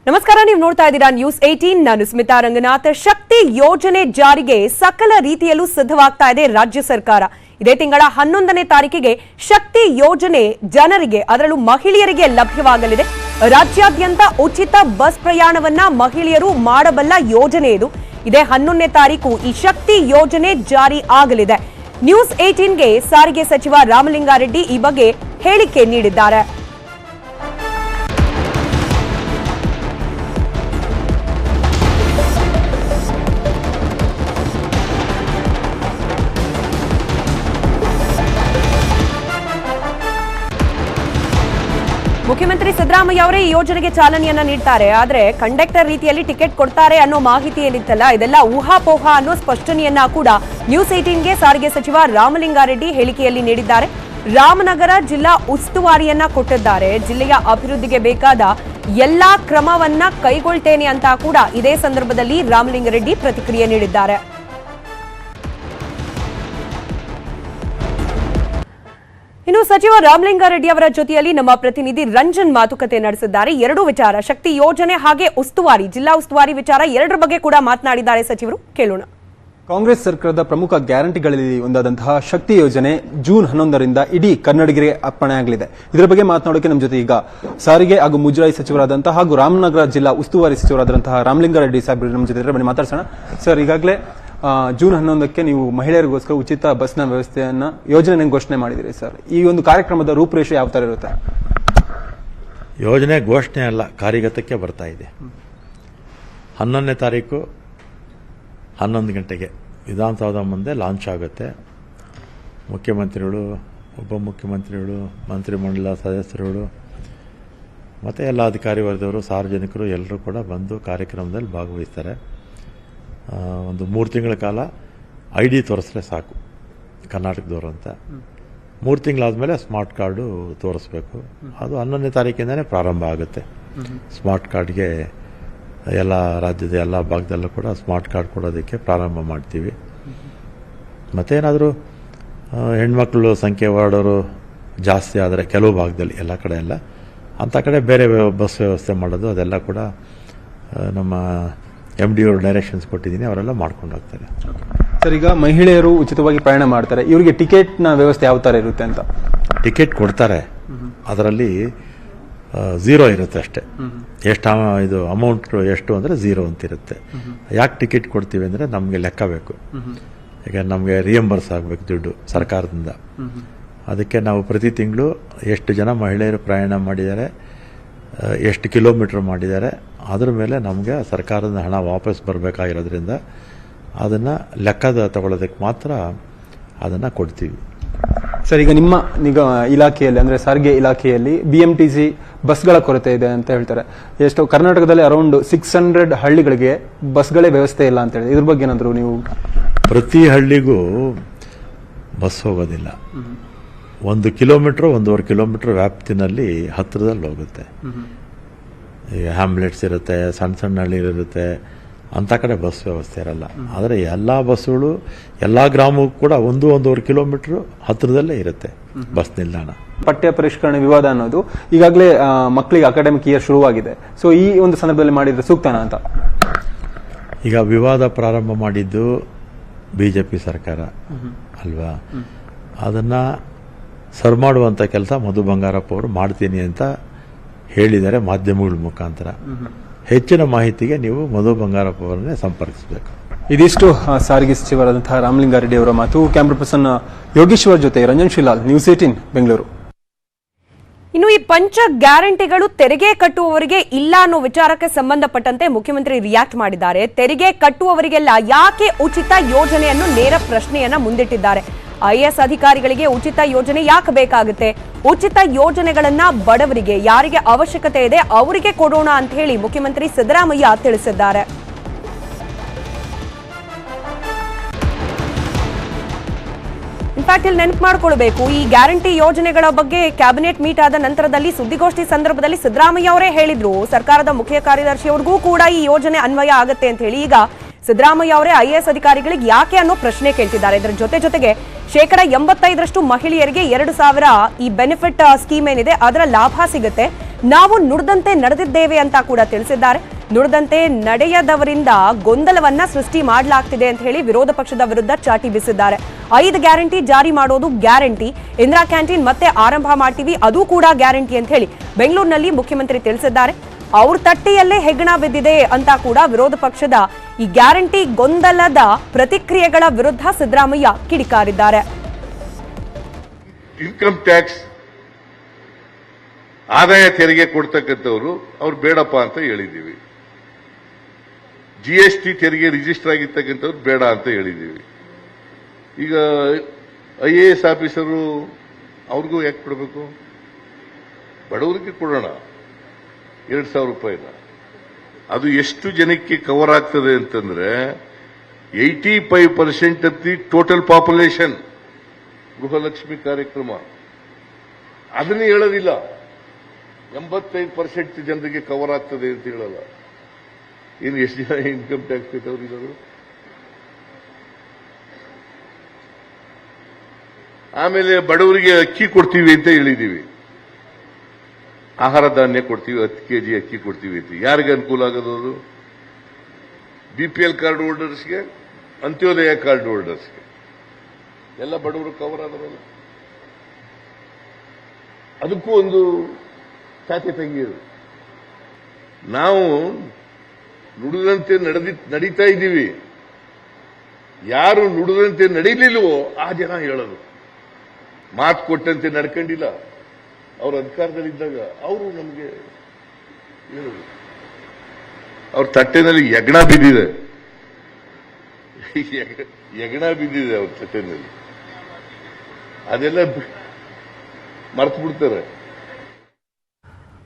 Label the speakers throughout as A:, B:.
A: ನಮಸ್ಕಾರ, ನೀವು ನೋಡ್ತಾ ಇದ್ದೀರಾ ನ್ಯೂಸ್ 18. ನಾನು ಸ್ಮಿತಾ ರಂಗನಾಥ್. ಶಕ್ತಿ ಯೋಜನೆ ಜಾರಿಗೆ ಸಕಲ ರೀತಿಯಲ್ಲೂ ಸಿದ್ಧವಾಗ್ತಾ ಇದೆ ರಾಜ್ಯ ಸರ್ಕಾರ. ಇದೇ ತಿಂಗಳ 11ನೇ ತಾರೀಕಿಗೆ ಶಕ್ತಿ ಯೋಜನೆ ಜನರಿಗೆ, ಅದರಲ್ಲೂ ಮಹಿಳೆಯರಿಗೆ ಲಭ್ಯವಾಗಲಿದೆ. ರಾಜ್ಯಾದ್ಯಂತ ಉಚಿತ ಬಸ್ ಪ್ರಯಾಣವನ್ನ ಮಹಿಳೆಯರು ಮಾಡಬಲ್ಲ ಯೋಜನೆ ಇದು. ಇದೇ 11ನೇ ತಾರೀಕು ಈ ಶಕ್ತಿ ಯೋಜನೆ ಜಾರಿ ಆಗಲಿದೆ. ನ್ಯೂಸ್ 18ಗೆ ಸಾರಿಗೆ ಸಚಿವ ರಾಮಲಿಂಗಾರೆಡ್ಡಿ ಈ ಬಗ್ಗೆ ಹೇಳಿಕೆ ನೀಡಿದ್ದಾರೆ. ಮುಖ್ಯಮಂತ್ರಿ ಸಿದ್ದರಾಮಯ್ಯ ಅವರೇ ಈ ಯೋಜನೆಗೆ ಚಾಲನೆಯನ್ನ ನೀಡ್ತಾರೆ. ಆದ್ರೆ ಕಂಡಕ್ಟರ್ ರೀತಿಯಲ್ಲಿ ಟಿಕೆಟ್ ಕೊಡ್ತಾರೆ ಅನ್ನೋ ಮಾಹಿತಿ ಏನಿತ್ತಲ್ಲ, ಇದೆಲ್ಲ ಊಹಾಪೋಹ ಅನ್ನೋ ಸ್ಪಷ್ಟನೆಯನ್ನ ಕೂಡ ನ್ಯೂಸ್ 18ಗೆ ಸಾರಿಗೆ ಸಚಿವ ರಾಮಲಿಂಗಾರೆಡ್ಡಿ ಹೇಳಿಕೆಯಲ್ಲಿ ನೀಡಿದ್ದಾರೆ. ರಾಮನಗರ ಜಿಲ್ಲಾ ಉಸ್ತುವಾರಿಯನ್ನ ಕೊಟ್ಟಿದ್ದಾರೆ. ಜಿಲ್ಲೆಯ ಅಭಿವೃದ್ಧಿಗೆ ಬೇಕಾದ ಎಲ್ಲಾ ಕ್ರಮವನ್ನ ಕೈಗೊಳ್ತೇನೆ ಅಂತ ಕೂಡ ಇದೇ ಸಂದರ್ಭದಲ್ಲಿ ರಾಮಲಿಂಗಾರೆಡ್ಡಿ ಪ್ರತಿಕ್ರಿಯೆ ನೀಡಿದ್ದಾರೆ. ಇನ್ನು ಸಚಿವ ರಾಮಲಿಂಗಾರೆಡ್ಡಿ ಅವರ ಜೊತೆಯಲ್ಲಿ ನಮ್ಮ ಪ್ರತಿನಿಧಿ ರಂಜನ್ ಮಾತುಕತೆ ನಡೆಸಿದ್ದಾರೆ. ಎರಡೂ ವಿಚಾರ, ಶಕ್ತಿ ಯೋಜನೆ ಹಾಗೆ ಉಸ್ತುವಾರಿ, ಜಿಲ್ಲಾ ಉಸ್ತುವಾರಿ ವಿಚಾರ, ಎರಡರ ಬಗ್ಗೆ ಕೂಡ ಮಾತನಾಡಿದ್ದಾರೆ ಸಚಿವರು. ಕೇಳೋಣ.
B: ಕಾಂಗ್ರೆಸ್ ಸರ್ಕಾರದ ಪ್ರಮುಖ ಗ್ಯಾರಂಟಿಗಳಲ್ಲಿ ಒಂದಾದಂತಹ ಶಕ್ತಿ ಯೋಜನೆ ಜೂನ್ 11ರಿಂದ ಇಡೀ ಕನ್ನಡಿಗರಿಗೆ ಅರ್ಪಣೆಯಾಗಲಿದೆ. ಇದರ ಬಗ್ಗೆ ಮಾತನಾಡೋಕೆ ನಮ್ಮ ಜೊತೆ ಈಗ ಸಾರಿಗೆ ಹಾಗೂ ಮುಜರಾಯಿ ಸಚಿವರಾದಂತಹ ಹಾಗೂ ರಾಮನಗರ ಜಿಲ್ಲಾ ಉಸ್ತುವಾರಿ ಸಚಿವರಾದಂತಹ ರಾಮಲಿಂಗಾರೆಡ್ಡಿ ಸಾಹೇಬ್ ನಮ್ಮ ಜೊತೆ ಬನ್ನಿ ಮಾತಾಡ್ಸೋಣ. ಸರ್, ಈಗಾಗಲೇ ಜೂನ್ 11ಕ್ಕೆ ನೀವು ಮಹಿಳೆಯರಿಗೋಸ್ಕರ ಉಚಿತ ಬಸ್ನ ವ್ಯವಸ್ಥೆಯನ್ನ ಯೋಜನೆ ಘೋಷಣೆ ಮಾಡಿದಿರಿ ಸರ್. ಈ ಒಂದು ಕಾರ್ಯಕ್ರಮದ ರೂಪುರೇಷೆ ಯಾವ ತರ ಇರುತ್ತೆ?
C: ಯೋಜನೆ ಘೋಷಣೆ ಅಲ್ಲ, ಕಾರ್ಯಗತಕ್ಕೆ ಬರ್ತಾ ಇದೆ. 11ನೇ ತಾರೀಕು 11 ಗಂಟೆಗೆ ವಿಧಾನಸೌಧ ಮುಂದೆ ಲಾಂಚ್ ಆಗುತ್ತೆ. ಮುಖ್ಯಮಂತ್ರಿಗಳು, ಉಪಮುಖ್ಯಮಂತ್ರಿಗಳು, ಮಂತ್ರಿಮಂಡಲ ಸದಸ್ಯರುಗಳು ಮತ್ತು ಎಲ್ಲ ಅಧಿಕಾರಿ ವರ್ಗದವರು, ಸಾರ್ವಜನಿಕರು ಎಲ್ಲರೂ ಕೂಡ ಬಂದು ಕಾರ್ಯಕ್ರಮದಲ್ಲಿ ಭಾಗವಹಿಸ್ತಾರೆ. ಒಂದು 3 ತಿಂಗಳ ಕಾಲ ID ತೋರಿಸ್ರೆ ಸಾಕು ಕರ್ನಾಟಕದವರು ಅಂತ. 3 ತಿಂಗಳಾದಮೇಲೆ ಸ್ಮಾರ್ಟ್ ಕಾರ್ಡು ತೋರಿಸ್ಬೇಕು. ಅದು 11ನೇ ತಾರೀಕಿಂದನೇ ಪ್ರಾರಂಭ ಆಗುತ್ತೆ. ಸ್ಮಾರ್ಟ್ ಕಾರ್ಡ್ಗೆ ಎಲ್ಲ ರಾಜ್ಯದ ಎಲ್ಲ ಭಾಗದಲ್ಲೂ ಕೂಡ ಸ್ಮಾರ್ಟ್ ಕಾರ್ಡ್ ಕೊಡೋದಕ್ಕೆ ಪ್ರಾರಂಭ ಮಾಡ್ತೀವಿ. ಮತ್ತೇನಾದರೂ ಹೆಣ್ಮಕ್ಳು ಸಂಖ್ಯೆ ವಾರ್ಡೋರು ಜಾಸ್ತಿ ಆದರೆ ಕೆಲವು ಭಾಗದಲ್ಲಿ, ಎಲ್ಲ ಕಡೆ ಎಲ್ಲ ಅಂಥ ಕಡೆ ಬೇರೆ ಬಸ್ ವ್ಯವಸ್ಥೆ ಮಾಡೋದು, ಅದೆಲ್ಲ ಕೂಡ ನಮ್ಮ MD ಅವರು ಡೈರೆಕ್ಷನ್ಸ್ ಕೊಟ್ಟಿದ್ದೀನಿ, ಅವರೆಲ್ಲ ಮಾಡ್ಕೊಂಡು ಹೋಗ್ತಾರೆ.
B: ಸರ್, ಈಗ ಮಹಿಳೆಯರು ಉಚಿತವಾಗಿ ಪ್ರಯಾಣ ಮಾಡ್ತಾರೆ, ಇವರಿಗೆ ಟಿಕೆಟ್ನ ವ್ಯವಸ್ಥೆ ಯಾವ ಥರ ಇರುತ್ತೆ ಅಂತ?
C: ಟಿಕೆಟ್ ಕೊಡ್ತಾರೆ, ಅದರಲ್ಲಿ 0 ಇರುತ್ತೆ ಅಷ್ಟೇ. ಎಷ್ಟು ಇದು ಅಮೌಂಟ್ ಎಷ್ಟು ಅಂದರೆ 0 ಅಂತಿರುತ್ತೆ. ಯಾಕೆ ಟಿಕೆಟ್ ಕೊಡ್ತೀವಿ ಅಂದರೆ ನಮಗೆ ಲೆಕ್ಕ ಬೇಕು. ಯಾಕಂದ್ರೆ ನಮಗೆ ರಿಯಂಬರ್ಸ್ ಆಗಬೇಕು ದುಡ್ಡು ಸರ್ಕಾರದಿಂದ. ಅದಕ್ಕೆ ನಾವು ಪ್ರತಿ ತಿಂಗಳು ಎಷ್ಟು ಜನ ಮಹಿಳೆಯರು ಪ್ರಯಾಣ ಮಾಡಿದ್ದಾರೆ, ಎಷ್ಟು ಕಿಲೋಮೀಟರ್ ಮಾಡಿದ್ದಾರೆ, ಅದ್ರ ಮೇಲೆ ನಮಗೆ ಸರ್ಕಾರದ ಹಣ ವಾಪಸ್ ಬರಬೇಕಾಗಿರೋದ್ರಿಂದ ಅದನ್ನು ಲೆಕ್ಕದ ತಗೊಳ್ಳೋದಕ್ಕೆ ಮಾತ್ರ ಅದನ್ನು ಕೊಡ್ತೀವಿ.
B: ಸರ್, ಈಗ ನಿಮ್ಮ ಇಲಾಖೆಯಲ್ಲಿ ಅಂದರೆ ಸಾರಿಗೆ ಇಲಾಖೆಯಲ್ಲಿ BMTC ಬಸ್ಗಳ ಕೊರತೆ ಇದೆ ಅಂತ ಹೇಳ್ತಾರೆ. ಎಷ್ಟು ಕರ್ನಾಟಕದಲ್ಲಿ ಅರೌಂಡ್ 600 ಹಳ್ಳಿಗಳಿಗೆ ಬಸ್ಗಳೇ ವ್ಯವಸ್ಥೆ ಇಲ್ಲ ಅಂತ ಹೇಳಿ, ಇದ್ರ ಬಗ್ಗೆ ಏನಾದರೂ ನೀವು?
C: ಪ್ರತಿ ಹಳ್ಳಿಗೂ ಬಸ್ ಹೋಗೋದಿಲ್ಲ. 1 ಕಿಲೋಮೀಟ್ರ್ 1.5 ಕಿಲೋಮೀಟ್ರ್ ವ್ಯಾಪ್ತಿನಲ್ಲಿ ಹತ್ತಿರದಲ್ಲಿ ಹೋಗುತ್ತೆ. ಈಗ ಹ್ಯಾಮ್ಲೆಟ್ಸ್ ಇರುತ್ತೆ, ಸಣ್ಣ ಸಣ್ಣ ಹಳ್ಳಿಗಳಿರುತ್ತೆ, ಅಂಥ ಕಡೆ ಬಸ್ ವ್ಯವಸ್ಥೆ ಇರಲ್ಲ. ಆದರೆ ಎಲ್ಲ ಬಸ್ಸುಗಳು ಎಲ್ಲ ಗ್ರಾಮಕ್ಕೂ ಕೂಡ 1-1.5 ಕಿಲೋಮೀಟ್ರ್ ಹತ್ತಿರದಲ್ಲೇ ಇರುತ್ತೆ ಬಸ್ ನಿಲ್ದಾಣ.
B: ಪಠ್ಯ ಪರಿಷ್ಕರಣೆ ವಿವಾದ ಅನ್ನೋದು ಈಗಾಗಲೇ ಮಕ್ಕಳಿಗೆ ಅಕಾಡೆಮಿಕ್ ಇಯರ್ ಶುರುವಾಗಿದೆ. ಸೊ ಈ ಒಂದು ಸಂದರ್ಭದಲ್ಲಿ ಮಾಡಿದ್ರೆ ಸೂಕ್ತನಾ ಅಂತ?
C: ಈಗ ವಿವಾದ ಪ್ರಾರಂಭ ಮಾಡಿದ್ದು BJP ಸರ್ಕಾರ ಅಲ್ವಾ? ಅದನ್ನು ಸರ್ ಮಾಡುವಂಥ ಕೆಲಸ ಮಧು ಬಂಗಾರಪ್ಪ ಅವರು ಮಾಡ್ತೀನಿ ಅಂತ ಹೇಳಿದ್ದಾರೆ ಮಾಧ್ಯಮಗಳ ಮುಖಾಂತರ. ಹೆಚ್ಚಿನ ಮಾಹಿತಿಗೆ ನೀವು ಮಧು ಬಂಗಾರಪ್ಪ ಅವರನ್ನೇ ಸಂಪರ್ಕಿಸಬೇಕು.
B: ಇದಿಷ್ಟು ಸಾರಿಗೆ ಸಚಿವರಾದಂತಹ ರಾಮಲಿಂಗಾರೆಡ್ಡಿ ಅವರ ಮಾತು. ಕ್ಯಾಮ್ರಾ ಪರ್ಸನ್ ಯೋಗೇಶ್ವರ್ ಜೊತೆ ರಂಜನ್ ಶ್ರೀಲಾಲ್, ನ್ಯೂಸ್ 18 ಬೆಂಗಳೂರು.
A: ಇನ್ನು ಈ ಪಂಚ ಗ್ಯಾರಂಟಿಗಳು ತೆರಿಗೆ ಕಟ್ಟುವವರಿಗೆ ಇಲ್ಲ ಅನ್ನೋ ವಿಚಾರಕ್ಕೆ ಸಂಬಂಧಪಟ್ಟಂತೆ ಮುಖ್ಯಮಂತ್ರಿ ರಿಯಾಕ್ಟ್ ಮಾಡಿದ್ದಾರೆ. ತೆರಿಗೆ ಕಟ್ಟುವವರಿಗೆಲ್ಲ ಯಾಕೆ ಉಚಿತ ಯೋಜನೆಯನ್ನು ನೇರ ಪ್ರಶ್ನೆಯನ್ನ ಮುಂದಿಟ್ಟಿದ್ದಾರೆ. IAS ಅಧಿಕಾರಿಗಳಿಗೆ ಉಚಿತ ಯೋಜನೆ ಯಾಕೆ ಬೇಕಾಗುತ್ತೆ? ಉಚಿತ ಯೋಜನೆಗಳನ್ನ ಬಡವರಿಗೆ, ಯಾರಿಗೆ ಅವಶ್ಯಕತೆ ಇದೆ ಅವರಿಗೆ ಕೊಡೋಣ ಅಂತ ಹೇಳಿ ಮುಖ್ಯಮಂತ್ರಿ ಸಿದ್ದರಾಮಯ್ಯ ತಿಳಿಸಿದ್ದಾರೆ. ಇನ್ಫ್ಯಾಕ್ಟ್ ಇಲ್ಲಿ ನೆನಪು ಮಾಡ್ಕೊಳ್ಬೇಕು, ಈ ಗ್ಯಾರಂಟಿ ಯೋಜನೆಗಳ ಬಗ್ಗೆ ಕ್ಯಾಬಿನೆಟ್ ಮೀಟ್ ಆದ ನಂತರದಲ್ಲಿ ಸುದ್ದಿಗೋಷ್ಠಿ ಸಂದರ್ಭದಲ್ಲಿ ಸಿದ್ದರಾಮಯ್ಯ ಅವರೇ ಹೇಳಿದ್ರು, ಸರ್ಕಾರದ ಮುಖ್ಯ ಕಾರ್ಯದರ್ಶಿಯವರಿಗೂ ಕೂಡ ಈ ಯೋಜನೆ ಅನ್ವಯ ಆಗುತ್ತೆ ಅಂತ ಹೇಳಿ. ಈಗ ಸಿದ್ದರಾಮಯ್ಯ ಅವರೇ IAS ಅಧಿಕಾರಿಗಳಿಗೆ ಯಾಕೆ ಅನ್ನೋ ಪ್ರಶ್ನೆ ಕೇಳ್ತಿದ್ದಾರೆ. ಇದರ ಜೊತೆಗೆ 85% ಮಹಿಳೆಯರಿಗೆ 2,000 ಈ ಬೆನಿಫಿಟ್ ಸ್ಕೀಮ್ ಏನಿದೆ ಅದರ ಲಾಭ ಸಿಗುತ್ತೆ. ನಾವು ನುಡಿದಂತೆ ನಡೆದಿದ್ದೇವೆ ಅಂತ ಕೂಡ ತಿಳಿಸಿದ್ದಾರೆ. ನುಡಿದಂತೆ ನಡೆಯದವರಿಂದ ಗೊಂದಲವನ್ನ ಸೃಷ್ಟಿ ಮಾಡಲಾಗ್ತಿದೆ ಅಂತ ಹೇಳಿ ವಿರೋಧ ಪಕ್ಷದ ವಿರುದ್ಧ ಚಾಟಿ ಬೀಸಿದ್ದಾರೆ. 5 ಗ್ಯಾರಂಟಿ ಜಾರಿ ಮಾಡೋದು ಗ್ಯಾರಂಟಿ, ಇಂದಿರಾ ಕ್ಯಾಂಟೀನ್ ಮತ್ತೆ ಆರಂಭ ಮಾಡ್ತೀವಿ ಅದು ಕೂಡ ಗ್ಯಾರಂಟಿ ಅಂತ ಹೇಳಿ ಬೆಂಗಳೂರಿನಲ್ಲಿ ಮುಖ್ಯಮಂತ್ರಿ ತಿಳಿಸಿದ್ದಾರೆ. ಅವ್ರ ತಟ್ಟೆಯಲ್ಲೇ ಹೆಗ್ಗಣ ಬಿದ್ದಿದೆ ಅಂತ ಕೂಡ ವಿರೋಧ ಪಕ್ಷದ ಈ ಗ್ಯಾರಂಟಿ ಗೊಂದಲದ ಪ್ರತಿಕ್ರಿಯೆಗಳ ವಿರುದ್ಧ ಸಿದ್ದರಾಮಯ್ಯ ಕಿಡಿಕಾರಿದ್ದಾರೆ.
D: ಇನ್ಕಮ್ ಟ್ಯಾಕ್ಸ್ ಆದಾಯ ತೆರಿಗೆ ಕೊಡ್ತಕ್ಕಂಥವ್ರು ಅವ್ರು ಬೇಡಪ್ಪ ಅಂತ ಹೇಳಿದ್ದೀವಿ. GST ತೆರಿಗೆ ರಿಜಿಸ್ಟರ್ ಆಗಿರ್ತಕ್ಕಂಥವ್ರು ಬೇಡ ಅಂತ ಹೇಳಿದ್ದೀವಿ. ಈಗ IAS ಆಫೀಸರು ಅವ್ರಿಗೂ ಯಾಕೆ ಕೊಡಬೇಕು? ಬಡವರಿಗೆ ಕೊಡೋಣ 2,000 ರೂಪಾಯಿನ. ಅದು ಎಷ್ಟು ಜನಕ್ಕೆ ಕವರ್ ಆಗ್ತದೆ ಅಂತಂದ್ರೆ 85% of the total population. Gruhalakshmi ಕಾರ್ಯಕ್ರಮ ಅದನ್ನೇ ಹೇಳೋದಿಲ್ಲ. 85% ಜನರಿಗೆ ಕವರ್ ಆಗ್ತದೆ ಅಂತ ಹೇಳಲ್ಲ. ಇನ್ನು ಎಷ್ಟು ಜನ ಇನ್ಕಮ್ ಟ್ಯಾಕ್ಸ್ ಕಟ್ಟೋರಿದ್ದಾರೆ? ಆಮೇಲೆ ಬಡವರಿಗೆ ಅಕ್ಕಿ ಕೊಡ್ತೀವಿ ಅಂತ ಹೇಳಿದೀವಿ. ಆಹಾರ ಧಾನ್ಯ ಕೊಡ್ತೀವಿ, 10 kg ಅಕ್ಕಿ ಕೊಡ್ತೀವಿ ಅಂತ. ಯಾರಿಗೆ ಅನುಕೂಲ ಆಗೋದು? BPL ಕಾರ್ಡ್ ಹೋಲ್ಡರ್ಸ್ಗೆ, ಅಂತ್ಯೋದಯ ಕಾರ್ಡ್ ಹೋಲ್ಡರ್ಸ್ಗೆ, ಎಲ್ಲ ಬಡವರು ಕವರ್ ಆದರಲ್ಲ. ಅದಕ್ಕೂ ಒಂದು ಖಾತೆ ತೆಗೆಯೋದು. ನಾವು ನುಡಿದಂತೆ ನಡೀತಾ ಇದ್ದೀವಿ. ಯಾರು ನುಡಿದಂತೆ ನಡೀಲಿಲ್ವೋ ಆ ಜನ ಹೇಳೋದು. ಮಾತು ಕೊಟ್ಟಂತೆ ನಡ್ಕೊಂಡಿಲ್ಲ. ಅವ್ರ ಅಧಿಕಾರದಲ್ಲಿದ್ದಾಗ ಅವರು ನಮಗೆ ಹೇಳೋದು. ಅವ್ರ ತಟ್ಟೆನಲ್ಲಿ ಯಜ್ಞ ಬಿದ್ದಿದೆ, ಯಜ್ಞ ಬಿದ್ದಿದೆ ಅವ್ರ ತಟ್ಟೆನಲ್ಲಿ. ಅದೆಲ್ಲ ಮರ್ತು ಬಿಡ್ತಾರೆ.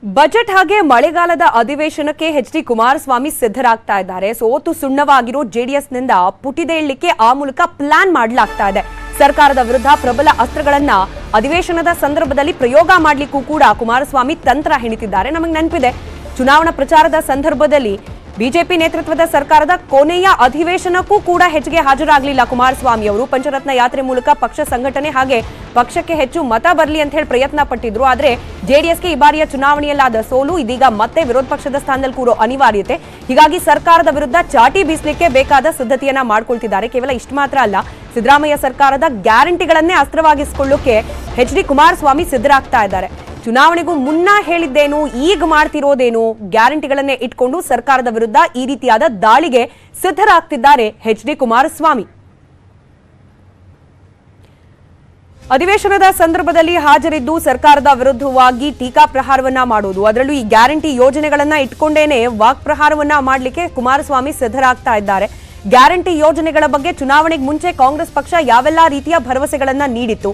A: ಬಜೆಟ್ ಹಾಗೆ ಮಳೆಗಾಲದ ಅಧಿವೇಶನಕ್ಕೆ ಎಚ್ ಡಿ ಕುಮಾರಸ್ವಾಮಿ ಸಿದ್ಧರಾಗ್ತಾ ಇದ್ದಾರೆ. ಸೋತು ಸುಣ್ಣವಾಗಿರೋ ಜೆಡಿಎಸ್ನಿಂದ ಪುಟಿದೇಳಲಿಕ್ಕೆ ಆ ಮೂಲಕ ಪ್ಲಾನ್ ಮಾಡಲಾಗ್ತಾ ಇದೆ. ಸರ್ಕಾರದ ವಿರುದ್ಧ ಪ್ರಬಲ ಅಸ್ತ್ರಗಳನ್ನ ಅಧಿವೇಶನದ ಸಂದರ್ಭದಲ್ಲಿ ಪ್ರಯೋಗ ಮಾಡಲಿಕ್ಕೂ ಕೂಡ ಕುಮಾರಸ್ವಾಮಿ ತಂತ್ರ ಹೆಣಿತಿದ್ದಾರೆ. ನಮಗೆ ನೆನಪಿದೆ, ಚುನಾವಣಾ ಪ್ರಚಾರದ ಸಂದರ್ಭದಲ್ಲಿ ಬಿಜೆಪಿ ನೇತೃತ್ವದ ಸರ್ಕಾರದ ಕೊನೆಯ ಅಧಿವೇಶನಕ್ಕೂ ಕೂಡ ಹೆಚ್ಚಿಗೆ ಹಾಜರಾಗಲಿಲ್ಲ ಕುಮಾರಸ್ವಾಮಿ ಅವರು. ಪಂಚರತ್ನ ಯಾತ್ರೆ ಮೂಲಕ ಪಕ್ಷ ಸಂಘಟನೆ ಹಾಗೆ ಪಕ್ಷಕ್ಕೆ ಹೆಚ್ಚು ಮತ ಬರಲಿ ಅಂತ ಹೇಳಿ ಪ್ರಯತ್ನ ಪಟ್ಟಿದ್ರು. ಆದರೆ ಜೆಡಿಎಸ್ಗೆ ಈ ಬಾರಿಯ ಚುನಾವಣೆಯಲ್ಲಾದ ಸೋಲು ಇದೀಗ ಮತ್ತೆ ವಿರೋಧ ಪಕ್ಷದ ಸ್ಥಾನದಲ್ಲಿ ಕೂರೋ ಅನಿವಾರ್ಯತೆ. ಹೀಗಾಗಿ ಸರ್ಕಾರದ ವಿರುದ್ಧ ಚಾಟಿ ಬೀಸಲಿಕ್ಕೆ ಬೇಕಾದ ಸಿದ್ಧತೆಯನ್ನ ಮಾಡ್ಕೊಳ್ತಿದ್ದಾರೆ. ಕೇವಲ ಇಷ್ಟು ಮಾತ್ರ ಅಲ್ಲ, ಸಿದ್ದರಾಮಯ್ಯ ಸರ್ಕಾರದ ಗ್ಯಾರಂಟಿಗಳನ್ನೇ ಅಸ್ತ್ರವಾಗಿಸಿಕೊಳ್ಳೋಕೆ ಎಚ್ ಡಿ ಕುಮಾರಸ್ವಾಮಿ ಸಿದ್ಧರಾಗ್ತಾ ಇದ್ದಾರೆ. ಚುನಾವಣೆಗೂ ಮುನ್ನ ಹೇಳಿದ್ದೇನು, ಈಗ ಮಾಡ್ತಿರೋದೇನು, ಗ್ಯಾರಂಟಿಗಳನ್ನೇ ಇಟ್ಕೊಂಡು ಸರ್ಕಾರದ ವಿರುದ್ಧ ಈ ರೀತಿಯಾದ ದಾಳಿಗೆ ಸಿದ್ಧರಾಗ್ತಿದ್ದಾರೆ ಎಚ್ ಡಿ ಕುಮಾರಸ್ವಾಮಿ. ಅಧಿವೇಶನದ ಸಂದರ್ಭದಲ್ಲಿ ಹಾಜರಿದ್ದು ಸರ್ಕಾರದ ವಿರುದ್ಧವಾಗಿ ಟೀಕಾ ಪ್ರಹಾರವನ್ನ ಮಾಡೋದು, ಅದರಲ್ಲೂ ಈ ಗ್ಯಾರಂಟಿ ಯೋಜನೆಗಳನ್ನ ಇಟ್ಕೊಂಡೇನೆ ವಾಕ್ಪ್ರಹಾರವನ್ನ ಮಾಡಲಿಕ್ಕೆ ಕುಮಾರಸ್ವಾಮಿ ಸಿದ್ಧರಾಗ್ತಾ ಇದ್ದಾರೆ. ಗ್ಯಾರಂಟಿ ಯೋಜನೆಗಳ ಬಗ್ಗೆ ಚುನಾವಣೆಗೆ ಮುಂಚೆ ಕಾಂಗ್ರೆಸ್ ಪಕ್ಷ ಯಾವೆಲ್ಲಾ ರೀತಿಯ ಭರವಸೆಗಳನ್ನ ನೀಡಿತ್ತು,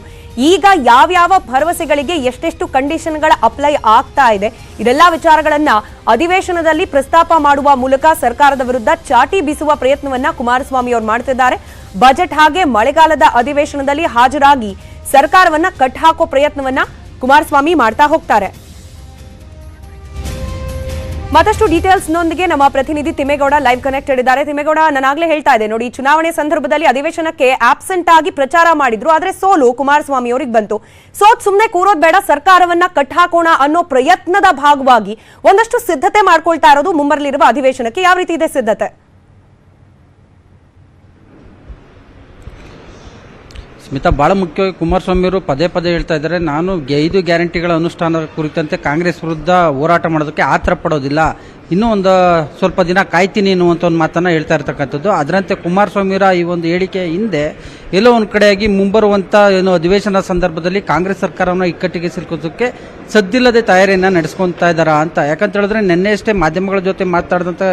A: ಈಗ ಯಾವ್ಯಾವ ಭರವಸೆಗಳಿಗೆ ಎಷ್ಟೆಷ್ಟು ಕಂಡೀಷನ್ಗಳ ಅಪ್ಲೈ ಆಗ್ತಾ ಇದೆ, ಇದೆಲ್ಲಾ ವಿಚಾರಗಳನ್ನ ಅಧಿವೇಶನದಲ್ಲಿ ಪ್ರಸ್ತಾಪ ಮಾಡುವ ಮೂಲಕ ಸರ್ಕಾರದ ವಿರುದ್ಧ ಚಾಟಿ ಬೀಸುವ ಪ್ರಯತ್ನವನ್ನ ಕುಮಾರಸ್ವಾಮಿ ಅವರು ಮಾಡ್ತಿದ್ದಾರೆ. ಬಜೆಟ್ ಹಾಗೆ ಮಳೆಗಾಲದ ಅಧಿವೇಶನದಲ್ಲಿ ಹಾಜರಾಗಿ ಸರ್ಕಾರವನ್ನ ಕಟ್ಟಾಕೋ ಪ್ರಯತ್ನವನ್ನ ಕುಮಾರಸ್ವಾಮಿ ಮಾಡ್ತಾ ಹೋಗ್ತಾರೆ. ಮತ್ತಷ್ಟು ಡೀಟೇಲ್ಸ್ ನೊಂದಿಗೆ ನಮ್ಮ ಪ್ರತಿನಿಧಿ ತಿಮ್ಮೇಗೌಡ ಲೈವ್ ಕನೆಕ್ಟೆಡ್ ಇದ್ದಾರೆ. ತಿಮ್ಮೇಗೌಡ, ನಾನಾಗ್ಲೇ ಹೇಳ್ತಾ ಇದ್ದೆ ನೋಡಿ, ಚುನಾವಣೆ ಸಂದರ್ಭದಲ್ಲಿ ಅಧಿವೇಶನಕ್ಕೆ ಆಬ್ಸೆಂಟ್ ಆಗಿ ಪ್ರಚಾರ ಮಾಡಿದ್ರು, ಆದ್ರೆ ಸೋಲು ಕುಮಾರಸ್ವಾಮಿ ಅವರಿಗೆ ಬಂತು. ಸೋತ್ ಸುಮ್ನೆ ಕೂರೋದ್ ಬೇಡ, ಸರ್ಕಾರವನ್ನ ಕಟ್ಟಾಕೋಣ ಅನ್ನೋ ಪ್ರಯತ್ನದ ಭಾಗವಾಗಿ ಒಂದಷ್ಟು ಸಿದ್ಧತೆ ಮಾಡ್ಕೊಳ್ತಾ ಇರೋದು ಮುಂಬರಲಿರುವ ಅಧಿವೇಶನಕ್ಕೆ. ಯಾವ ರೀತಿ ಇದೆ ಸಿದ್ಧತೆ?
E: ಸ್ಮಿತಾ, ಬಹಳ ಮುಖ್ಯವಾಗಿ ಕುಮಾರಸ್ವಾಮಿ ಅವರು ಪದೇ ಪದೇ ಹೇಳ್ತಾ ಇದ್ದಾರೆ, ನಾನು 5 ಗ್ಯಾರಂಟಿಗಳ ಅನುಷ್ಠಾನ ಕುರಿತಂತೆ ಕಾಂಗ್ರೆಸ್ ವಿರುದ್ಧ ಹೋರಾಟ ಮಾಡೋದಕ್ಕೆ ಆತರ ಪಡೋದಿಲ್ಲ, ಇನ್ನೂ ಒಂದು ಸ್ವಲ್ಪ ದಿನ ಕಾಯ್ತೀನಿ ಅನ್ನುವಂಥ ಒಂದು ಮಾತನ್ನು ಹೇಳ್ತಾ ಇರ್ತಕ್ಕಂಥದ್ದು. ಅದರಂತೆ ಕುಮಾರಸ್ವಾಮಿಯವರ ಈ ಒಂದು ಹೇಳಿಕೆ ಹಿಂದೆ ಎಲ್ಲೋ ಒಂದು ಕಡೆಯಾಗಿ ಮುಂಬರುವಂಥ ಏನು ಅಧಿವೇಶನ ಸಂದರ್ಭದಲ್ಲಿ ಕಾಂಗ್ರೆಸ್ ಸರ್ಕಾರವನ್ನು ಇಕ್ಕಟ್ಟಿಗೆ ಸಿಲುಕೋದಕ್ಕೆ ಸದ್ದಿಲ್ಲದೆ ತಯಾರಿಯನ್ನು ನಡೆಸ್ಕೊತಾ ಇದ್ದಾರಾ ಅಂತ. ಯಾಕಂತ ಹೇಳಿದ್ರೆ ನಿನ್ನೆಯಷ್ಟೇ ಮಾಧ್ಯಮಗಳ ಜೊತೆ ಮಾತಾಡಿದಂಥ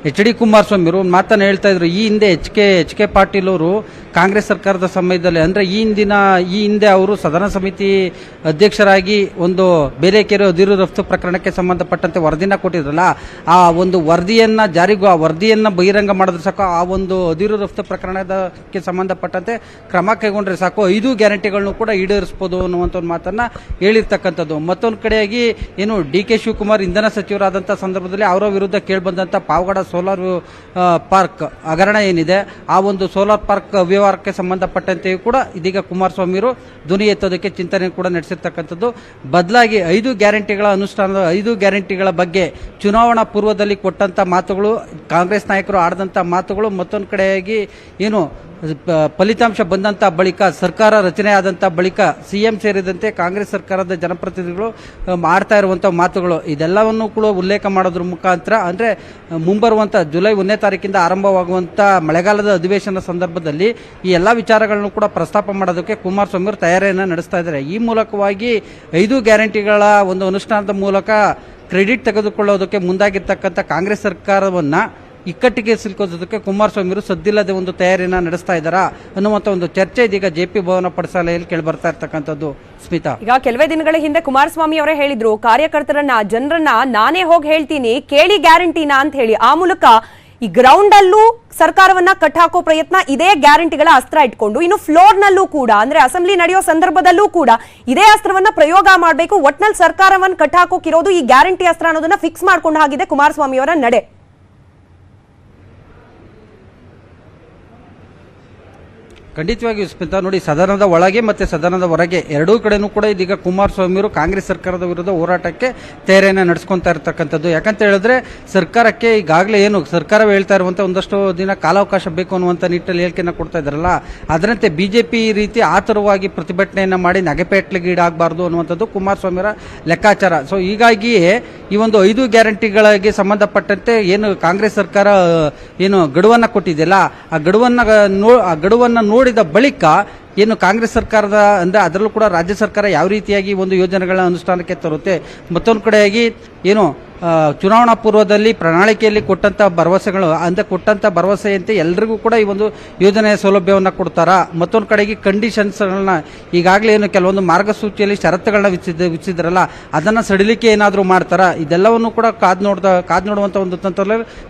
E: ಎಚ್ ಡಿ ಕುಮಾರಸ್ವಾಮಿ ಅವರು ಒಂದು ಮಾತನ್ನು ಹೇಳ್ತಾ ಇದ್ರು. ಈ ಹಿಂದೆ ಎಚ್ ಕೆ ಪಾಟೀಲ್ ಅವರು ಕಾಂಗ್ರೆಸ್ ಸರ್ಕಾರದ ಸಮಯದಲ್ಲಿ, ಅಂದರೆ ಈ ಹಿಂದೆ ಅವರು ಸದನ ಸಮಿತಿ ಅಧ್ಯಕ್ಷರಾಗಿ ಒಂದು ಬೇರೆಕೆರೆ ಅದಿರು ರಫ್ತು ಪ್ರಕರಣಕ್ಕೆ ಸಂಬಂಧಪಟ್ಟಂತೆ ವರದಿನ ಕೊಟ್ಟಿದ್ರಲ್ಲ, ಆ ಒಂದು ವರದಿಯನ್ನು ಬಹಿರಂಗ ಮಾಡಿದ್ರೆ ಸಾಕು, ಆ ಒಂದು ಅದಿರು ರಫ್ತು ಪ್ರಕರಣಕ್ಕೆ ಸಂಬಂಧಪಟ್ಟಂತೆ ಕ್ರಮ ಕೈಗೊಂಡ್ರೆ ಸಾಕು 5 ಗ್ಯಾರಂಟಿಗಳನ್ನು ಕೂಡ ಈಡೇರಿಸ್ಬೋದು ಅನ್ನುವಂಥ ಒಂದು ಮಾತನ್ನು ಹೇಳಿರ್ತಕ್ಕಂಥದ್ದು. ಮತ್ತೊಂದು ಕಡೆಯಾಗಿ ಏನು ಡಿ ಕೆ ಶಿವಕುಮಾರ್ ಇಂಧನ ಸಚಿವರಾದಂಥ ಸಂದರ್ಭದಲ್ಲಿ ಅವರ ವಿರುದ್ಧ ಕೇಳಿಬಂದಂಥ ಪಾವಗಡ ಸೋಲಾರ್ ಪಾರ್ಕ್ ಹಗರಣ ಏನಿದೆ, ಆ ಒಂದು ಸೋಲಾರ್ ಪಾರ್ಕ್ ವ್ಯವಹಾರಕ್ಕೆ ಸಂಬಂಧಪಟ್ಟಂತೆಯೂ ಕೂಡ ಇದೀಗ ಕುಮಾರಸ್ವಾಮಿಯವರು ಧ್ವನಿ ಎತ್ತೋದಕ್ಕೆ ಚಿಂತನೆ ಕೂಡ ನಡೆಸಿರ್ತಕ್ಕಂಥದ್ದು. ಬದಲಾಗಿ 5 ಗ್ಯಾರಂಟಿಗಳ ಅನುಷ್ಠಾನದ 5 ಗ್ಯಾರಂಟಿಗಳ ಬಗ್ಗೆ ಚುನಾವಣಾ ಪೂರ್ವದಲ್ಲಿ ಕೊಟ್ಟಂಥ ಮಾತುಗಳು, ಕಾಂಗ್ರೆಸ್ ನಾಯಕರು ಆಡಿದಂಥ ಮಾತುಗಳು, ಮತ್ತೊಂದು ಕಡೆಯಾಗಿ ಏನು ಫಲಿತಾಂಶ ಬಂದಂಥ ಬಳಿಕ ಸರ್ಕಾರ ರಚನೆ ಆದಂಥ ಬಳಿಕ ಸಿಎಂ ಸೇರಿದಂತೆ ಕಾಂಗ್ರೆಸ್ ಸರ್ಕಾರದ ಜನಪ್ರತಿನಿಧಿಗಳು ಮಾಡ್ತಾ ಇರುವಂಥ ಮಾತುಗಳು, ಇದೆಲ್ಲವನ್ನು ಕೂಡ ಉಲ್ಲೇಖ ಮಾಡೋದ್ರ ಮುಖಾಂತರ ಅಂದರೆ ಮುಂಬರುವಂಥ ಜುಲೈ 1ನೇ ತಾರೀಕಿಂದ ಆರಂಭವಾಗುವಂಥ ಮಳೆಗಾಲದ ಅಧಿವೇಶನ ಸಂದರ್ಭದಲ್ಲಿ ಈ ಎಲ್ಲ ವಿಚಾರಗಳನ್ನು ಕೂಡ ಪ್ರಸ್ತಾಪ ಮಾಡೋದಕ್ಕೆ ಕುಮಾರಸ್ವಾಮಿ ಅವರು ತಯಾರಿಯನ್ನು ನಡೆಸ್ತಾ ಇದ್ದಾರೆ. ಈ ಮೂಲಕವಾಗಿ 5 ಗ್ಯಾರಂಟಿಗಳ ಒಂದು ಅನುಷ್ಠಾನದ ಮೂಲಕ ಕ್ರೆಡಿಟ್ ತೆಗೆದುಕೊಳ್ಳೋದಕ್ಕೆ ಮುಂದಾಗಿರ್ತಕ್ಕಂಥ ಕಾಂಗ್ರೆಸ್ ಸರ್ಕಾರವನ್ನು ಇಕ್ಕಟ್ಟಿಗೆ ಸಿಲುಕೋದಕ್ಕೆ ಕುಮಾರಸ್ವಾಮಿ ಅವರು ಸದ್ದಿಲ್ಲದೆ ಒಂದು ತಯಾರಿಯನ್ನು ನಡೆಸ್ತಾ ಇದ್ದಾರಾ ಅನ್ನುವಂಥ ಒಂದು ಚರ್ಚೆ ಇದೀಗ ಜೆಪಿ ಭವನ ಪಡಸಾಲೆಯಲ್ಲಿ ಕೇಳಿ ಬರ್ತಾ ಇರ್ತಕ್ಕಂಥದ್ದು. ಸ್ಮಿತಾ,
A: ಈಗ ಕೆಲವೇ ದಿನಗಳ ಹಿಂದೆ ಕುಮಾರಸ್ವಾಮಿ ಅವರೇ ಹೇಳಿದ್ರು, ಕಾರ್ಯಕರ್ತರನ್ನ ಜನರನ್ನ ನಾನೇ ಹೋಗಿ ಹೇಳ್ತೀನಿ ಕೇಳಿ ಗ್ಯಾರಂಟಿನ ಅಂತ ಹೇಳಿ. ಆ ಮೂಲಕ ಈ ಗ್ರೌಂಡ್ ಅಲ್ಲೂ ಸರ್ಕಾರವನ್ನ ಕಟ್ಟಾಕೋ ಪ್ರಯತ್ನ ಇದೇ ಗ್ಯಾರಂಟಿಗಳ ಅಸ್ತ್ರ ಇಟ್ಕೊಂಡು, ಇನ್ನು ಫ್ಲೋರ್ ನಲ್ಲೂ ಕೂಡ ಅಂದ್ರೆ ಅಸೆಂಬ್ಲಿ ನಡೆಯೋ ಸಂದರ್ಭದಲ್ಲೂ ಕೂಡ ಇದೇ ಅಸ್ತ್ರವನ್ನ ಪ್ರಯೋಗ ಮಾಡಬೇಕು. ಒಟ್ನಲ್ಲಿ ಸರ್ಕಾರವನ್ನ ಕಟ್ಟಾಕೋಕಿರೋದು ಈ ಗ್ಯಾರಂಟಿ ಅಸ್ತ್ರ ಅನ್ನೋದನ್ನ ಫಿಕ್ಸ್ ಮಾಡ್ಕೊಂಡು ಹಾಗಿದೆ ಕುಮಾರಸ್ವಾಮಿ ಅವರ ನಡೆ.
E: ಖಂಡಿತವಾಗಿಯೂ ಸ್ಮಿತಾ, ನೋಡಿ, ಸದನದ ಒಳಗೆ ಮತ್ತು ಸದನದ ಹೊರಗೆ ಎರಡೂ ಕಡೆನೂ ಕೂಡ ಇದೀಗ ಕುಮಾರಸ್ವಾಮಿಯವರು ಕಾಂಗ್ರೆಸ್ ಸರ್ಕಾರದ ವಿರುದ್ಧ ಹೋರಾಟಕ್ಕೆ ತಯಾರಿಯನ್ನು ನಡೆಸ್ಕೊತಾ ಇರತಕ್ಕಂಥದ್ದು. ಯಾಕಂತ ಹೇಳಿದ್ರೆ ಸರ್ಕಾರಕ್ಕೆ ಈಗಾಗಲೇ ಏನು ಸರ್ಕಾರವೇ ಹೇಳ್ತಾ ಇರುವಂಥ ಒಂದಷ್ಟು ದಿನ ಕಾಲಾವಕಾಶ ಬೇಕು ಅನ್ನುವಂಥ ನಿಟ್ಟಲ್ಲಿ ಹೇಳಿಕೆಯನ್ನು ಕೊಡ್ತಾ ಇದ್ದಾರಲ್ಲ, ಅದರಂತೆ ಬಿಜೆಪಿ ಈ ರೀತಿ ಆತುರವಾಗಿ ಪ್ರತಿಭಟನೆಯನ್ನು ಮಾಡಿ ನಗೆಪೇಟ್ಲಿಗೆ ಈಡಾಗಬಾರ್ದು ಅನ್ನುವಂಥದ್ದು ಕುಮಾರಸ್ವಾಮಿಯವರ ಲೆಕ್ಕಾಚಾರ. ಸೊ ಹೀಗಾಗಿಯೇ ಈ ಒಂದು 5 ಗ್ಯಾರಂಟಿಗಳಿಗೆ ಸಂಬಂಧಪಟ್ಟಂತೆ ಏನು ಕಾಂಗ್ರೆಸ್ ಸರ್ಕಾರ ಏನು ಗಡುವನ್ನು ಕೊಟ್ಟಿದೆಯಲ್ಲ, ಆ ಗಡುವನ್ನು ನೋಡಿದ ಬಳಿಕ ಏನು ಕಾಂಗ್ರೆಸ್ ಸರ್ಕಾರದ ಅಂದರೆ ಅದರಲ್ಲೂ ಕೂಡ ರಾಜ್ಯ ಸರ್ಕಾರ ಯಾವ ರೀತಿಯಾಗಿ ಒಂದು ಯೋಜನೆಗಳನ್ನ ಅನುಷ್ಠಾನಕ್ಕೆ ತರುತ್ತೆ, ಮತ್ತೊಂದು ಕಡೆಯಾಗಿ ಏನು ಚುನಾವಣಾ ಪೂರ್ವದಲ್ಲಿ ಪ್ರಣಾಳಿಕೆಯಲ್ಲಿ ಕೊಟ್ಟಂಥ ಭರವಸೆಗಳು ಅಂದರೆ ಕೊಟ್ಟಂಥ ಭರವಸೆಯಂತೆ ಎಲ್ಲರಿಗೂ ಕೂಡ ಈ ಒಂದು ಯೋಜನೆಯ ಸೌಲಭ್ಯವನ್ನು ಕೊಡ್ತಾರಾ, ಮತ್ತೊಂದು ಕಡೆಗೆ ಕಂಡೀಷನ್ಸ್ಗಳನ್ನ ಈಗಾಗಲೇ ಏನು ಕೆಲವೊಂದು ಮಾರ್ಗಸೂಚಿಯಲ್ಲಿ ಷರತ್ತುಗಳನ್ನ ವಿಧಿಸಿದ್ರಲ್ಲ ಅದನ್ನು ಸಡಿಲಿಕೆ ಏನಾದರೂ ಮಾಡ್ತಾರಾ, ಇದೆಲ್ಲವನ್ನು ಕೂಡ ಕಾದು ನೋಡುವಂಥ ಒಂದು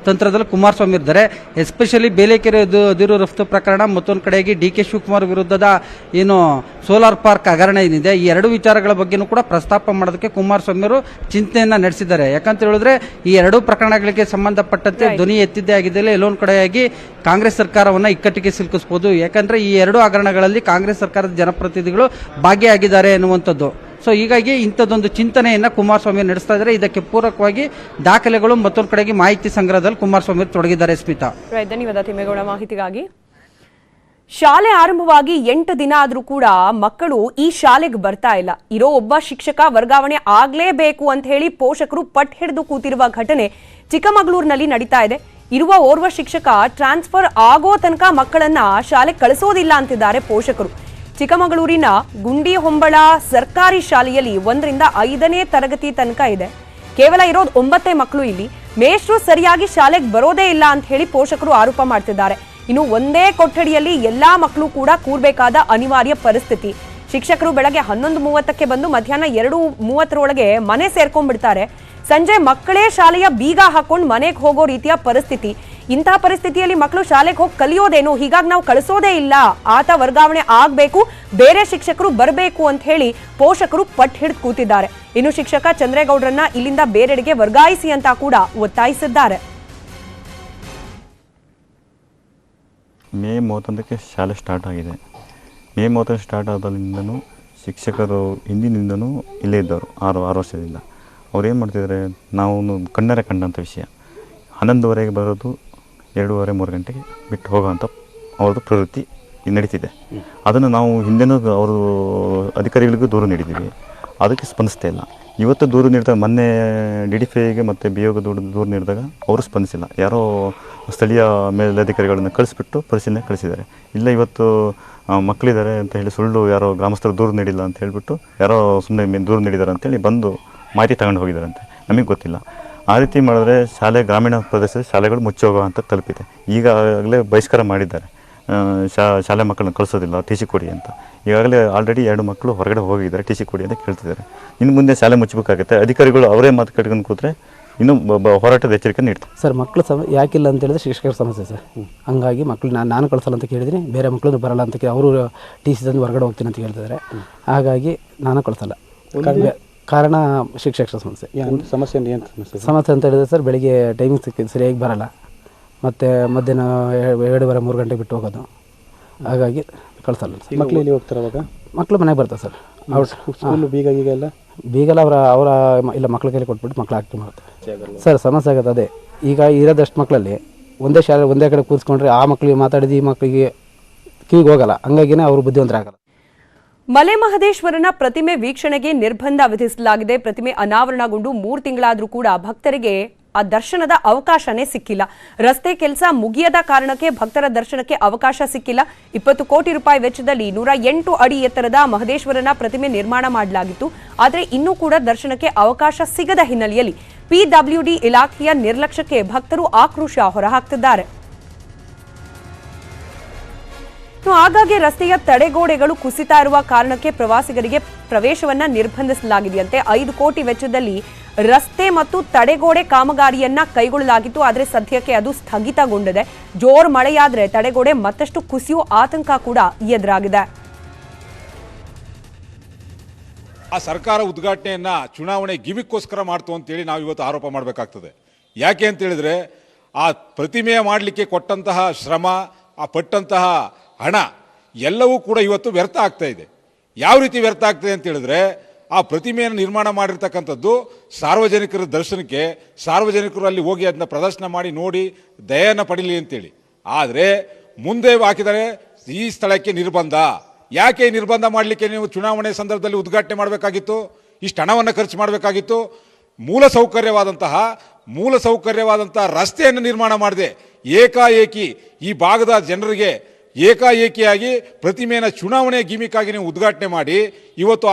E: ತಂತ್ರದಲ್ಲಿ ಕುಮಾರಸ್ವಾಮಿ ಇದ್ದಾರೆ. ಎಸ್ಪೆಷಲಿ ಬೇಲೆಕೆರೆ ಅದಿರು ರಫ್ತು ಪ್ರಕರಣ, ಮತ್ತೊಂದು ಕಡೆಗೆ ಡಿ ಕೆ ಶಿವಕುಮಾರ್ ವಿರುದ್ಧದ ಏನು ಸೋಲಾರ್ ಪಾರ್ಕ್ ಹಗರಣ ಏನಿದೆ, ಈ 2 ವಿಚಾರಗಳ ಬಗ್ಗೆನೂ ಕೂಡ ಪ್ರಸ್ತಾಪ ಮಾಡೋದಕ್ಕೆ ಕುಮಾರಸ್ವಾಮಿ ಅವರು ಚಿಂತನೆಯನ್ನ ನಡೆಸಿದ್ದಾರೆ. ಯಾಕಂತ ಹೇಳಿದ್ರೆ ಈ 2 ಪ್ರಕರಣಗಳಿಗೆ ಸಂಬಂಧಪಟ್ಟಂತೆ ಧ್ವನಿ ಎತ್ತಿದ್ದೇ ಆಗಿದ್ದಲ್ಲಿ ಎಲ್ಲೊಂದು ಕಡೆಯಾಗಿ ಕಾಂಗ್ರೆಸ್ ಸರ್ಕಾರವನ್ನ ಇಕ್ಕಟ್ಟಿಗೆ ಸಿಲುಕಿಸಬಹುದು. ಯಾಕಂದ್ರೆ ಈ 2 ಹಗರಣಗಳಲ್ಲಿ ಕಾಂಗ್ರೆಸ್ ಸರ್ಕಾರದ ಜನಪ್ರತಿನಿಧಿಗಳು ಭಾಗಿಯಾಗಿದ್ದಾರೆ ಎನ್ನುವಂಥದ್ದು. ಸೊ ಹೀಗಾಗಿ ಇಂಥದ್ದೊಂದು ಚಿಂತನೆಯನ್ನ ಕುಮಾರಸ್ವಾಮಿ ನಡೆಸ್ತಾ ಇದ್ದಾರೆ. ಇದಕ್ಕೆ ಪೂರಕವಾಗಿ ದಾಖಲೆಗಳು ಮತ್ತೊಂದು ಕಡೆಗೆ ಮಾಹಿತಿ ಸಂಗ್ರಹದಲ್ಲಿ ಕುಮಾರಸ್ವಾಮಿ ತೊಡಗಿದ್ದಾರೆ. ಸ್ಮಿತಾ,
A: ಧನ್ಯವಾದ ತಿಮ್ಮೇಗೌಡ ಮಾಹಿತಿಗಾಗಿ. ಶಾಲೆ ಆರಂಭವಾಗಿ 8 ದಿನ ಆದ್ರೂ ಕೂಡ ಮಕ್ಕಳು ಈ ಶಾಲೆಗೆ ಬರ್ತಾ ಇಲ್ಲ. ಇರೋ ಒಬ್ಬ ಶಿಕ್ಷಕ ವರ್ಗಾವಣೆ ಆಗ್ಲೇಬೇಕು ಅಂತ ಹೇಳಿ ಪೋಷಕರು ಪಟ್ಟು ಹಿಡಿದು ಕೂತಿರುವ ಘಟನೆ ಚಿಕ್ಕಮಗಳೂರಿನಲ್ಲಿ ನಡೀತಾ ಇದೆ. ಇರುವ ಓರ್ವ ಶಿಕ್ಷಕ ಟ್ರಾನ್ಸ್ಫರ್ ಆಗೋ ತನಕ ಮಕ್ಕಳನ್ನ ಶಾಲೆಗೆ ಕಳಿಸೋದಿಲ್ಲ ಅಂತಿದ್ದಾರೆ ಪೋಷಕರು. ಚಿಕ್ಕಮಗಳೂರಿನ ಗುಂಡಿ ಹೊಂಬಳ ಸರ್ಕಾರಿ ಶಾಲೆಯಲ್ಲಿ 1ರಿಂದ 5ನೇ ತರಗತಿ ತನಕ ಇದೆ. ಕೇವಲ ಇರೋದು 9 ಮಕ್ಕಳು. ಇಲ್ಲಿ ಮೇಷ್ಟ್ರು ಸರಿಯಾಗಿ ಶಾಲೆಗೆ ಬರೋದೇ ಇಲ್ಲ ಅಂತ ಹೇಳಿ ಪೋಷಕರು ಆರೋಪ ಮಾಡ್ತಿದ್ದಾರೆ. ಇನ್ನು ಒಂದೇ ಕೊಠಡಿಯಲ್ಲಿ ಎಲ್ಲಾ ಮಕ್ಕಳು ಕೂಡ ಕೂರ್ಬೇಕಾದ ಅನಿವಾರ್ಯ ಪರಿಸ್ಥಿತಿ. ಶಿಕ್ಷಕರು ಬೆಳಗ್ಗೆ 11:30ಕ್ಕೆ ಬಂದು ಮಧ್ಯಾಹ್ನ 2:30 ಮನೆ ಸೇರ್ಕೊಂಡ್ಬಿಡ್ತಾರೆ. ಸಂಜೆ ಮಕ್ಕಳೇ ಶಾಲೆಯ ಬೀಗ ಹಾಕೊಂಡು ಮನೆಗೆ ಹೋಗೋ ರೀತಿಯ ಪರಿಸ್ಥಿತಿ. ಇಂತಹ ಪರಿಸ್ಥಿತಿಯಲ್ಲಿ ಮಕ್ಕಳು ಶಾಲೆಗೆ ಹೋಗಿ ಕಲಿಯೋದೇನು, ಹೀಗಾಗಿ ನಾವು ಕಳಿಸೋದೇ ಇಲ್ಲ, ಆತ ವರ್ಗಾವಣೆ ಆಗ್ಬೇಕು, ಬೇರೆ ಶಿಕ್ಷಕರು ಬರಬೇಕು ಅಂತ ಹೇಳಿ ಪೋಷಕರು ಪಟ್ಟು ಹಿಡಿದು ಕೂತಿದ್ದಾರೆ. ಇನ್ನು ಶಿಕ್ಷಕ ಚಂದ್ರೇಗೌಡರನ್ನ ಇಲ್ಲಿಂದ ಬೇರೆಡೆಗೆ ವರ್ಗಾಯಿಸಿ ಅಂತ ಕೂಡ ಒತ್ತಾಯಿಸಿದ್ದಾರೆ.
F: ಮೇ 31ಕ್ಕೆ ಶಾಲೆ ಸ್ಟಾರ್ಟ್ ಆಗಿದೆ. ಮೇ 30 ಸ್ಟಾರ್ಟ್ ಆದಾಗಿಂದನೂ ಶಿಕ್ಷಕರು ಹಿಂದಿನಿಂದನೂ ಇಲ್ಲೇ ಇದ್ದವರು 6 ವರ್ಷದಿಂದ. ಅವ್ರು ಏನು ಮಾಡ್ತಿದ್ದಾರೆ, ನಾವು ಕಣ್ಣರೆ ಕಂಡಂಥ ವಿಷಯ 11:30ಗೆ ಬರೋದು 2:30, 3 ಗಂಟೆಗೆ ಬಿಟ್ಟು ಹೋಗೋವಂಥ ಅವ್ರದ್ದು ಪ್ರವೃತ್ತಿ ನಡೀತಿದೆ. ಅದನ್ನು ನಾವು ಹಿಂದೆನೂ ಅವರು ಅಧಿಕಾರಿಗಳಿಗೂ ದೂರು ನೀಡಿದ್ದೀವಿ, ಅದಕ್ಕೆ ಸ್ಪಂದಿಸ್ತಾ ಇಲ್ಲ. ಇವತ್ತು ದೂರು ನೀಡಿದಾಗ ಮೊನ್ನೆ DDFIಗೆ ಮತ್ತು BOಗೆ ದೂರು ನೀಡಿದಾಗ ಅವರು ಸ್ಪಂದಿಸಿಲ್ಲ. ಯಾರೋ ಸ್ಥಳೀಯ ಮೇಲಧಿಕಾರಿಗಳನ್ನು ಕಳಿಸ್ಬಿಟ್ಟು ಪರಿಶೀಲನೆ ಕಳಿಸಿದ್ದಾರೆ. ಇಲ್ಲ ಇವತ್ತು ಮಕ್ಕಳಿದ್ದಾರೆ ಅಂತ ಹೇಳಿ ಸುಳ್ಳು ಯಾರೋ ಗ್ರಾಮಸ್ಥರು ದೂರು ನೀಡಿಲ್ಲ ಅಂತ ಹೇಳಿಬಿಟ್ಟು ಯಾರೋ ಸುಮ್ಮನೆ ದೂರು ನೀಡಿದ್ದಾರೆ ಅಂತೇಳಿ ಬಂದು ಮಾಹಿತಿ ತಗೊಂಡು ಹೋಗಿದ್ದಾರಂತೆ. ನಮಗೆ ಗೊತ್ತಿಲ್ಲ. ಆ ರೀತಿ ಮಾಡಿದ್ರೆ ಗ್ರಾಮೀಣ ಪ್ರದೇಶದ ಶಾಲೆಗಳು ಮುಚ್ಚಿ ಹೋಗೋ ಅಂತ ತಲುಪಿದೆ. ಈಗಾಗಲೇ ಬಹಿಷ್ಕಾರ ಮಾಡಿದ್ದಾರೆ, ಶಾಲೆ ಮಕ್ಕಳನ್ನ ಕಳಿಸೋದಿಲ್ಲ, TC ಕೊಡಿ ಅಂತ. ಈಗಾಗಲೇ ಆಲ್ರೆಡಿ 2 ಮಕ್ಕಳು ಹೊರಗಡೆ ಹೋಗಿದ್ದಾರೆ, TC ಕೊಡಿ ಅಂತ ಕೇಳ್ತಿದ್ದಾರೆ. ಇನ್ನು ಮುಂದೆ ಶಾಲೆ ಮುಚ್ಚಬೇಕಾಗುತ್ತೆ. ಅಧಿಕಾರಿಗಳು ಅವರೇ ಮಾತು ಕಟ್ಕೊಂಡು ಕೂತ್ರೆ ಇನ್ನೂ ಹೋರಾಟದ ಎಚ್ಚರಿಕೆ ನೀಡ್ತಾರೆ.
G: ಸರ್ ಮಕ್ಕಳು ಯಾಕಿಲ್ಲ ಅಂತ ಹೇಳಿದ್ರೆ ಶಿಕ್ಷಕರ ಸಮಸ್ಯೆ ಸರ್. ಹಂಗಾಗಿ ಮಕ್ಕಳು ನಾನು ಕಳಿಸಲ್ಲ ಅಂತ ಕೇಳಿದ್ದೀನಿ, ಬೇರೆ ಮಕ್ಕಳು ಬರಲ್ಲ ಅಂತ ಅವರು ಟಿ ಸಿ ತಂದು ಹೊರಗಡೆ ಹೋಗ್ತೀನಿ ಅಂತ ಹೇಳ್ತಿದ್ದಾರೆ. ಹಾಗಾಗಿ ನಾನು ಕಳಿಸಲ್ಲ. ಕಾರಣ ಶಿಕ್ಷಕರ ಸಮಸ್ಯೆ. ಸಮಸ್ಯೆ ಅಂತ ಹೇಳಿದ್ರೆ ಸರ್, ಬೆಳಿಗ್ಗೆ ಟೈಮಿಂಗ್ ಸರಿಯಾಗಿ ಬರಲ್ಲ, ಮತ್ತು ಮಧ್ಯಾಹ್ನ 2:30-3 ಗಂಟೆ ಬಿಟ್ಟು ಹೋಗೋದು. ಹಾಗಾಗಿ ಕಳಿಸಲ್ಲ.
H: ಮಕ್ಕಳು ಎಲ್ಲಿ ಹೋಗ್ತಾರೆ ಅವಾಗ?
G: ಮಕ್ಕಳು ಮನೆಗೆ ಬರ್ತಾರೆ ಸರ್. ಅವ್ರು
H: ಸ್ಕೂಲು ಬೀಗಲ್ಲ
G: ಅವರ ಇಲ್ಲ ಮಕ್ಳ ಕೈಲಿ ಕೊಟ್ಬಿಟ್ಟು ಮಕ್ಳು ಹಾಕಿ ಮಾಡ್ತಾರೆ ಸರ್. ಸಮಸ್ಯೆ ಆಗುತ್ತೆ ಅದೇ. ಈಗ ಇರೋದಷ್ಟು ಮಕ್ಕಳಲ್ಲಿ ಒಂದೇ ಶಾಲೆ ಒಂದೇ ಕಡೆ ಕೂರಿಸ್ಕೊಂಡ್ರೆ ಆ ಮಕ್ಕಳಿಗೆ ಮಾತಾಡಿದ್ದು ಈ ಮಕ್ಕಳಿಗೆ ಕಿವಿಗೆ ಹೋಗಲ್ಲ. ಹಂಗಾಗಿನೇ ಅವರು ಬುದ್ಧಿವಂತರಾಗಲ್ಲ.
A: ಮಲೆ ಮಹದೇಶ್ವರನ ಪ್ರತಿಮೆ ವೀಕ್ಷಣೆಗೆ ನಿರ್ಬಂಧ ವಿಧಿಸಲಾಗಿದೆ. ಪ್ರತಿಮೆ ಅನಾವರಣಗೊಂಡು 3 ತಿಂಗಳಾದರೂ ಕೂಡ ಭಕ್ತರಿಗೆ ಆ ದರ್ಶನದ ಅವಕಾಶನೇ ಸಿಕ್ಕಿಲ್ಲ. ರಸ್ತೆ ಕೆಲಸ ಮುಗಿಯದ ಕಾರಣಕ್ಕೆ ಭಕ್ತರ ದರ್ಶನಕ್ಕೆ ಅವಕಾಶ ಸಿಕ್ಕಿಲ್ಲ. 20 ಕೋಟಿ ರೂಪಾಯಿ ವೆಚ್ಚದಲ್ಲಿ 108 ಅಡಿ ಎತ್ತರದ ಮಹದೇಶ್ವರನ ಪ್ರತಿಮೆ ನಿರ್ಮಾಣ ಮಾಡಲಾಗಿತ್ತು. ಆದರೆ ಇನ್ನೂ ಕೂಡ ದರ್ಶನಕ್ಕೆ ಅವಕಾಶ ಸಿಗದ ಹಿನ್ನೆಲೆಯಲ್ಲಿ ಪಿಡಬ್ಲ್ಯೂಡಿ ಇಲಾಖೆಯ ನಿರ್ಲಕ್ಷ್ಯಕ್ಕೆ ಭಕ್ತರು ಆಕ್ರೋಶ ಹೊರಹಾಕ್ತಿದ್ದಾರೆ. ಆಗಾಗ್ಗೆ ರಸ್ತೆಯ ತಡೆಗೋಡೆಗಳು ಕುಸಿತಾ ಇರುವ ಕಾರಣಕ್ಕೆ ಪ್ರವಾಸಿಗರಿಗೆ ಪ್ರವೇಶವನ್ನ ನಿರ್ಬಂಧಿಸಲಾಗಿದೆಯಂತೆ. 5 ಕೋಟಿ ವೆಚ್ಚದಲ್ಲಿ ರಸ್ತೆ ಮತ್ತು ತಡೆಗೋಡೆ ಕಾಮಗಾರಿಯನ್ನ ಕೈಗೊಳ್ಳಲಾಗಿತ್ತು. ಆದರೆ ಸದ್ಯಕ್ಕೆ ಅದು ಸ್ಥಗಿತಗೊಂಡಿದೆ. ಜೋರು ಮಳೆಯಾದ್ರೆ ತಡೆಗೋಡೆ ಮತ್ತಷ್ಟು ಕುಸಿಯುವ ಆತಂಕ ಕೂಡ ಎದುರಾಗಿದೆ.
I: ಆ ಸರ್ಕಾರ ಉದ್ಘಾಟನೆಯನ್ನ ಚುನಾವಣೆ ಗಿಮಿಕ್ಕೋಸ್ಕರ ಮಾಡ್ತು ಅಂತೇಳಿ ನಾವು ಇವತ್ತು ಆರೋಪ ಮಾಡಬೇಕಾಗ್ತದೆ. ಯಾಕೆ ಅಂತ ಹೇಳಿದ್ರೆ, ಆ ಪ್ರತಿಮೆಯ ಮಾಡಲಿಕ್ಕೆ ಕೊಟ್ಟಂತಹ ಶ್ರಮ, ಆ ಪಟ್ಟಂತಹ ಹಣ ಎಲ್ಲವೂ ಕೂಡ ಇವತ್ತು ವ್ಯರ್ಥ ಆಗ್ತಾ ಇದೆ. ಯಾವ ರೀತಿ ವ್ಯರ್ಥ ಆಗ್ತದೆ ಅಂತ ಹೇಳಿದ್ರೆ, ಆ ಪ್ರತಿಮೆಯನ್ನು ನಿರ್ಮಾಣ ಮಾಡಿರ್ತಕ್ಕಂಥದ್ದು ಸಾರ್ವಜನಿಕರ ದರ್ಶನಕ್ಕೆ, ಸಾರ್ವಜನಿಕರು ಅಲ್ಲಿ ಹೋಗಿ ಅದನ್ನ ಪ್ರದರ್ಶನ ಮಾಡಿ ನೋಡಿ ದಯೆಯನ್ನು ಪಡೀಲಿ ಅಂತೇಳಿ. ಆದರೆ ಮುಂದೆ ಹಾಕಿದರೆ ಈ ಸ್ಥಳಕ್ಕೆ ನಿರ್ಬಂಧ. ಯಾಕೆ ನಿರ್ಬಂಧ ಮಾಡಲಿಕ್ಕೆ ನೀವು ಚುನಾವಣೆ ಸಂದರ್ಭದಲ್ಲಿ ಉದ್ಘಾಟನೆ ಮಾಡಬೇಕಾಗಿತ್ತು? ಇಷ್ಟು ಹಣವನ್ನು ಖರ್ಚು ಮಾಡಬೇಕಾಗಿತ್ತು. ಮೂಲ ಸೌಕರ್ಯವಾದಂತಹ ರಸ್ತೆಯನ್ನು ನಿರ್ಮಾಣ ಮಾಡಿದೆ. ಏಕಾಏಕಿ ಈ ಭಾಗದ ಜನರಿಗೆ ಏಕಾಏಕಿಯಾಗಿ ಪ್ರತಿಮೆಯನ್ನು ಚುನಾವಣೆ ಗಿಮಿಕ್ಕಾಗಿ ನೀವು ಉದ್ಘಾಟನೆ ಮಾಡಿ ಇವತ್ತು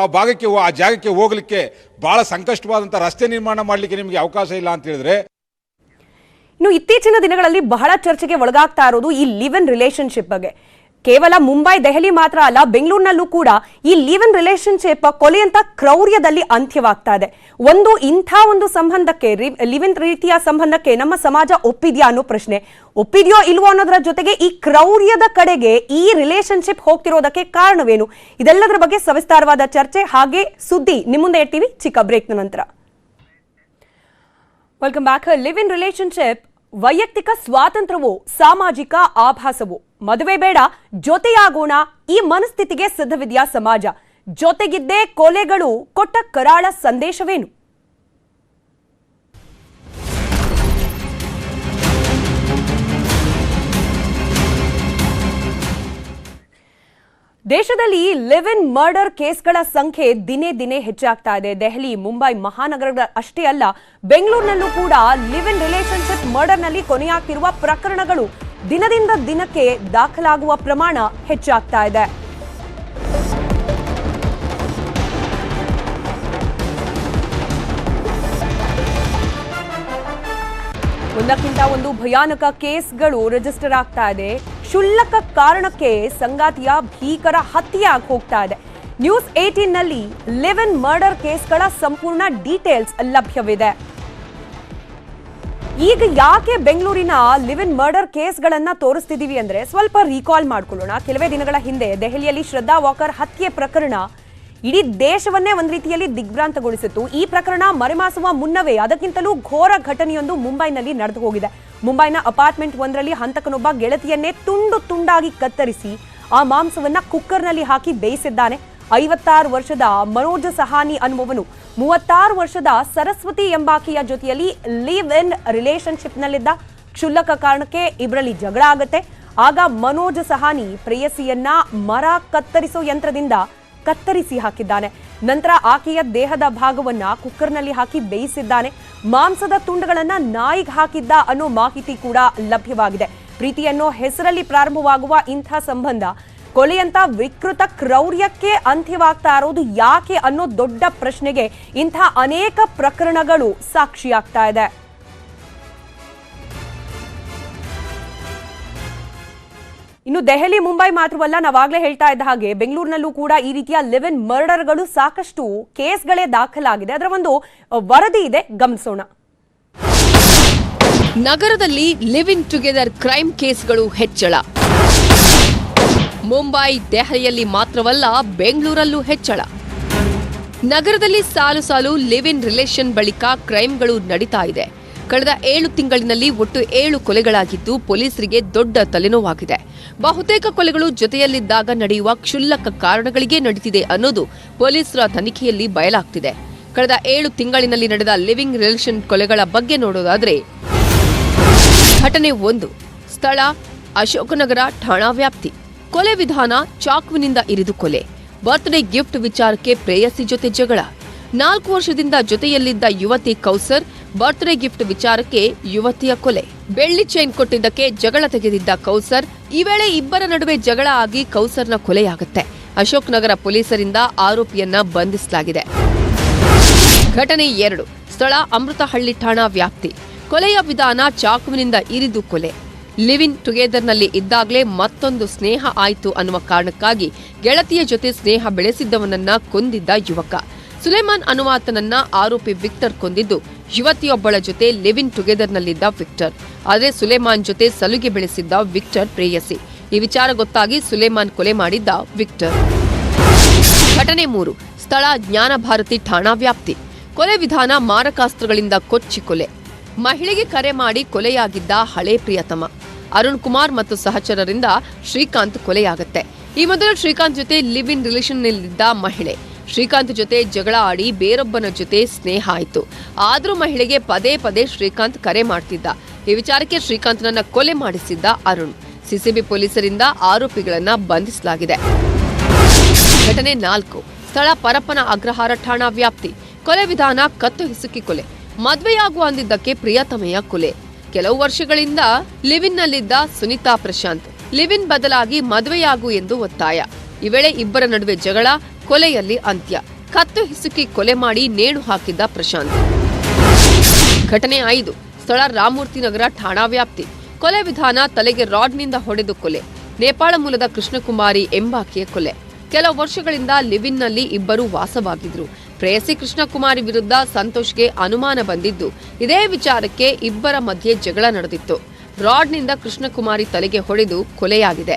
I: ಆ ಜಾಗಕ್ಕೆ ಹೋಗಲಿಕ್ಕೆ ಬಹಳ ಸಂಕಷ್ಟವಾದಂಥ ರಸ್ತೆ ನಿರ್ಮಾಣ ಮಾಡಲಿಕ್ಕೆ ನಿಮಗೆ ಅವಕಾಶ ಇಲ್ಲ ಅಂತ ಹೇಳಿದ್ರೆ.
A: ಇನ್ನು ಇತ್ತೀಚಿನ ದಿನಗಳಲ್ಲಿ ಬಹಳ ಚರ್ಚೆಗೆ ಒಳಗಾಗ್ತಾ ಇರೋದು ಈ ಲಿವ್ ಇನ್ ರಿಲೇಶನ್ಶಿಪ್ ಬಗ್ಗೆ. ಕೇವಲ ಮುಂಬೈ, ದೆಹಲಿ ಮಾತ್ರ ಅಲ್ಲ, ಬೆಂಗಳೂರಿನಲ್ಲೂ ಕೂಡ ಈ ಲಿವ್ ಇನ್ ರಿಲೇಶನ್ಶಿಪ್ ಕೊಲೆಯಂತ ಕ್ರೌರ್ಯದಲ್ಲಿ ಅಂತ್ಯವಾಗ್ತಾ ಇದೆ. ಇಂಥ ಒಂದು ಸಂಬಂಧಕ್ಕೆ, ಲಿವ್ ಇನ್ ರೀತಿಯ ಸಂಬಂಧಕ್ಕೆ ನಮ್ಮ ಸಮಾಜ ಒಪ್ಪಿದ್ಯಾ ಅನ್ನೋ ಪ್ರಶ್ನೆ. ಒಪ್ಪಿದ್ಯೋ ಇಲ್ವೋ ಅನ್ನೋದರ ಜೊತೆಗೆ ಈ ಕ್ರೌರ್ಯದ ಕಡೆಗೆ ಈ ರಿಲೇಶನ್ಶಿಪ್ ಹೋಗ್ತಿರೋದಕ್ಕೆ ಕಾರಣವೇನು? ಇದೆಲ್ಲದರ ಬಗ್ಗೆ ಸವಿಸ್ತಾರವಾದ ಚರ್ಚೆ ಹಾಗೆ ಸುದ್ದಿ ನಿಮ್ಮ ಮುಂದೆ ಇರ್ತೀವಿ ಚಿಕ್ಕ ಬ್ರೇಕ್ನ ನಂತರ. Welcome back. Live in relationship ವೈಯಕ್ತಿಕ ಸ್ವಾತಂತ್ರ್ಯವೋ ಸಾಮಾಜಿಕ ಆಭಾಸವೋ? ಮದುವೆ ಬೇಡ, ಜೊತೆಯಾಗೋಣ, ಈ ಮನಸ್ಥಿತಿಗೆ ಸಿದ್ಧವಿದೆಯಾ ಸಮಾಜ? ಜೊತೆಗಿದ್ದೇ ಕೊಲೆಗಳು ಕೊಟ್ಟ ಕರಾಳ ಸಂದೇಶವೇನು? ದೇಶದಲ್ಲಿ ಲಿವ್ ಇನ್ ಮರ್ಡರ್ ಕೇಸ್ಗಳ ಸಂಖ್ಯೆ ದಿನೇ ದಿನೇ ಹೆಚ್ಚಾಗ್ತಾ ಇದೆ. ದೆಹಲಿ, ಮುಂಬೈ ಮಹಾನಗರಗಳ ಅಷ್ಟೇ ಅಲ್ಲ, ಬೆಂಗಳೂರಿನಲ್ಲೂ ಕೂಡ ಲಿವ್ ಇನ್ ರಿಲೇಶನ್ಶಿಪ್ ಮರ್ಡರ್ನಲ್ಲಿ ಕೊನೆಯಾಗ್ತಿರುವ ಪ್ರಕರಣಗಳು ದಿನದಿಂದ ದಿನಕ್ಕೆ ದಾಖಲಾಗುವ ಪ್ರಮಾಣ ಹೆಚ್ಚಾಗ್ತಾ ಇದೆ. ಒಂದಕ್ಕಿಂತ ಒಂದು ಭಯಾನಕ ಕೇಸ್ಗಳು ರಿಜಿಸ್ಟರ್ ಆಗ್ತಾ ಇದೆ. ಕ್ಷುಲ್ಲಕ ಕಾರಣಕ್ಕೆ ಸಂಗಾತಿಯ ಭೀಕರ ಹತ್ಯೆ ಆಗಿ ಹೋಗ್ತಾ ಇದೆ. ನ್ಯೂಸ್ 18 ನಲ್ಲಿ ಲಿವ್ ಇನ್ ಮರ್ಡರ್ ಕೇಸ್ಗಳ ಸಂಪೂರ್ಣ ಡೀಟೇಲ್ಸ್ ಲಭ್ಯವಿದೆ. ಈಗ ಯಾಕೆ ಬೆಂಗಳೂರಿನ ಲಿವ್ ಇನ್ ಮರ್ಡರ್ ಕೇಸ್ಗಳನ್ನ ತೋರಿಸ್ತಿದೀವಿ ಅಂದ್ರೆ ಸ್ವಲ್ಪ ರೀಕಾಲ್ ಮಾಡ್ಕೊಳ್ಳೋಣ. ಕೆಲವೇ ದಿನಗಳ ಹಿಂದೆ ದೆಹಲಿಯಲ್ಲಿ ಶ್ರದ್ಧಾ ವಾಕರ್ ಹತ್ಯೆ ಪ್ರಕರಣ ಇಡೀ ದೇಶವನ್ನೇ ಒಂದು ರೀತಿಯಲ್ಲಿ ದಿಗ್ಭ್ರಾಂತಗೊಳಿಸಿತ್ತು. ಈ ಪ್ರಕರಣ ಮರೆಮಾಸುವ ಮುನ್ನವೇ ಅದಕ್ಕಿಂತಲೂ ಘೋರ ಘಟನೆಯೊಂದು ಮುಂಬೈನಲ್ಲಿ ನಡೆದು ಹೋಗಿದೆ. ಮುಂಬೈನ ಅಪಾರ್ಟ್ಮೆಂಟ್ ಒಂದರಲ್ಲಿ ಹಂತಕನೊಬ್ಬ ಗೆಳತಿಯನ್ನೇ ತುಂಡು ತುಂಡಾಗಿ ಕತ್ತರಿಸಿ ಆ ಮಾಂಸವನ್ನ ಕುಕ್ಕರ್ನಲ್ಲಿ ಹಾಕಿ ಬೇಯಿಸಿದ್ದಾನೆ. 56 ವರ್ಷದ ಮನೋಜ್ ಸಹಾನಿ ಅನ್ನುವವನು 36 ವರ್ಷದ ಸರಸ್ವತಿ ಎಂಬಾಕೆಯ ಜೊತೆಯಲ್ಲಿ ಲಿವ್ ಇನ್ ರಿಲೇಶನ್ಶಿಪ್ ನಲ್ಲಿದ್ದ. ಕ್ಷುಲ್ಲಕ ಕಾರಣಕ್ಕೆ ಇಬ್ಬರಲ್ಲಿ ಜಗಳ ಆಗುತ್ತೆ. ಆಗ ಮನೋಜ್ ಸಹಾನಿ ಪ್ರೇಯಸಿಯನ್ನ ಮರ ಕತ್ತರಿಸೋ ಯಂತ್ರದಿಂದ ಕತ್ತರಿಸಿ ಹಾಕಿದ್ದಾನೆ. ನಂತರ ಆಕೆಯ ದೇಹದ ಭಾಗವನ್ನ ಕುಕ್ಕರ್ನಲ್ಲಿ ಹಾಕಿ ಬೇಯಿಸಿದ್ದಾನೆ. ಮಾಂಸದ ತುಂಡುಗಳನ್ನ ನಾಯಿಗೆ ಹಾಕಿದ್ದ ಅನ್ನೋ ಮಾಹಿತಿ ಕೂಡ ಲಭ್ಯವಾಗಿದೆ. ಪ್ರೀತಿಯನ್ನೋ ಹೆಸರಲ್ಲಿ ಪ್ರಾರಂಭವಾಗುವ ಇಂಥ ಸಂಬಂಧ ಕೊಲೆಯಂತ ವಿಕೃತ ಕ್ರೌರ್ಯಕ್ಕೆ ಅಂತ್ಯವಾಗ್ತಾ ಇರೋದು ಯಾಕೆ ಅನ್ನೋ ದೊಡ್ಡ ಪ್ರಶ್ನೆಗೆ ಇಂಥ ಅನೇಕ ಪ್ರಕರಣಗಳು ಸಾಕ್ಷಿಯಾಗ್ತಾ ಇದೆ. ಇನ್ನು ದೆಹಲಿ, ಮುಂಬೈ ಮಾತ್ರವಲ್ಲ, ನಾವಾಗಲೇ ಹೇಳ್ತಾ ಇದ್ದ ಹಾಗೆ ಬೆಂಗಳೂರಿನಲ್ಲೂ ಕೂಡ ಈ ರೀತಿಯ ಲಿವ್ ಇನ್ ಮರ್ಡರ್ಗಳು ಸಾಕಷ್ಟು ಕೇಸ್ಗಳೇ ದಾಖಲಾಗಿದೆ. ಅದರ ಒಂದು ವರದಿ ಇದೆ, ಗಮನಿಸೋಣ.
J: ನಗರದಲ್ಲಿ ಲಿವ್ ಇನ್ ಟುಗೆದರ್ ಕ್ರೈಮ್ ಕೇಸ್ಗಳು ಹೆಚ್ಚಳ. ಮುಂಬೈ, ದೆಹಲಿಯಲ್ಲಿ ಮಾತ್ರವಲ್ಲ, ಬೆಂಗಳೂರಲ್ಲೂ ಹೆಚ್ಚಳ. ನಗರದಲ್ಲಿ ಸಾಲು ಸಾಲು ಲಿವ್ ಇನ್ ರಿಲೇಷನ್ ಬಳಿಕ ಕ್ರೈಮ್ಗಳು ನಡೀತಾ ಇದೆ. ಕಳೆದ 7 ತಿಂಗಳಿನಲ್ಲಿ ಒಟ್ಟು 7 ಕೊಲೆಗಳಾಗಿದ್ದು ಪೊಲೀಸರಿಗೆ ದೊಡ್ಡ ತಲೆನೋವಾಗಿದೆ. ಬಹುತೇಕ ಕೊಲೆಗಳು ಜೊತೆಯಲ್ಲಿದ್ದಾಗ ನಡೆಯುವ ಕ್ಷುಲ್ಲಕ ಕಾರಣಗಳಿಗೆ ನಡೀತಿದೆ ಅನ್ನೋದು ಪೊಲೀಸರ ತನಿಖೆಯಲ್ಲಿ ಬಯಲಾಗ್ತಿದೆ. ಕಳೆದ 7 ತಿಂಗಳಿನಲ್ಲಿ ನಡೆದ ಲಿವಿಂಗ್ ರಿಲೇಷನ್ ಕೊಲೆಗಳ ಬಗ್ಗೆ ನೋಡೋದಾದ್ರೆ, ಘಟನೆ 1, ಸ್ಥಳ ಅಶೋಕನಗರ ಠಾಣಾ ವ್ಯಾಪ್ತಿ. ಕೊಲೆ ವಿಧಾನ ಚಾಕುವಿನಿಂದ ಇರಿದು ಕೊಲೆ. ಬರ್ತ್ಡೇ ಗಿಫ್ಟ್ ವಿಚಾರಕ್ಕೆ ಪ್ರೇಯಸಿ ಜೊತೆ ಜಗಳ. 4 ವರ್ಷದಿಂದ ಜೊತೆಯಲ್ಲಿದ್ದ ಯುವತಿ ಕೌಸರ್, ಬರ್ತ್ಡೇ ಗಿಫ್ಟ್ ವಿಚಾರಕ್ಕೆ ಯುವತಿಯ ಕೊಲೆ. ಬೆಳ್ಳಿ ಚೈನ್ ಕೊಟ್ಟಿದ್ದಕ್ಕೆ ಜಗಳ ತೆಗೆದಿದ್ದ ಕೌಸರ್. ಈ ವೇಳೆ ಇಬ್ಬರ ನಡುವೆ ಜಗಳ ಆಗಿ ಕೌಸರ್ನ ಕೊಲೆಯಾಗುತ್ತೆ. ಅಶೋಕ್ ನಗರ ಪೊಲೀಸರಿಂದ ಆರೋಪಿಯನ್ನ ಬಂಧಿಸಲಾಗಿದೆ. ಘಟನೆ 2, ಸ್ಥಳ ಅಮೃತಹಳ್ಳಿ ಠಾಣಾ ವ್ಯಾಪ್ತಿ. ಕೊಲೆಯ ವಿಧಾನ ಚಾಕುವಿನಿಂದ ಇರಿದು ಕೊಲೆ. ಲಿವ್ ಇನ್ ಟುಗೆದರ್ನಲ್ಲಿ ಇದ್ದಾಗಲೇ ಮತ್ತೊಂದು ಸ್ನೇಹ ಆಯಿತು ಅನ್ನುವ ಕಾರಣಕ್ಕಾಗಿ ಗೆಳತಿಯ ಜೊತೆ ಸ್ನೇಹ ಬೆಳೆಸಿದ್ದವನನ್ನ ಕೊಂದಿದ್ದ ಯುವಕ. ಸುಲೇಮಾನ್ ಅನ್ನುವಾತನನ್ನ ಆರೋಪಿ ವಿಕ್ಟರ್ ಕೊಂದಿದ್ದು, ಯುವತಿಯೊಬ್ಬಳ ಜೊತೆ ಲಿವ್ ಇನ್ ಟುಗೆದರ್ನಲ್ಲಿದ್ದ ವಿಕ್ಟರ್. ಆದರೆ ಸುಲೇಮಾನ್ ಜೊತೆ ಸಲುಗೆ ಬೆಳೆಸಿದ್ದ ವಿಕ್ಟರ್ ಪ್ರೇಯಸಿ. ಈ ವಿಚಾರ ಗೊತ್ತಾಗಿ ಸುಲೇಮಾನ್ ಕೊಲೆ ಮಾಡಿದ್ದ ವಿಕ್ಟರ್. ಘಟನೆ 3, ಸ್ಥಳ ಜ್ಞಾನಭಾರತಿ ಠಾಣಾ ವ್ಯಾಪ್ತಿ. ಕೊಲೆ ವಿಧಾನ ಮಾರಕಾಸ್ತ್ರಗಳಿಂದ ಕೊಚ್ಚಿ ಕೊಲೆ. ಮಹಿಳೆಗೆ ಕರೆ ಮಾಡಿ ಕೊಲೆಯಾಗಿದ್ದ ಹಳೆ ಪ್ರಿಯತಮ. ಅರುಣ್ ಕುಮಾರ್ ಮತ್ತು ಸಹಚರರಿಂದ ಶ್ರೀಕಾಂತ್ ಕೊಲೆಯಾಗುತ್ತೆ. ಈ ಮೊದಲು ಶ್ರೀಕಾಂತ್ ಜೊತೆ ಲಿವ್ ಇನ್ ರಿಲೇಷನ್ನಲ್ಲಿದ್ದ ಮಹಿಳೆ. ಶ್ರೀಕಾಂತ್ ಜೊತೆ ಜಗಳ ಆಡಿ ಬೇರೊಬ್ಬನ ಜೊತೆ ಸ್ನೇಹ ಆಯಿತು. ಆದರೂ ಮಹಿಳೆಗೆ ಪದೇ ಪದೇ ಶ್ರೀಕಾಂತ್ ಕರೆ ಮಾಡ್ತಿದ್ದ. ಈ ವಿಚಾರಕ್ಕೆ ಶ್ರೀಕಾಂತ್ನನ್ನ ಕೊಲೆ ಮಾಡಿಸಿದ್ದ ಅರುಣ್. ಸಿಸಿಬಿ ಪೊಲೀಸರಿಂದ ಆರೋಪಿಗಳನ್ನ ಬಂಧಿಸಲಾಗಿದೆ. ಘಟನೆ 4, ಸ್ಥಳ ಪರಪ್ಪನ ಅಗ್ರಹಾರ ಠಾಣಾ ವ್ಯಾಪ್ತಿ. ಕೊಲೆ ವಿಧಾನ ಕತ್ತು ಹಿಸುಕಿ ಕೊಲೆ. ಮದ್ವೆಯಾಗುವ ಅಂದಿದ್ದಕ್ಕೆ ಪ್ರಿಯತಮೆಯ ಕೊಲೆ. ಕೆಲವು ವರ್ಷಗಳಿಂದ ಲಿವ್ ಇನ್ನಲ್ಲಿದ್ದ ಸುನಿತಾ ಪ್ರಶಾಂತ್. ಲಿವ್ ಇನ್ ಬದಲಾಗಿ ಮದುವೆಯಾಗು ಎಂದು ಒತ್ತಾಯ. ಈ ವೇಳೆ ಇಬ್ಬರ ನಡುವೆ ಜಗಳ, ಕೊಲೆಯಲ್ಲಿ ಅಂತ್ಯ. ಕತ್ತು ಹಿಸುಕಿ ಕೊಲೆ ಮಾಡಿ ನೇಣು ಹಾಕಿದ್ದ ಪ್ರಶಾಂತ್. ಘಟನೆ 5, ಸ್ಥಳ ರಾಮಮೂರ್ತಿ ನಗರ ಠಾಣಾ ವ್ಯಾಪ್ತಿ. ಕೊಲೆ ವಿಧಾನ ತಲೆಗೆ ರಾಡ್ನಿಂದ ಹೊಡೆದು ಕೊಲೆ. ನೇಪಾಳ ಮೂಲದ ಕೃಷ್ಣಕುಮಾರಿ ಎಂಬಾಕೆಯ ಕೊಲೆ. ಕೆಲವು ವರ್ಷಗಳಿಂದ ಲಿವ್ ಇನ್ನಲ್ಲಿ ಇಬ್ಬರು ವಾಸವಾಗಿದ್ರು. ಪ್ರೇಯಸಿ ಕೃಷ್ಣಕುಮಾರಿ ವಿರುದ್ಧ ಸಂತೋಷ್ಗೆ ಅನುಮಾನ ಬಂದಿದ್ದು, ಇದೇ ವಿಚಾರಕ್ಕೆ ಇಬ್ಬರ ಮಧ್ಯೆ ಜಗಳ ನಡೆದಿತ್ತು. ರಾಡ್ನಿಂದ ಕೃಷ್ಣಕುಮಾರಿ ತಲೆಗೆ ಹೊಡೆದು ಕೊಲೆಯಾಗಿದೆ.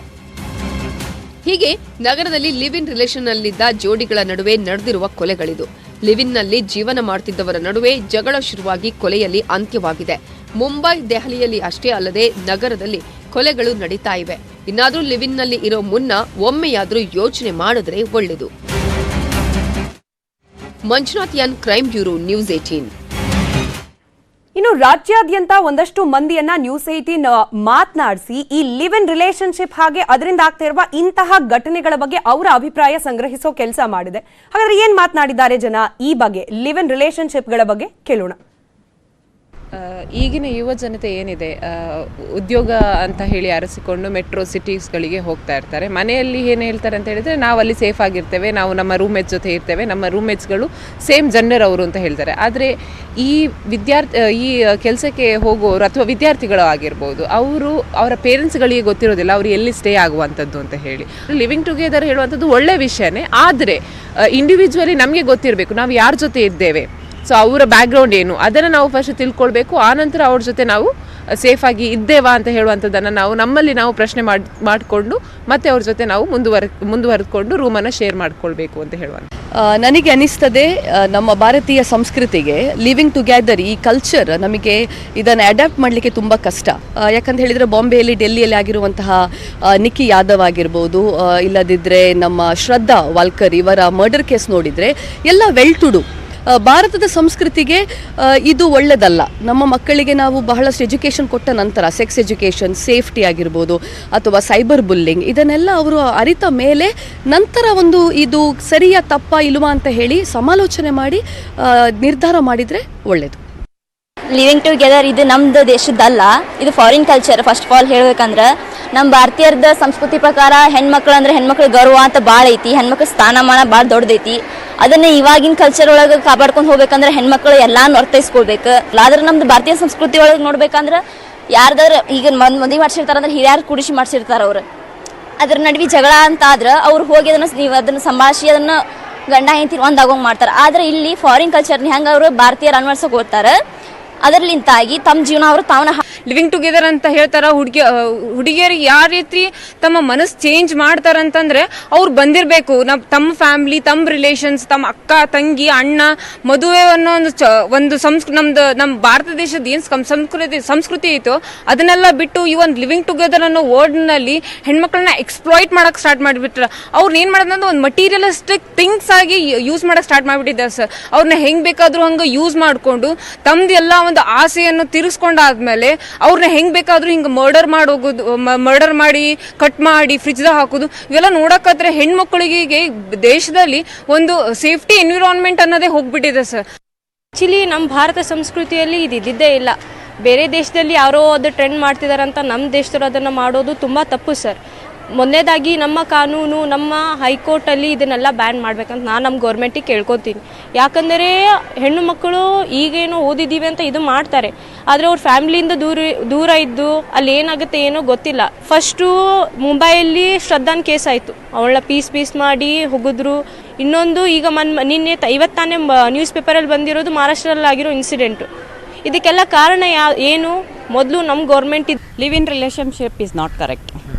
J: ಹೀಗೆ ನಗರದಲ್ಲಿ ಲಿವ್ ಇನ್ ರಿಲೇಷನ್ನಲ್ಲಿದ್ದ ಜೋಡಿಗಳ ನಡುವೆ ನಡೆದಿರುವ ಕೊಲೆಗಳಿದು. ಲಿವ್ ಇನ್ನಲ್ಲಿ ಜೀವನ ಮಾಡುತ್ತಿದ್ದವರ ನಡುವೆ ಜಗಳ ಶುರುವಾಗಿ ಕೊಲೆಯಲ್ಲಿ ಅಂತ್ಯವಾಗಿದೆ. ಮುಂಬೈ, ದೆಹಲಿಯಲ್ಲಿ ಅಷ್ಟೇ ಅಲ್ಲದೆ ನಗರದಲ್ಲಿ ಕೊಲೆಗಳು ನಡೀತಾ ಇವೆ. ಇನ್ನಾದ್ರೂ ಲಿವ್ ಇನ್ನಲ್ಲಿ ಇರೋ ಮುನ್ನ ಒಮ್ಮೆಯಾದ್ರೂ ಯೋಚನೆ ಮಾಡಿದ್ರೆ ಒಳ್ಳೆಯದು. Manjunath N, crime bureau, news 18.
A: ಇನ್ನು ರಾಜ್ಯಾದ್ಯಂತ ಒಂದಷ್ಟು ಮಂದಿಯನ್ನ ನ್ಯೂಸ್ 18 ಮಾತನಾಡಿಸಿ ಈ ಲಿವ್ ಇನ್ ರಿಲೇಶನ್ಶಿಪ್ ಹಾಗೆ ಅದರಿಂದ ಆಗ್ತಾ ಇರುವ ಇಂತಹ ಘಟನೆಗಳ ಬಗ್ಗೆ ಅವರ ಅಭಿಪ್ರಾಯ ಸಂಗ್ರಹಿಸೋ ಕೆಲಸ ಮಾಡಿದೆ. ಹಾಗಾದ್ರೆ ಏನ್ ಮಾತನಾಡಿದ್ದಾರೆ ಜನ ಈ ಬಗ್ಗೆ, ಲಿವ್ ಇನ್ ರಿಲೇಶನ್ಶಿಪ್ಗಳ ಬಗ್ಗೆ ಕೇಳೋಣ.
K: ಈಗಿನ ಯುವ ಜನತೆ ಏನಿದೆ, ಉದ್ಯೋಗ ಅಂತ ಹೇಳಿ ಅರಸಿಕೊಂಡು ಮೆಟ್ರೋ ಸಿಟೀಸ್ಗಳಿಗೆ ಹೋಗ್ತಾ ಇರ್ತಾರೆ. ಮನೆಯಲ್ಲಿ ಏನು ಹೇಳ್ತಾರೆ ಅಂತ ಹೇಳಿದರೆ, ನಾವು ಅಲ್ಲಿ ಸೇಫ್ ಆಗಿರ್ತೇವೆ, ನಾವು ನಮ್ಮ ರೂಮ್ಮೇಟ್ಸ್ ಜೊತೆ ಇರ್ತೇವೆ, ನಮ್ಮ ರೂಮ್ಮೇಟ್ಸ್ಗಳು ಸೇಮ್ ಜೆಂಡರ್ ಅವರು ಅಂತ ಹೇಳ್ತಾರೆ. ಆದರೆ ಈ ಕೆಲಸಕ್ಕೆ ಹೋಗೋರು ಅಥವಾ ವಿದ್ಯಾರ್ಥಿಗಳು ಆಗಿರ್ಬೋದು, ಅವರ ಪೇರೆಂಟ್ಸ್ಗಳಿಗೆ ಗೊತ್ತಿರೋದಿಲ್ಲ ಅವರು ಎಲ್ಲಿ ಸ್ಟೇ ಆಗುವಂಥದ್ದು ಅಂತ ಹೇಳಿ. ಲಿವಿಂಗ್ ಟುಗೆದರ್ ಹೇಳುವಂಥದ್ದು ಒಳ್ಳೆಯ ವಿಷಯನೇ, ಆದರೆ ಇಂಡಿವಿಜುವಲಿ ನಮಗೆ ಗೊತ್ತಿರಬೇಕು ನಾವು ಯಾರ ಜೊತೆ ಇದ್ದೇವೆ, ಸೊ ಅವರ ಬ್ಯಾಕ್ಗ್ರೌಂಡ್ ಏನು ಅದನ್ನು ನಾವು ಫಸ್ಟ್ ತಿಳ್ಕೊಳ್ಬೇಕು. ಆನಂತರ ಅವ್ರ ಜೊತೆ ನಾವು ಸೇಫಾಗಿ ಇದ್ದೇವಾ ಅಂತ ಹೇಳುವಂಥದ್ದನ್ನು ನಮ್ಮಲ್ಲಿ ನಾವು ಪ್ರಶ್ನೆ ಮಾಡಿಕೊಂಡು ಮತ್ತೆ ಅವ್ರ ಜೊತೆ ನಾವು ಮುಂದುವರೆದುಕೊಂಡು ರೂಮನ್ನು ಶೇರ್ ಮಾಡ್ಕೊಳ್ಬೇಕು ಅಂತ ಹೇಳುವಂಥ.
J: ನನಗೆ ಅನಿಸ್ತದೆ, ನಮ್ಮ ಭಾರತೀಯ ಸಂಸ್ಕೃತಿಗೆ ಲಿವಿಂಗ್ ಟುಗೆದರ್ ಈ ಕಲ್ಚರ್ ನಮಗೆ ಇದನ್ನು ಅಡ್ಯಾಪ್ಟ್ ಮಾಡಲಿಕ್ಕೆ ತುಂಬ ಕಷ್ಟ. ಯಾಕಂತ ಹೇಳಿದರೆ ಬಾಂಬೆಯಲ್ಲಿ, ಡೆಲ್ಲಿಯಲ್ಲಿ ಆಗಿರುವಂತಹ ನಿಕ್ಕಿ ಯಾದವ್ ಆಗಿರ್ಬೋದು, ಇಲ್ಲದಿದ್ದರೆ ನಮ್ಮ ಶ್ರದ್ಧಾ ವಾಲ್ಕರ್ ಇವರ ಮರ್ಡರ್ ಕೇಸ್ ನೋಡಿದರೆ ಎಲ್ಲ ವೆಲ್ ಟು ಡು. ಭಾರತದ ಸಂಸ್ಕೃತಿಗೆ ಇದು ಒಳ್ಳೆಯದಲ್ಲ. ನಮ್ಮ ಮಕ್ಕಳಿಗೆ ನಾವು ಬಹಳಷ್ಟು ಎಜುಕೇಷನ್ ಕೊಟ್ಟ ನಂತರ ಸೆಕ್ಸ್ ಎಜುಕೇಷನ್, ಸೇಫ್ಟಿ ಆಗಿರ್ಬೋದು ಅಥವಾ ಸೈಬರ್ ಬುಲ್ಲಿಂಗ್ ಇದನ್ನೆಲ್ಲ ಅವರು ಅರಿತ ಮೇಲೆ ನಂತರ ಇದು ಸರಿಯ ತಪ್ಪ ಇಲ್ವಾ ಅಂತ ಹೇಳಿ ಸಮಾಲೋಚನೆ ಮಾಡಿ ನಿರ್ಧಾರ ಮಾಡಿದರೆ ಒಳ್ಳೆಯದು.
L: ಲಿವಿಂಗ್ ಟುಗೆದರ್ ಇದು ನಮ್ಮದು ದೇಶದ್ದಲ್ಲ, ಇದು foreign culture. First of all ಹೇಳ್ಬೇಕಂದ್ರೆ ನಮ್ಮ ಭಾರತೀಯರದ ಸಂಸ್ಕೃತಿ ಪ್ರಕಾರ ಹೆಣ್ಮಕ್ಳು ಅಂದ್ರೆ ಹೆಣ್ಮಕ್ಳು ಗೌರವ ಅಂತ ಭಾಳ ಐತಿ, ಹೆಣ್ಮಕ್ಳ ಸ್ಥಾನಮಾನ ಭಾಳ ದೊಡ್ಡದೈತಿ. ಅದನ್ನ ಇವಾಗಿನ ಕಲ್ಚರ್ ಒಳಗೆ ಕಾಪಾಡ್ಕೊಂಡು ಹೋಗ್ಬೇಕಂದ್ರೆ ಹೆಣ್ಮಕ್ಳು ಎಲ್ಲಾನು ಅರ್ಥೈಸ್ಕೊಳ್ಬೇಕು. ಆದ್ರೆ ನಮ್ದು ಭಾರತೀಯ ಸಂಸ್ಕೃತಿ ಒಳಗೆ ನೋಡ್ಬೇಕಂದ್ರೆ ಯಾರ್ದಾರು ಈಗ ಮದುವೆ ಮಾಡ್ಸಿರ್ತಾರಂದ್ರೆ ಹಿರಿಯರು ಕೂಡಿಸಿ ಮಾಡ್ಸಿರ್ತಾರೆ. ಅವ್ರು ಅದ್ರ ನಡುವೆ ಜಗಳ ಅಂತ ಆದ್ರೆ ಅವ್ರು ಹೋಗಿ ಅದನ್ನ ಸಂಭಾಷಿ ಅದನ್ನ ಗಂಡ ಹೆಂಡತಿ ಒಂದಾಗೋಂಗ್ ಮಾಡ್ತಾರೆ. ಆದ್ರೆ ಇಲ್ಲಿ ಫಾರಿನ್ ಕಲ್ಚರ್ನ ಹೆಂಗೆ ಅವರು ಭಾರತೀಯರು ಅನ್ವರ್ಸೋಕೆ ಹೋಗ್ತಾರೆ, ಅದರಲ್ಲಿಂತಾಗಿ ತಮ್ಮ ಜೀವನ ಅವರು ತಾವನ್ನ
K: ಲಿವಿಂಗ್ ಟುಗೆದರ್ ಅಂತ ಹೇಳ್ತಾರ. ಹುಡುಗಿಯರಿಗೆ ಯಾವ ರೀತಿ ತಮ್ಮ ಮನಸ್ಸು ಚೇಂಜ್ ಮಾಡ್ತಾರಂತಂದ್ರೆ ಅವ್ರು ಬಂದಿರಬೇಕು ತಮ್ಮ ಫ್ಯಾಮಿಲಿ, ತಮ್ಮ ರಿಲೇಷನ್ಸ್, ತಮ್ಮ ಅಕ್ಕ ತಂಗಿ ಅಣ್ಣ ಮದುವೆ ಅನ್ನೋ ಒಂದು ನಮ್ಮ ಭಾರತ ದೇಶದ ಏನು ಸಂಸ್ಕೃತಿ ಐತೋ ಅದನ್ನೆಲ್ಲ ಬಿಟ್ಟು ಈ ಒಂದು ಲಿವಿಂಗ್ ಟುಗೆದರ್ ಅನ್ನೋ ವರ್ಡ್ನಲ್ಲಿ ಹೆಣ್ಮಕ್ಳನ್ನ ಎಕ್ಸ್ಪ್ಲಾಯ್ಟ್ ಮಾಡಕ್ ಸ್ಟಾರ್ಟ್ ಮಾಡಿಬಿಟ್ರ. ಅವ್ರನ್ನ ಏನ್ ಮಾಡೋದಂದ್ರೆ ಒಂದು ಮಟೀರಿಯಲಿಸ್ಟಿಕ್ ಥಿಂಗ್ಸ್ ಆಗಿ ಯೂಸ್ ಮಾಡಕ್ ಸ್ಟಾರ್ಟ್ ಮಾಡಿಬಿಟ್ಟಿದ್ದಾರೆ ಸರ್. ಅವ್ರನ್ನ ಹೆಂಗ್ ಬೇಕಾದ್ರೂ ಹಂಗ ಯೂಸ್ ಮಾಡಿಕೊಂಡು ತಮ್ದು ಎಲ್ಲ ಒಂದು ಆಸೆಯನ್ನು ತೀರಿಸ್ಕೊಂಡಾದ್ಮೇಲೆ ಅವ್ರನ್ನ ಹೆಂಗ್ ಬೇಕಾದ್ರೂ ಹಿಂಗ ಮರ್ಡರ್ ಮಾಡಿ ಕಟ್ ಮಾಡಿ ಫ್ರಿಜ್ದಾಗ ಹಾಕೋದು ಇವೆಲ್ಲ ನೋಡಕ್ಕಾದ್ರೆ ಹೆಣ್ಮಕ್ಳಿಗೆ ದೇಶದಲ್ಲಿ ಒಂದು ಸೇಫ್ಟಿ ಎನ್ವಿರಾನ್ಮೆಂಟ್ ಅನ್ನೋದೇ ಹೋಗ್ಬಿಟ್ಟಿದೆ ಸರ್.
M: ಆಕ್ಚುಲಿ ನಮ್ಮ ಭಾರತ ಸಂಸ್ಕೃತಿಯಲ್ಲಿ ಇದ್ದಿದ್ದೇ ಇಲ್ಲ. ಬೇರೆ ದೇಶದಲ್ಲಿ ಯಾರೋ ಅದು ಟ್ರೆಂಡ್ ಮಾಡ್ತಿದಾರಂತ ನಮ್ಮ ದೇಶದವರು ಅದನ್ನು ಮಾಡೋದು ತುಂಬ ತಪ್ಪು ಸರ್. ಮೊದಲನೇದಾಗಿ ನಮ್ಮ ಕಾನೂನು, ನಮ್ಮ ಹೈಕೋರ್ಟಲ್ಲಿ ಇದನ್ನೆಲ್ಲ ಬ್ಯಾನ್ ಮಾಡ್ಬೇಕಂತ ನಾನು ನಮ್ಮ ಗೌರ್ಮೆಂಟಿಗೆ ಕೇಳ್ಕೊತೀನಿ. ಯಾಕಂದರೆ ಹೆಣ್ಣು ಮಕ್ಕಳು ಈಗೇನೋ ಓದಿದ್ದೀವಿ ಅಂತ ಇದು ಮಾಡ್ತಾರೆ, ಆದರೆ ಅವ್ರ ಫ್ಯಾಮಿಲಿಯಿಂದ ದೂರ ಇದ್ದು ಅಲ್ಲಿ ಏನಾಗುತ್ತೆ ಏನೋ ಗೊತ್ತಿಲ್ಲ. ಫಸ್ಟು ಮುಂಬೈಯಲ್ಲಿ ಶ್ರದ್ಧಾನ್ ಕೇಸ್ ಆಯಿತು, ಅವಳನ್ನ ಪೀಸ್ ಮಾಡಿ ಹೋಗಿದ್ರು. ಇನ್ನೊಂದು ಈಗ ನಿನ್ನೆ ಇವತ್ತಾನೇ ನ್ಯೂಸ್ ಪೇಪರಲ್ಲಿ ಬಂದಿರೋದು ಮಹಾರಾಷ್ಟ್ರದಲ್ಲಿ ಆಗಿರೋ ಇನ್ಸಿಡೆಂಟು. ಇದಕ್ಕೆಲ್ಲ ಕಾರಣ ಏನು? ಮೊದಲು ನಮ್ಮ government
N: live in relationship is not correct,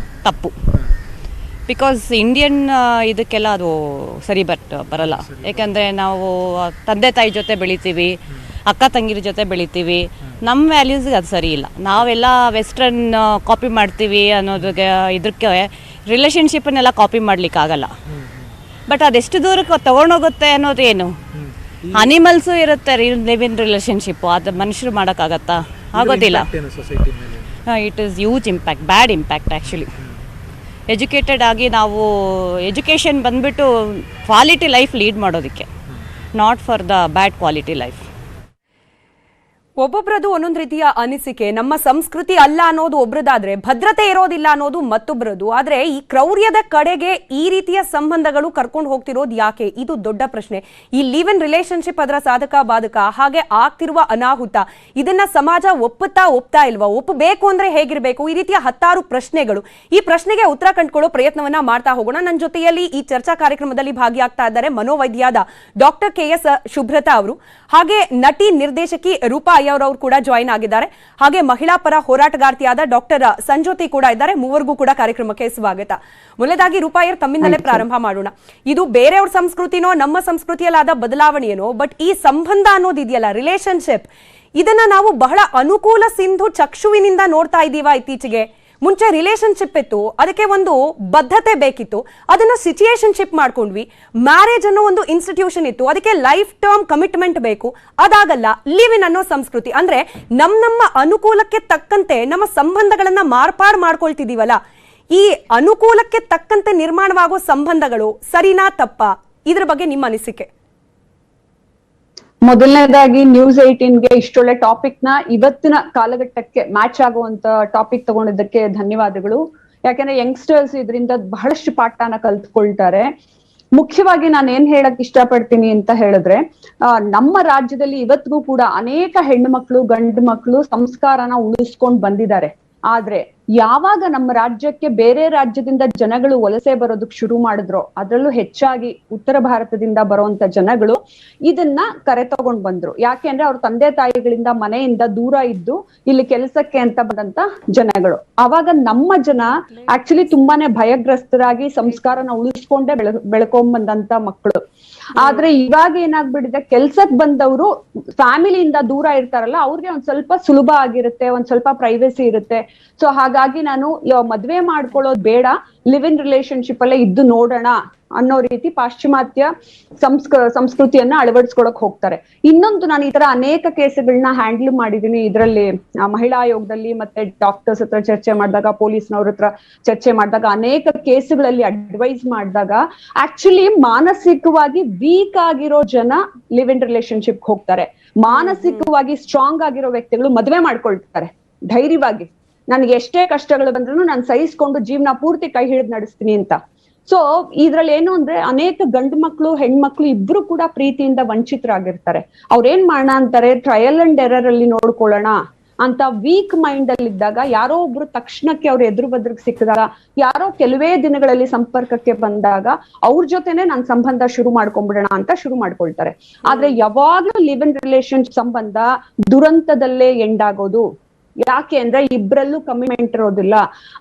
N: ತಪ್ಪು. ಬಿಕಾಸ್ ಇಂಡಿಯನ್ ಇದಕ್ಕೆಲ್ಲ ಅದು ಸರಿ ಬರಲ್ಲ. ಯಾಕಂದರೆ ನಾವು ತಂದೆ ತಾಯಿ ಜೊತೆ ಬೆಳಿತೀವಿ, ಅಕ್ಕ ತಂಗಿರ ಜೊತೆ ಬೆಳಿತೀವಿ, ನಮ್ಮ ವ್ಯಾಲ್ಯೂಸ್ಗೆ ಅದು ಸರಿ ಇಲ್ಲ. ನಾವೆಲ್ಲ ವೆಸ್ಟರ್ನ್ ಕಾಪಿ ಮಾಡ್ತೀವಿ ಅನ್ನೋದಕ್ಕೆ ಇದಕ್ಕೆ ರಿಲೇಷನ್ಶಿಪ್ಪನ್ನೆಲ್ಲ ಕಾಪಿ ಮಾಡಲಿಕ್ಕಾಗಲ್ಲ. ಬಟ್ ಅದೆಷ್ಟು ದೂರಕ್ಕೆ ತೊಗೊಂಡೋಗುತ್ತೆ ಅನ್ನೋದು ಏನು? ಅನಿಮಲ್ಸು ಇರುತ್ತೆ ಲಿವ್ ಇನ್ ರಿಲೇಷನ್ಶಿಪ್ಪು, ಅದು ಮನುಷ್ಯರು ಮಾಡೋಕ್ಕಾಗತ್ತಾ? ಆಗೋದಿಲ್ಲ. It is huge impact, bad impact actually. Educated ಆಗಿ ನಾವು ಎಜುಕೇಷನ್ ಬಂದುಬಿಟ್ಟು ಕ್ವಾಲಿಟಿ ಲೈಫ್ ಲೀಡ್ ಮಾಡೋದಕ್ಕೆ, not for the bad quality life.
A: ಒಬ್ಬೊಬ್ರದು ಒಂದೊಂದು ರೀತಿಯ ಅನಿಸಿಕೆ. ನಮ್ಮ ಸಂಸ್ಕೃತಿ ಅಲ್ಲ ಅನ್ನೋದು ಒಬ್ರದಾದ್ರೆ ಭದ್ರತೆ ಇರೋದಿಲ್ಲ ಅನ್ನೋದು ಮತ್ತೊಬ್ರದು. ಆದ್ರೆ ಈ ಕ್ರೌರ್ಯದ ಕಡೆಗೆ ಈ ರೀತಿಯ ಸಂಬಂಧಗಳು ಕರ್ಕೊಂಡು ಹೋಗ್ತಿರೋದು ಯಾಕೆ? ಇದು ದೊಡ್ಡ ಪ್ರಶ್ನೆ. ಈ ಲಿವ್ ಇನ್ ರಿಲೇಶನ್ಶಿಪ್ ಅದರ ಸಾಧಕ ಬಾಧಕ, ಹಾಗೆ ಆಗ್ತಿರುವ ಅನಾಹುತ, ಇದನ್ನ ಸಮಾಜ ಒಪ್ತಾ ಇಲ್ವಾ? ಒಪ್ಪಬೇಕು ಅಂದ್ರೆ ಹೇಗಿರ್ಬೇಕು? ಈ ರೀತಿಯ ಹತ್ತಾರು ಪ್ರಶ್ನೆಗಳು. ಈ ಪ್ರಶ್ನೆಗೆ ಉತ್ತರ ಕಂಡುಕೊಳ್ಳೋ ಪ್ರಯತ್ನವನ್ನ ಮಾಡ್ತಾ ಹೋಗೋಣ. ನನ್ನ ಜೊತೆಯಲ್ಲಿ ಈ ಚರ್ಚಾ ಕಾರ್ಯಕ್ರಮದಲ್ಲಿ ಭಾಗಿಯಾಗ್ತಾ ಇದ್ದಾರೆ ಮನೋವೈದ್ಯಾದ ಡಾಕ್ಟರ್ KS ಶುಭ್ರತಾ ಅವರು, ಹಾಗೆ ನಟಿ ನಿರ್ದೇಶಕಿ ರೂಪಾ ಅವರು ಕೂಡ ಜಾಯಿನ್ ಆಗಿದ್ದಾರೆ, ಹಾಗೆ ಮಹಿಳಾ ಪರ ಹೋರಾಟಗಾರ್ತಿಯಾದ ಡಾಕ್ಟರ್ ಸಂಜೋತಿ ಕೂಡ ಇದ್ದಾರೆ. ಮೂವರಿಗೂ ಕೂಡ ಕಾರ್ಯಕ್ರಮಕ್ಕೆ ಸ್ವಾಗತ. ಮೊದಲದಾಗಿ ರೂಪಾಯರ್, ತಮ್ಮಿಂದಲೇ ಪ್ರಾರಂಭ ಮಾಡೋಣ. ಇದು ಬೇರೆಯವ್ರ ಸಂಸ್ಕೃತಿನೋ ನಮ್ಮ ಸಂಸ್ಕೃತಿಯಲ್ಲಾದ ಬದಲಾವಣೆಯೇನೋ, ಬಟ್ ಈ ಸಂಬಂಧ ಅನ್ನೋದಿದೆಯಲ್ಲ, ರಿಲೇಶನ್ಶಿಪ್, ಇದನ್ನ ನಾವು ಬಹಳ ಅನುಕೂಲ ಸಿಂಧು ಚಕ್ಷುವಿನಿಂದ ನೋಡ್ತಾ ಇದ್ದೀವಾ ಇತ್ತೀಚೆಗೆ? ಮುಂಚೆ ರಿಲೇಶನ್ಶಿಪ್ ಇತ್ತು, ಅದಕ್ಕೆ ಒಂದು ಬದ್ಧತೆ ಬೇಕಿತ್ತು, ಅದನ್ನ ಸಿಚುಯೇಷನ್ಶಿಪ್ ಮಾಡ್ಕೊಂಡ್ವಿ. ಮ್ಯಾರೇಜ್ ಅನ್ನೋ ಒಂದು ಇನ್ಸ್ಟಿಟ್ಯೂಷನ್ ಇತ್ತು, ಅದಕ್ಕೆ ಲೈಫ್ ಟರ್ಮ್ ಕಮಿಟ್ಮೆಂಟ್ ಬೇಕು. ಅದಾಗಲ್ಲ ಲಿವ್ ಇನ್ ಅನ್ನೋ ಸಂಸ್ಕೃತಿ. ಅಂದ್ರೆ ನಮ್ಮ ಅನುಕೂಲಕ್ಕೆ ತಕ್ಕಂತೆ ನಮ್ಮ ಸಂಬಂಧಗಳನ್ನ ಮಾರ್ಪಾಡು ಮಾಡ್ಕೊಳ್ತಿದೀವಲ್ಲ, ಈ ಅನುಕೂಲಕ್ಕೆ ತಕ್ಕಂತೆ ನಿರ್ಮಾಣವಾಗೋ ಸಂಬಂಧಗಳು ಸರಿನಾ ತಪ್ಪಾ? ಇದ್ರ ಬಗ್ಗೆ ನಿಮ್ಮ ಅನಿಸಿಕೆ.
O: ಮೊದಲನೇದಾಗಿ ನ್ಯೂಸ್ 18ಗೆ ಇಷ್ಟೊಳ್ಳೆ ಟಾಪಿಕ್ ನ ಇವತ್ತಿನ ಕಾಲಘಟ್ಟಕ್ಕೆ ಮ್ಯಾಚ್ ಆಗುವಂತ ಟಾಪಿಕ್ ತಗೊಂಡಿದ್ದಕ್ಕೆ ಧನ್ಯವಾದಗಳು. ಯಾಕಂದ್ರೆ ಯಂಗ್ಸ್ಟರ್ಸ್ ಇದರಿಂದ ಬಹಳಷ್ಟು ಪಾಠನ ಕಲ್ತ್ಕೊಳ್ತಾರೆ. ಮುಖ್ಯವಾಗಿ ನಾನು ಏನ್ ಹೇಳಕ್ ಇಷ್ಟಪಡ್ತೀನಿ ಅಂತ ಹೇಳಿದ್ರೆ, ನಮ್ಮ ರಾಜ್ಯದಲ್ಲಿ ಇವತ್ತಿಗೂ ಕೂಡ ಅನೇಕ ಹೆಣ್ಣು ಮಕ್ಕಳು, ಗಂಡು ಮಕ್ಕಳು ಸಂಸ್ಕಾರನ ಉಳಿಸ್ಕೊಂಡ್ ಬಂದಿದ್ದಾರೆ. ಆದ್ರೆ ಯಾವಾಗ ನಮ್ಮ ರಾಜ್ಯಕ್ಕೆ ಬೇರೆ ರಾಜ್ಯದಿಂದ ಜನಗಳು ವಲಸೆ ಬರೋದಕ್ಕೆ ಶುರು ಮಾಡಿದ್ರು, ಅದರಲ್ಲೂ ಹೆಚ್ಚಾಗಿ ಉತ್ತರ ಭಾರತದಿಂದ ಬರುವಂತ ಜನಗಳು ಇದನ್ನ ಕರೆ ತಗೊಂಡ್ ಬಂದ್ರು. ಯಾಕೆ ಅಂದ್ರೆ ಅವ್ರ ತಂದೆ ತಾಯಿಗಳಿಂದ ಮನೆಯಿಂದ ದೂರ ಇದ್ದು ಇಲ್ಲಿ ಕೆಲಸಕ್ಕೆ ಅಂತ ಬಂದಂತ ಜನಗಳು. ಆವಾಗ ನಮ್ಮ ಜನ ಆಕ್ಚುಲಿ ತುಂಬಾನೇ ಭಯಗ್ರಸ್ತರಾಗಿ ಸಂಸ್ಕಾರನ ಉಳಿಸ್ಕೊಂಡೇ ಬೆಳ್ಕೊಂಡ್ ಮಕ್ಕಳು. ಆದ್ರೆ ಇವಾಗ ಏನಾಗ್ಬಿಟ್ಟಿದೆ, ಕೆಲ್ಸಕ್ ಬಂದವರು ಫ್ಯಾಮಿಲಿಯಿಂದ ದೂರ ಇರ್ತಾರಲ್ಲ, ಅವ್ರಿಗೆ ಒಂದ್ ಸ್ವಲ್ಪ ಸುಲಭ ಆಗಿರುತ್ತೆ, ಒಂದ್ ಸ್ವಲ್ಪ ಪ್ರೈವೇಸಿ ಇರುತ್ತೆ. ಸೊ ಹಾಗಾಗಿ ನಾನು ಮದ್ವೆ ಮಾಡ್ಕೊಳ್ಳೋದು ಬೇಡ, ಲಿವ್ ಇನ್ ರಿಲೇಶನ್ಶಿಪ್ ಅಲ್ಲೇ ಇದ್ದು ನೋಡೋಣ ಅನ್ನೋ ರೀತಿ ಪಾಶ್ಚಿಮಾತ್ಯ ಸಂಸ್ಕೃತಿಯನ್ನ ಅಳವಡಿಸ್ಕೊಳಕ್ ಹೋಗ್ತಾರೆ. ಇನ್ನೊಂದು, ನಾನು ಈ ತರ ಅನೇಕ ಕೇಸ್ಗಳನ್ನ ಹ್ಯಾಂಡಲ್ ಮಾಡಿದೀನಿ. ಇದರಲ್ಲಿ ಮಹಿಳಾ ಆಯೋಗದಲ್ಲಿ ಮತ್ತೆ ಡಾಕ್ಟರ್ಸ್ ಹತ್ರ ಚರ್ಚೆ ಮಾಡಿದಾಗ, ಪೊಲೀಸ್ನವ್ರ ಹತ್ರ ಚರ್ಚೆ ಮಾಡಿದಾಗ, ಅನೇಕ ಕೇಸುಗಳಲ್ಲಿ ಅಡ್ವೈಸ್ ಮಾಡಿದಾಗ, ಆಕ್ಚುಲಿ ಮಾನಸಿಕವಾಗಿ ವೀಕ್ ಆಗಿರೋ ಜನ ಲಿವ್ ಇನ್ ರಿಲೇಶನ್ಶಿಪ್ ಹೋಗ್ತಾರೆ. ಮಾನಸಿಕವಾಗಿ ಸ್ಟ್ರಾಂಗ್ ಆಗಿರೋ ವ್ಯಕ್ತಿಗಳು ಮದ್ವೆ ಮಾಡ್ಕೊಳ್ತಾರೆ ಧೈರ್ಯವಾಗಿ. ನನಗೆ ಎಷ್ಟೇ ಕಷ್ಟಗಳು ಬಂದ್ರು ನಾನು ಸಹಿಸ್ಕೊಂಡು ಜೀವನ ಪೂರ್ತಿ ಕೈ ಹಿಡಿದು ನಡೆಸ್ತೀನಿ ಅಂತ. ಸೊ ಇದ್ರಲ್ಲಿ ಏನು ಅಂದ್ರೆ, ಅನೇಕ ಗಂಡು ಮಕ್ಳು ಹೆಣ್ಮಕ್ಳು ಇಬ್ರು ಕೂಡ ಪ್ರೀತಿಯಿಂದ ವಂಚಿತರಾಗಿರ್ತಾರೆ. ಅವ್ರೇನ್ ಮಾಡೋಣ ಅಂತಾರೆ, ಟ್ರಯಲ್ ಅಂಡ್ ಎರರ್ ಅಲ್ಲಿ ನೋಡ್ಕೊಳ್ಳೋಣ, ಅಂತ ವೀಕ್ ಮೈಂಡ್ ಅಲ್ಲಿ ಇದ್ದಾಗ ಯಾರೋ ಒಬ್ರು ತಕ್ಷಣಕ್ಕೆ ಅವ್ರು ಎದುರು ಬದ್ರಿಗೆ ಸಿಕ್ಕಿದಾಗ, ಯಾರೋ ಕೆಲವೇ ದಿನಗಳಲ್ಲಿ ಸಂಪರ್ಕಕ್ಕೆ ಬಂದಾಗ ಅವ್ರ ಜೊತೆನೆ ನಾನ್ ಸಂಬಂಧ ಶುರು ಮಾಡ್ಕೊಂಡ್ಬಿಡೋಣ ಅಂತ ಶುರು ಮಾಡ್ಕೊಳ್ತಾರೆ. ಆದ್ರೆ ಯಾವಾಗ್ಲೂ ಲಿವ್ ಇನ್ ರಿಲೇಶನ್ ಸಂಬಂಧ ದುರಂತದಲ್ಲೇ ಎಂಡ್ ಆಗೋದು. ಯಾಕೆ ಅಂದ್ರೆ ಇಬ್ರಲ್ಲೂ ಕಮಿಟ್ಮೆಂಟ್ ಇರೋದಿಲ್ಲ.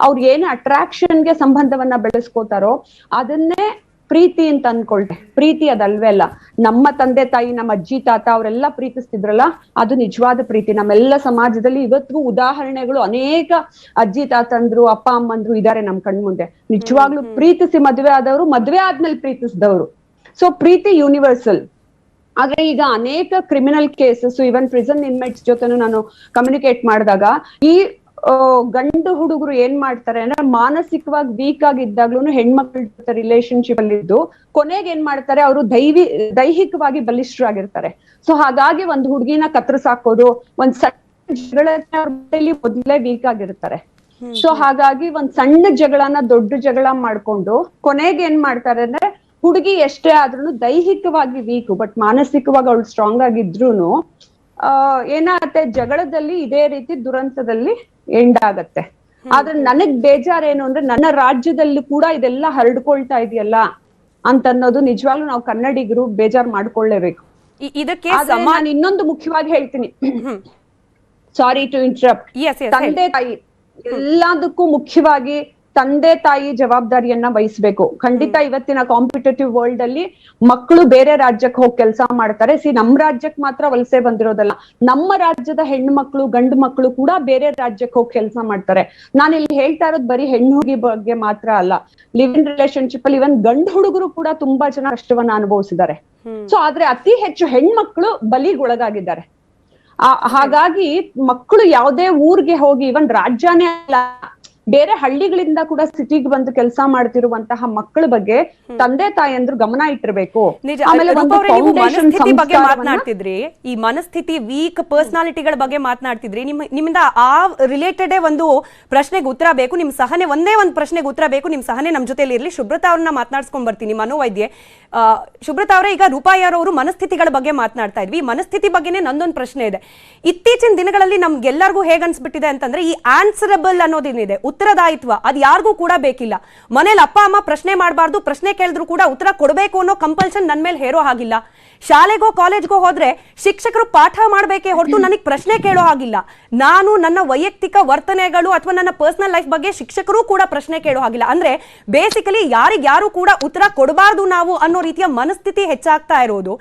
O: ಅವ್ರು ಏನು ಅಟ್ರಾಕ್ಷನ್ಗೆ ಸಂಬಂಧವನ್ನ ಬೆಳೆಸ್ಕೋತಾರೋ ಅದನ್ನೇ ಪ್ರೀತಿ ಅಂತ ಅನ್ಕೊಳ್ತೆ. ಪ್ರೀತಿ ಅದಲ್ವೇ ಅಲ್ಲ. ನಮ್ಮ ತಂದೆ ತಾಯಿ, ನಮ್ಮ ಅಜ್ಜಿ ತಾತ ಅವರೆಲ್ಲ ಪ್ರೀತಿಸ್ತಿದ್ರಲ್ಲ, ಅದು ನಿಜವಾದ ಪ್ರೀತಿ. ನಮ್ಮೆಲ್ಲ ಸಮಾಜದಲ್ಲಿ ಇವತ್ತಿಗೂ ಉದಾಹರಣೆಗಳು ಅನೇಕ ಅಜ್ಜಿ ತಾತಂದ್ರು, ಅಪ್ಪ ಅಮ್ಮಂದ್ರು ಇದಾರೆ ನಮ್ ಕಣ್ಮುಂದೆ. ನಿಜವಾಗ್ಲೂ ಪ್ರೀತಿಸಿ ಮದ್ವೆ ಆದವರು, ಮದ್ವೆ ಆದ್ಮೇಲೆ ಪ್ರೀತಿಸಿದವರು. ಸೊ ಪ್ರೀತಿ ಯೂನಿವರ್ಸಲ್. ಆದ್ರೆ ಈಗ ಅನೇಕ ಕ್ರಿಮಿನಲ್ ಕೇಸಸ್, ಇವನ್ ಪ್ರಿಸನ್ ಇನ್ಮೇಟ್ಸ್ ಜೊತೆನೂ ನಾನು ಕಮ್ಯುನಿಕೇಟ್ ಮಾಡಿದಾಗ ಈ ಗಂಡು ಹುಡುಗರು ಏನ್ ಮಾಡ್ತಾರೆ ಅಂದ್ರೆ ಮಾನಸಿಕವಾಗಿ ವೀಕ್ ಆಗಿದ್ದಾಗ್ಲೂ ಹೆಣ್ಮಕ್ಳ ಜೊತೆ ರಿಲೇಶನ್ಶಿಪ್ ಅಲ್ಲಿ ಇದ್ದು ಕೊನೆಗೆ ಏನ್ ಮಾಡ್ತಾರೆ, ಅವರು ದೈಹಿಕವಾಗಿ ಬಲಿಷ್ಠರಾಗಿರ್ತಾರೆ. ಸೊ ಹಾಗಾಗಿ ಒಂದು ಹುಡುಗಿನ ಕತ್ತರಿಸಾಕೋದು, ಒಂದ್ ಸಣ್ಣ ಜಗಳದಲ್ಲಿ ಮೊದಲೇ ವೀಕ್ ಆಗಿರ್ತಾರೆ. ಸೊ ಹಾಗಾಗಿ ಒಂದ್ ಸಣ್ಣ ಜಗಳನ ದೊಡ್ಡ ಜಗಳ ಮಾಡ್ಕೊಂಡು ಕೊನೆಗೆ ಏನ್ ಮಾಡ್ತಾರೆ ಅಂದ್ರೆ, ಹುಡುಗಿ ಎಷ್ಟೇ ಆದ್ರೂ ದೈಹಿಕವಾಗಿ ವೀಕ್ ಬಟ್ ಮಾನಸಿಕವಾಗಿ ಅವಳು ಸ್ಟ್ರಾಂಗ್ ಆಗಿದ್ರೂನು ಏನಾಗತ್ತೆ, ಜಗಳದಲ್ಲಿ ಇದೇ ರೀತಿ ದುರಂತದಲ್ಲಿ ಎಂಡ್ ಆಗತ್ತೆ. ಆದ್ರೆ ನನಗ್ ಬೇಜಾರೇನು ಅಂದ್ರೆ, ನನ್ನ ರಾಜ್ಯದಲ್ಲಿ ಕೂಡ ಇದೆಲ್ಲ ಹರಡ್ಕೊಳ್ತಾ ಇದೆಯಲ್ಲ ಅಂತ ಅನ್ನೋದು ನಿಜವಾಗ್ಲೂ ನಾವು ಕನ್ನಡಿಗರು ಬೇಜಾರ್ ಮಾಡ್ಕೊಳ್ಳೇಬೇಕು.
A: ಇದಕ್ಕೆ
O: ನಾನು ಇನ್ನೊಂದು ಮುಖ್ಯವಾಗಿ ಹೇಳ್ತೀನಿ, ಸಾರಿ ಟು ಇಂಟರಪ್ಟ್. ತಂದೆ ತಾಯಿ ಎಲ್ಲದಕ್ಕೂ ಮುಖ್ಯವಾಗಿ ತಂದೆ ತಾಯಿ ಜವಾಬ್ದಾರಿಯನ್ನ ವಹಿಸ್ಬೇಕು. ಖಂಡಿತ ಇವತ್ತಿನ ಕಾಂಪಿಟೇಟಿವ್ ವರ್ಲ್ಡ್ ಅಲ್ಲಿ ಮಕ್ಕಳು ಬೇರೆ ರಾಜ್ಯಕ್ಕೆ ಹೋಗಿ ಕೆಲಸ ಮಾಡ್ತಾರೆ. ನಮ್ ರಾಜ್ಯಕ್ಕೆ ಮಾತ್ರ ವಲಸೆ ಬಂದಿರೋದಲ್ಲ, ನಮ್ಮ ರಾಜ್ಯದ ಹೆಣ್ಣು ಮಕ್ಕಳು ಗಂಡು ಮಕ್ಕಳು ಕೂಡ ಬೇರೆ ರಾಜ್ಯಕ್ಕೆ ಹೋಗಿ ಕೆಲಸ ಮಾಡ್ತಾರೆ. ನಾನು ಇಲ್ಲಿ ಹೇಳ್ತಾ ಇರೋದು ಬರೀ ಹೆಣ್ಣು ಹುಡುಗಿ ಬಗ್ಗೆ ಮಾತ್ರ ಅಲ್ಲ. ಲಿವ್ ಇನ್ ರಿಲೇಶನ್ಶಿಪ್ ಅಲ್ಲಿ ಇವನ್ ಗಂಡು ಹುಡುಗರು ಕೂಡ ತುಂಬಾ ಜನ ಕಷ್ಟವನ್ನ ಅನುಭವಿಸಿದ್ದಾರೆ. ಸೊ ಆದ್ರೆ ಅತಿ ಹೆಚ್ಚು ಹೆಣ್ಮಕ್ಳು ಬಲಿಗೊಳಗಾಗಿದ್ದಾರೆ. ಹಾಗಾಗಿ ಮಕ್ಕಳು ಯಾವುದೇ ಊರ್ಗೆ ಹೋಗಿ, ಇವನ್ ರಾಜ್ಯನೇ ಅಲ್ಲ ಬೇರೆ ಹಳ್ಳಿಗಳಿಂದ ಕೂಡ ಸಿಟಿಗೆ ಬಂದು ಕೆಲಸ ಮಾಡ್ತಿರುವಂತಹ ಮಕ್ಕಳ ಬಗ್ಗೆ ತಂದೆ ತಾಯಂದ್ರು ಗಮನ ಇಟ್ಟಿರ್ಬೇಕು. ಆಮೇಲೆ
A: ಮನಸ್ಥಿತಿ ಬಗ್ಗೆ ಮಾತನಾಡ್ತಿದ್ರಿ, ಈ ಮನಸ್ಥಿತಿ ವೀಕ್ ಪರ್ಸನಾಲಿಟಿಗಳ ಬಗ್ಗೆ ಮಾತನಾಡ್ತಿದ್ರಿ. ನಿಮ್ಮಿಂದ ಆ ರಿಲೇಟೆಡ್ ಒಂದು ಪ್ರಶ್ನೆಗೆ ಉತ್ತರ ಬೇಕು. ನಿಮ್ ಸಹನೆ ಒಂದೇ ಒಂದು ಪ್ರಶ್ನೆಗೆ ಉತ್ತರ ಬೇಕು. ನಿಮ್ ಸಹನೆ ನಮ್ ಜೊತೆಲಿ ಇರ್ಲಿ. ಶುಭ್ರತಾ ಅವ್ರನ್ನ ಮಾತನಾಡ್ಸ್ಕೊಂಡ್ ಬರ್ತೀನಿ, ಮನೋವೈದ್ಯೆ. ಶುಭ್ರತಾ ಅವರೇ, ಈಗ ರೂಪಾಯಾರವರು ಮನಸ್ಥಿತಿಗಳ ಬಗ್ಗೆ ಮಾತನಾಡ್ತಾ ಇದ್ವಿ. ಮನಸ್ಥಿತಿ ಬಗ್ಗೆನೇ ನಂದೊಂದು ಪ್ರಶ್ನೆ ಇದೆ. ಇತ್ತೀಚಿನ ದಿನಗಳಲ್ಲಿ ನಮ್ಗೆಲ್ಲರಿಗೂ ಹೇಗ್ ಅನ್ಸ್ಬಿಟ್ಟಿದೆ ಅಂತಂದ್ರೆ, ಈ ಆನ್ಸರಬಲ್ ಅನ್ನೋದೇನಿದೆ, ಉತ್ತರದಾಯಿತ್ವ, ಅದು ಯಾರಿಗೂ ಕೂಡ ಬೇಕಿಲ್ಲ. ಮನೇಲಿ ಅಪ್ಪ ಅಮ್ಮ ಪ್ರಶ್ನೆ ಮಾಡಬಾರ್ದು, ಪ್ರಶ್ನೆ ಕೇಳಿದ್ರು ಕೂಡ ಉತ್ತರ ಕೊಡಬೇಕು ಅನ್ನೋ ಕಂಪಲ್ಷನ್ ನನ್ ಮೇಲೆ ಹೇರೋ ಹಾಗಿಲ್ಲ. ಶಾಲೆಗೋ ಕಾಲೇಜ್ಗೋ ಹೋದ್ರೆ ಶಿಕ್ಷಕರು ಪಾಠ ಮಾಡಬೇಕೇ ಹೊರತು ನನಗೆ ಪ್ರಶ್ನೆ ಕೇಳೋ ಹಾಗಿಲ್ಲ. ನಾನು ನನ್ನ ವೈಯಕ್ತಿಕ ವರ್ತನೆಗಳು ಅಥವಾ ನನ್ನ ಪರ್ಸನಲ್ ಲೈಫ್ ಬಗ್ಗೆ ಶಿಕ್ಷಕರು ಕೂಡ ಪ್ರಶ್ನೆ ಕೇಳೋ ಹಾಗಿಲ್ಲ. ಅಂದ್ರೆ ಬೇಸಿಕಲಿ ಯಾರು ಕೂಡ ಉತ್ತರ ಕೊಡಬಾರ್ದು ನಾವು ಅನ್ನೋ ರೀತಿಯ ಮನಸ್ಥಿತಿ ಹೆಚ್ಚಾಗ್ತಾ ಇರೋದು.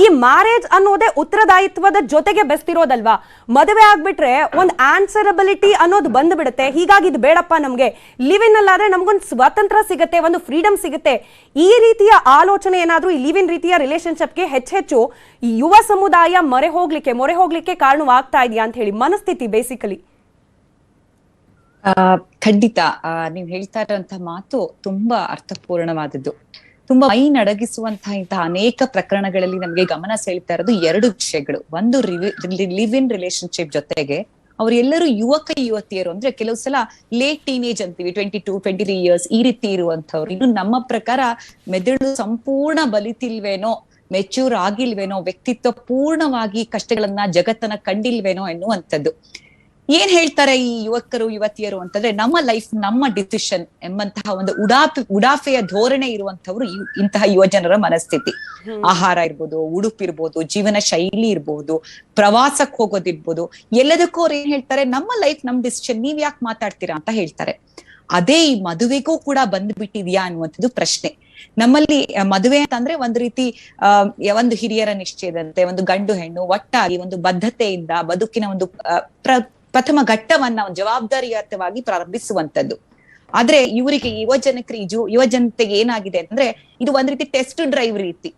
A: ಈ ಮ್ಯಾರೇಜ್ ಅನ್ನೋದೇ ಉತ್ತರದಾಯಿತ್ವದ ಜೊತೆಗೆ ಬೆಸ್ತಿರೋದಲ್ವಾ? ಮದುವೆ ಆಗ್ಬಿಟ್ರೆ ಒಂದು ಆನ್ಸರಬಿಲಿಟಿ ಅನ್ನೋದು ಬಂದು ಬಿಡುತ್ತೆ. ಹೀಗಾಗಿ ಇದು ಬೇಡಪ್ಪ, ನಮ್ಗೆ ಲಿವ್ ಇನ್ ಅಲ್ಲಾದ್ರೆ ನಮ್ಗೊಂದು ಸ್ವಾತಂತ್ರ್ಯ ಸಿಗುತ್ತೆ, ಒಂದು ಫ್ರೀಡಮ್ ಸಿಗುತ್ತೆ. ಈ ರೀತಿಯ ಆಲೋಚನೆ ಏನಾದ್ರೂ ಈ ಲಿವ್ ಇನ್ ರೀತಿಯ ರಿಲೇಶನ್ಶಿಪ್ಗೆ ಹೆಚ್ಚು ಈ ಯುವ ಸಮುದಾಯ ಮೊರೆ ಹೋಗ್ಲಿಕ್ಕೆ ಕಾರಣವಾಗ್ತಾ ಇದೆಯಾ ಅಂತ ಹೇಳಿ ಮನಸ್ಥಿತಿ ಬೇಸಿಕಲಿ?
P: ಖಂಡಿತ ನೀವ್ ಹೇಳ್ತಾ ಇರುವಂತಹ ಮಾತು ತುಂಬಾ ಅರ್ಥಪೂರ್ಣವಾದದ್ದು. ತುಂಬಾ ಮೈ ನಡಗಿಸುವಂತಹ ಇಂತಹ ಅನೇಕ ಪ್ರಕರಣಗಳಲ್ಲಿ ನಮ್ಗೆ ಗಮನ ಸೆಳೀತಾ ಇರೋದು ಎರಡು ವಿಷಯಗಳು. ಒಂದು ಲಿವ್ ಇನ್ ರಿಲೇಶನ್ಶಿಪ್ ಜೊತೆಗೆ ಅವರೆಲ್ಲರೂ ಯುವತಿಯರು, ಅಂದ್ರೆ ಕೆಲವು ಸಲ ಲೇಟ್ ಟೀನೇಜ್ ಅಂತೀವಿ, 22, 23 ಇಯರ್ಸ್ ಈ ರೀತಿ ಇರುವಂತವ್ರು. ಇನ್ನು ನಮ್ಮ ಪ್ರಕಾರ ಮೆದುಳು ಸಂಪೂರ್ಣ ಬಲಿತಿಲ್ವೇನೋ, ಮೆಚೂರ್ ಆಗಿಲ್ವೇನೋ, ವ್ಯಕ್ತಿತ್ವ ಪೂರ್ಣವಾಗಿ ಕಷ್ಟಗಳನ್ನ ಜಗತ್ತನ್ನ ಕಂಡಿಲ್ವೇನೋ ಎನ್ನುವಂಥದ್ದು. ಏನ್ ಹೇಳ್ತಾರೆ ಈ ಯುವಕರು ಯುವತಿಯರು ಅಂತಂದ್ರೆ, ನಮ್ಮ ಲೈಫ್ ನಮ್ಮ ಡಿಸಿಷನ್ ಎಂಬಂತಹ ಒಂದು ಉಡಾಫೆಯ ಧೋರಣೆ ಇರುವಂತವ್ರು ಇಂತಹ ಯುವಜನರ ಮನಸ್ಥಿತಿ. ಆಹಾರ ಇರ್ಬೋದು, ಉಡುಪಿರ್ಬೋದು, ಜೀವನ ಶೈಲಿ ಇರ್ಬೋದು, ಪ್ರವಾಸಕ್ಕೆ ಹೋಗೋದಿರ್ಬೋದು, ಎಲ್ಲದಕ್ಕೂ ಅವ್ರು ಏನ್ ಹೇಳ್ತಾರೆ, ನಮ್ಮ ಲೈಫ್ ನಮ್ ಡಿಸಿಷನ್, ನೀವ್ ಯಾಕೆ ಮಾತಾಡ್ತೀರಾ ಅಂತ ಹೇಳ್ತಾರೆ. ಅದೇ ಈ ಮದುವೆಗೂ ಕೂಡ ಬಂದ್ಬಿಟ್ಟಿದ್ಯಾ ಅನ್ನುವಂಥದ್ದು ಪ್ರಶ್ನೆ. ನಮ್ಮಲ್ಲಿ ಮದುವೆ ಅಂತಂದ್ರೆ ಒಂದು ರೀತಿ ಒಂದು ಹಿರಿಯರ ನಿಶ್ಚಯದಂತೆ ಒಂದು ಗಂಡು ಹೆಣ್ಣು ಒಟ್ಟಾಗಿ ಒಂದು ಬದ್ಧತೆಯಿಂದ ಬದುಕಿನ ಒಂದು ಪ್ರಥಮ ಘಟ್ಟವನ್ನ ಜವಾಬ್ದಾರಿಯುತವಾಗಿ ಪ್ರಾರಂಭಿಸುವಂತದ್ದು. ಆದ್ರೆ ಇವರಿಗೆ ಯುವಜನತೆಗೆ ಏನಾಗಿದೆ ಅಂದ್ರೆ, ಇದು ಒಂದ್ ರೀತಿ ಟೆಸ್ಟ್ ಡ್ರೈವ್ ರೀತಿ.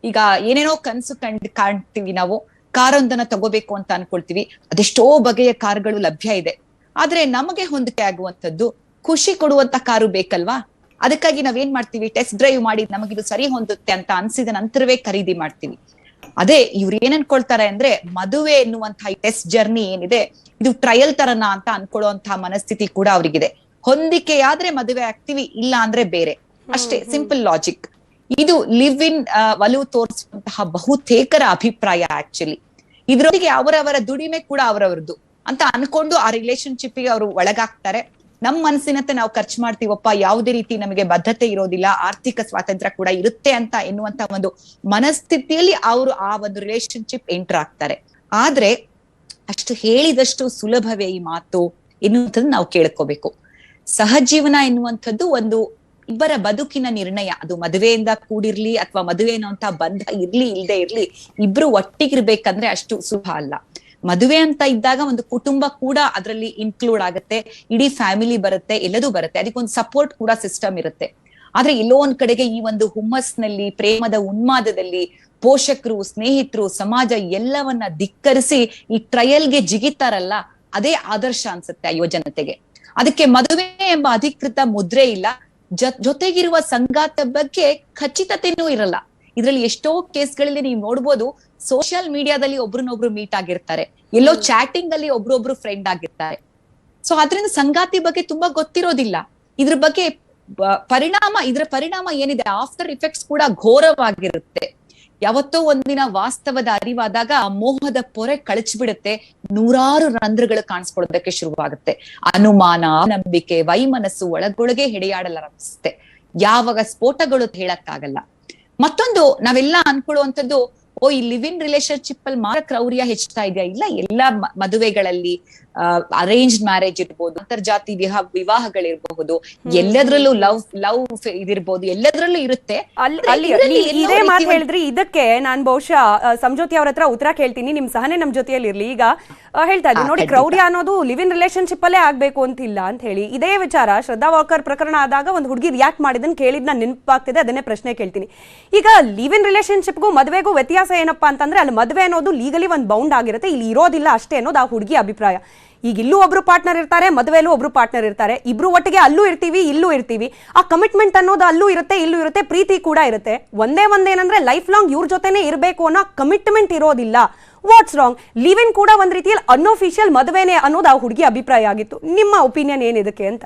P: ಈಗ ಏನೇನೋ ಕನ್ಸು ಕಾಣ್ತೀವಿ ನಾವು, ಕಾರೊಂದನ್ನ ತಗೋಬೇಕು ಅಂತ ಅನ್ಕೊಳ್ತೀವಿ. ಅದೆಷ್ಟೋ ಬಗೆಯ ಕಾರ್ಗಳು ಲಭ್ಯ ಇದೆ. ಆದ್ರೆ ನಮಗೆ ಹೊಂದಿಕೆ ಆಗುವಂತದ್ದು, ಖುಷಿ ಕೊಡುವಂತ ಕಾರು ಬೇಕಲ್ವಾ? ಅದಕ್ಕಾಗಿ ನಾವೇನ್ ಮಾಡ್ತೀವಿ, ಟೆಸ್ಟ್ ಡ್ರೈವ್ ಮಾಡಿ ನಮಗಿದು ಸರಿ ಹೊಂದುತ್ತೆ ಅಂತ ಅನ್ಸಿದ ನಂತರವೇ ಖರೀದಿ ಮಾಡ್ತೀವಿ. ಅದೇ ಇವ್ರು ಏನ್ ಅನ್ಕೊಳ್ತಾರೆ ಅಂದ್ರೆ, ಮದುವೆ ಎನ್ನುವಂತಹ ಈ ಟೆಸ್ಟ್ ಜರ್ನಿ ಏನಿದೆ, ಇದು ಟ್ರಯಲ್ ತರನ ಅಂತ ಅನ್ಕೊಳ್ಳುವಂತಹ ಮನಸ್ಥಿತಿ ಕೂಡ ಅವ್ರಿಗಿದೆ. ಹೊಂದಿಕೆಯಾದ್ರೆ ಮದುವೆ ಆಗ್ತೀವಿ, ಇಲ್ಲ ಅಂದ್ರೆ ಬೇರೆ, ಅಷ್ಟೇ, ಸಿಂಪಲ್ ಲಾಜಿಕ್. ಇದು ಲಿವ್ ಇನ್ ಒಲವು ತೋರಿಸುವಂತಹ ಬಹುತೇಕರ ಅಭಿಪ್ರಾಯ. ಆಕ್ಚುಲಿ ಇದ್ರೊಂದಿಗೆ ಅವರವರ ದುಡಿಮೆ ಕೂಡ ಅವರವರದ್ದು. ಅಂತ ಅನ್ಕೊಂಡು ಆ ರಿಲೇಶನ್ಶಿಪ್ಗೆ ಅವರು ಒಳಗಾಗ್ತಾರೆ. ನಮ್ಮ ಮನಸ್ಸಿನಂತೆ ನಾವು ಖರ್ಚು ಮಾಡ್ತೀವಪ್ಪ, ಯಾವುದೇ ರೀತಿ ನಮಗೆ ಬದ್ಧತೆ ಇರೋದಿಲ್ಲ, ಆರ್ಥಿಕ ಸ್ವಾತಂತ್ರ್ಯ ಕೂಡ ಇರುತ್ತೆ ಅಂತ ಎನ್ನುವಂತ ಒಂದು ಮನಸ್ಥಿತಿಯಲ್ಲಿ ಅವರು ಆ ಒಂದು ರಿಲೇಶನ್ಶಿಪ್ ಎಂಟರ್ ಆಗ್ತಾರೆ. ಆದ್ರೆ ಅಷ್ಟು ಹೇಳಿದಷ್ಟು ಸುಲಭವೇ ಈ ಮಾತು ಎನ್ನುವಂಥದ್ದು ನಾವು ಕೇಳ್ಕೋಬೇಕು. ಸಹಜೀವನ ಎನ್ನುವಂಥದ್ದು ಒಂದು ಇಬ್ಬರ ಬದುಕಿನ ನಿರ್ಣಯ. ಅದು ಮದುವೆಯಿಂದ ಕೂಡಿರ್ಲಿ ಅಥವಾ ಮದುವೆ ಅನ್ನುವಂತ ಬಂಧ ಇರ್ಲಿ ಇಲ್ದೇ ಇರ್ಲಿ, ಇಬ್ರು ಒಟ್ಟಿಗಿರ್ಬೇಕಂದ್ರೆ ಅಷ್ಟು ಸುಲಭ ಅಲ್ಲ. ಮದುವೆ ಅಂತ ಇದ್ದಾಗ ಒಂದು ಕುಟುಂಬ ಕೂಡ ಅದರಲ್ಲಿ ಇನ್ಕ್ಲೂಡ್ ಆಗುತ್ತೆ, ಇಡೀ ಫ್ಯಾಮಿಲಿ ಬರುತ್ತೆ, ಎಲ್ಲದೂ ಬರುತ್ತೆ, ಅದಕ್ಕೊಂದು ಸಪೋರ್ಟ್ ಕೂಡ ಸಿಸ್ಟಮ್ ಇರುತ್ತೆ. ಆದ್ರೆ ಎಲ್ಲೋ ಒಂದ್ ಕಡೆಗೆ ಈ ಒಂದು ಹುಮ್ಮಸ್ನಲ್ಲಿ, ಪ್ರೇಮದ ಉನ್ಮಾದದಲ್ಲಿ ಪೋಷಕರು, ಸ್ನೇಹಿತರು, ಸಮಾಜ ಎಲ್ಲವನ್ನ ಧಿಕ್ಕರಿಸಿ ಈ ಟ್ರಯಲ್ಗೆ ಜಿಗಿತಾರಲ್ಲ, ಅದೇ ಆದರ್ಶ ಅನ್ಸುತ್ತೆ ಆ ಯುವಜನತೆಗೆ. ಅದಕ್ಕೆ ಮದುವೆ ಎಂಬ ಅಧಿಕೃತ ಮುದ್ರೆ ಇಲ್ಲ, ಜೊತೆಗಿರುವ ಸಂಗಾತ ಬಗ್ಗೆ ಖಚಿತತೆನೂ ಇರಲ್ಲ. ಇದ್ರಲ್ಲಿ ಎಷ್ಟೋ ಕೇಸ್ಗಳಲ್ಲಿ ನೀವು ನೋಡ್ಬೋದು, ಸೋಷಿಯಲ್ ಮೀಡಿಯಾದಲ್ಲಿ ಒಬ್ರನ್ನೊಬ್ರು ಮೀಟ್ ಆಗಿರ್ತಾರೆ, ಎಲ್ಲೋ ಚಾಟಿಂಗ್ ಅಲ್ಲಿ ಒಬ್ರೊಬ್ರು ಫ್ರೆಂಡ್ ಆಗಿರ್ತಾರೆ. ಸೊ ಅದರಿಂದ ಸಂಗಾತಿ ಬಗ್ಗೆ ತುಂಬಾ ಗೊತ್ತಿರೋದಿಲ್ಲ. ಇದ್ರ ಬಗ್ಗೆ ಇದರ ಪರಿಣಾಮ ಏನಿದೆ, ಆಫ್ಟರ್ ಇಫೆಕ್ಟ್ಸ್ ಕೂಡ ಘೋರವಾಗಿರುತ್ತೆ. ಯಾವತ್ತೋ ಒಂದಿನ ವಾಸ್ತವದ ಅರಿವಾದಾಗ ಆ ಮೋಹದ ಪೊರೆ ಕಳಚ್ಬಿಡುತ್ತೆ, ನೂರಾರು ರಂಧ್ರಗಳು ಕಾಣಿಸ್ಕೊಳ್ಳೋದಕ್ಕೆ ಶುರುವಾಗುತ್ತೆ. ಅನುಮಾನ, ನಂಬಿಕೆ, ವೈಮನಸ್ಸು ಒಳಗೊಳಗೆ ಹಿಡಿಯಾಡಲಾರಂಭಿಸುತ್ತೆ. ಯಾವಾಗ ಸ್ಫೋಟಗಳು ಹೇಳಕ್ಕಾಗಲ್ಲ. ಮತ್ತೊಂದು ನಾವೆಲ್ಲ ಅನ್ಕೊಳ್ಳುವಂಥದ್ದು, ಈ ಲಿವ್ ಇನ್ ರಿಲೇಶನ್ಶಿಪ್ ಅಲ್ಲಿ ಮಾತ್ರ ಕ್ರೌರ್ಯ ಹೆಚ್ಚುತ್ತಾ ಇದೆಯಾ? ಇಲ್ಲ, ಎಲ್ಲಾ ಮದುವೆಗಳಲ್ಲಿ ಅರೇಂಜ್ ಮ್ಯಾರೇಜ್ ಇರ್ಬೋದು, ಅಂತರ್ಜಾತಿ ವಿವಾಹಗಳಿರ್ಬಹುದು, ಎಲ್ಲದ್ರಲ್ಲೂ ಲವ್ ಇದಿರ್ಬೋದು, ಎಲ್ಲದ್ರಲ್ಲೂ ಇರುತ್ತೆ.
A: ಇದೇ ಮಾತು ಹೇಳಿದ್ರಿ, ಇದಕ್ಕೆ ನಾನ್ ಬಹುಶಃ ಸಂಜೋತಿ ಅವ್ರ ಹತ್ರ ಉತ್ತರ ಕೇಳ್ತೀನಿ, ನಿಮ್ ಸಹನೆ ನಮ್ ಜೊತೆಯಲ್ಲಿ ಇರ್ಲಿ. ಈಗ ಹೇಳ್ತಾ ಇದ್ರಿ ನೋಡಿ, ಕ್ರೌರ್ಯ ಅನ್ನೋದು ಲಿವ್ ಇನ್ ರಿಲೇಶನ್ಶಿಪ್ ಅಲ್ಲೇ ಆಗ್ಬೇಕು ಅಂತಿಲ್ಲ ಅಂತ ಹೇಳಿ. ಇದೇ ವಿಚಾರ ಶ್ರದ್ಧಾ ವಾಕರ್ ಪ್ರಕರಣ ಆದಾಗ ಒಂದು ಹುಡುಗಿ ರಿಯಾಕ್ಟ್ ಮಾಡಿದನ್ ಕೇಳಿದ್ ನಾನು ನೆನಪಾಗ್ತಿದೆ, ಅದನ್ನೇ ಪ್ರಶ್ನೆ ಕೇಳ್ತೀನಿ. ಈಗ ಲಿವ್ ಇನ್ ರಿಲೇಶನ್ಶಿಪ್ಗೂ ಮದುವೆಗೂ ವ್ಯತ್ಯಾಸ ಏನಪ್ಪಾ ಅಂತಂದ್ರೆ, ಅಲ್ಲಿ ಮದುವೆ ಅನ್ನೋದು ಲೀಗಲಿ ಒಂದು ಬೌಂಡ್ ಆಗಿರುತ್ತೆ, ಇಲ್ಲಿ ಇರೋದಿಲ್ಲ ಅಷ್ಟೇ ಅನ್ನೋದು ಆ ಹುಡುಗಿ ಅಭಿಪ್ರಾಯ. ಈಗ ಇಲ್ಲೂ ಒಬ್ರು ಪಾರ್ಟ್ನರ್ ಇರ್ತಾರೆ, ಮದುವೆಲ್ಲೂ ಒಬ್ರು ಪಾರ್ಟ್ನರ್ ಇರ್ತಾರೆ, ಇಬ್ರು ಒಟ್ಟಿಗೆ ಅಲ್ಲೂ ಇರ್ತೀವಿ ಇಲ್ಲೂ ಇರ್ತೀವಿ. ಆ ಕಮಿಟ್ಮೆಂಟ್ ಅನ್ನೋದು ಅಲ್ಲೂ ಇರುತ್ತೆ ಇಲ್ಲೂ ಇರುತ್ತೆ, ಪ್ರೀತಿ ಕೂಡ ಇರುತ್ತೆ. ಒಂದೇನಂದ್ರೆ ಲೈಫ್ ಲಾಂಗ್ ಇವ್ರ ಜೊತೆನೆ ಇರಬೇಕು ಅನ್ನೋ ಕಮಿಟ್ಮೆಂಟ್ ಇರೋದಿಲ್ಲ. What's wrong? ಲಿವ್ ಇನ್ ಕೂಡ ಒಂದ್ ರೀತಿಯಲ್ಲಿ ಅನ್ಅಫಿಷಿಯಲ್ ಮದುವೆನೇ ಅನ್ನೋದು ಆ ಹುಡುಗಿ ಅಭಿಪ್ರಾಯ ಆಗಿತ್ತು. ನಿಮ್ಮ ಒಪಿನಿಯನ್ ಏನಿದಕ್ಕೆ ಅಂತ?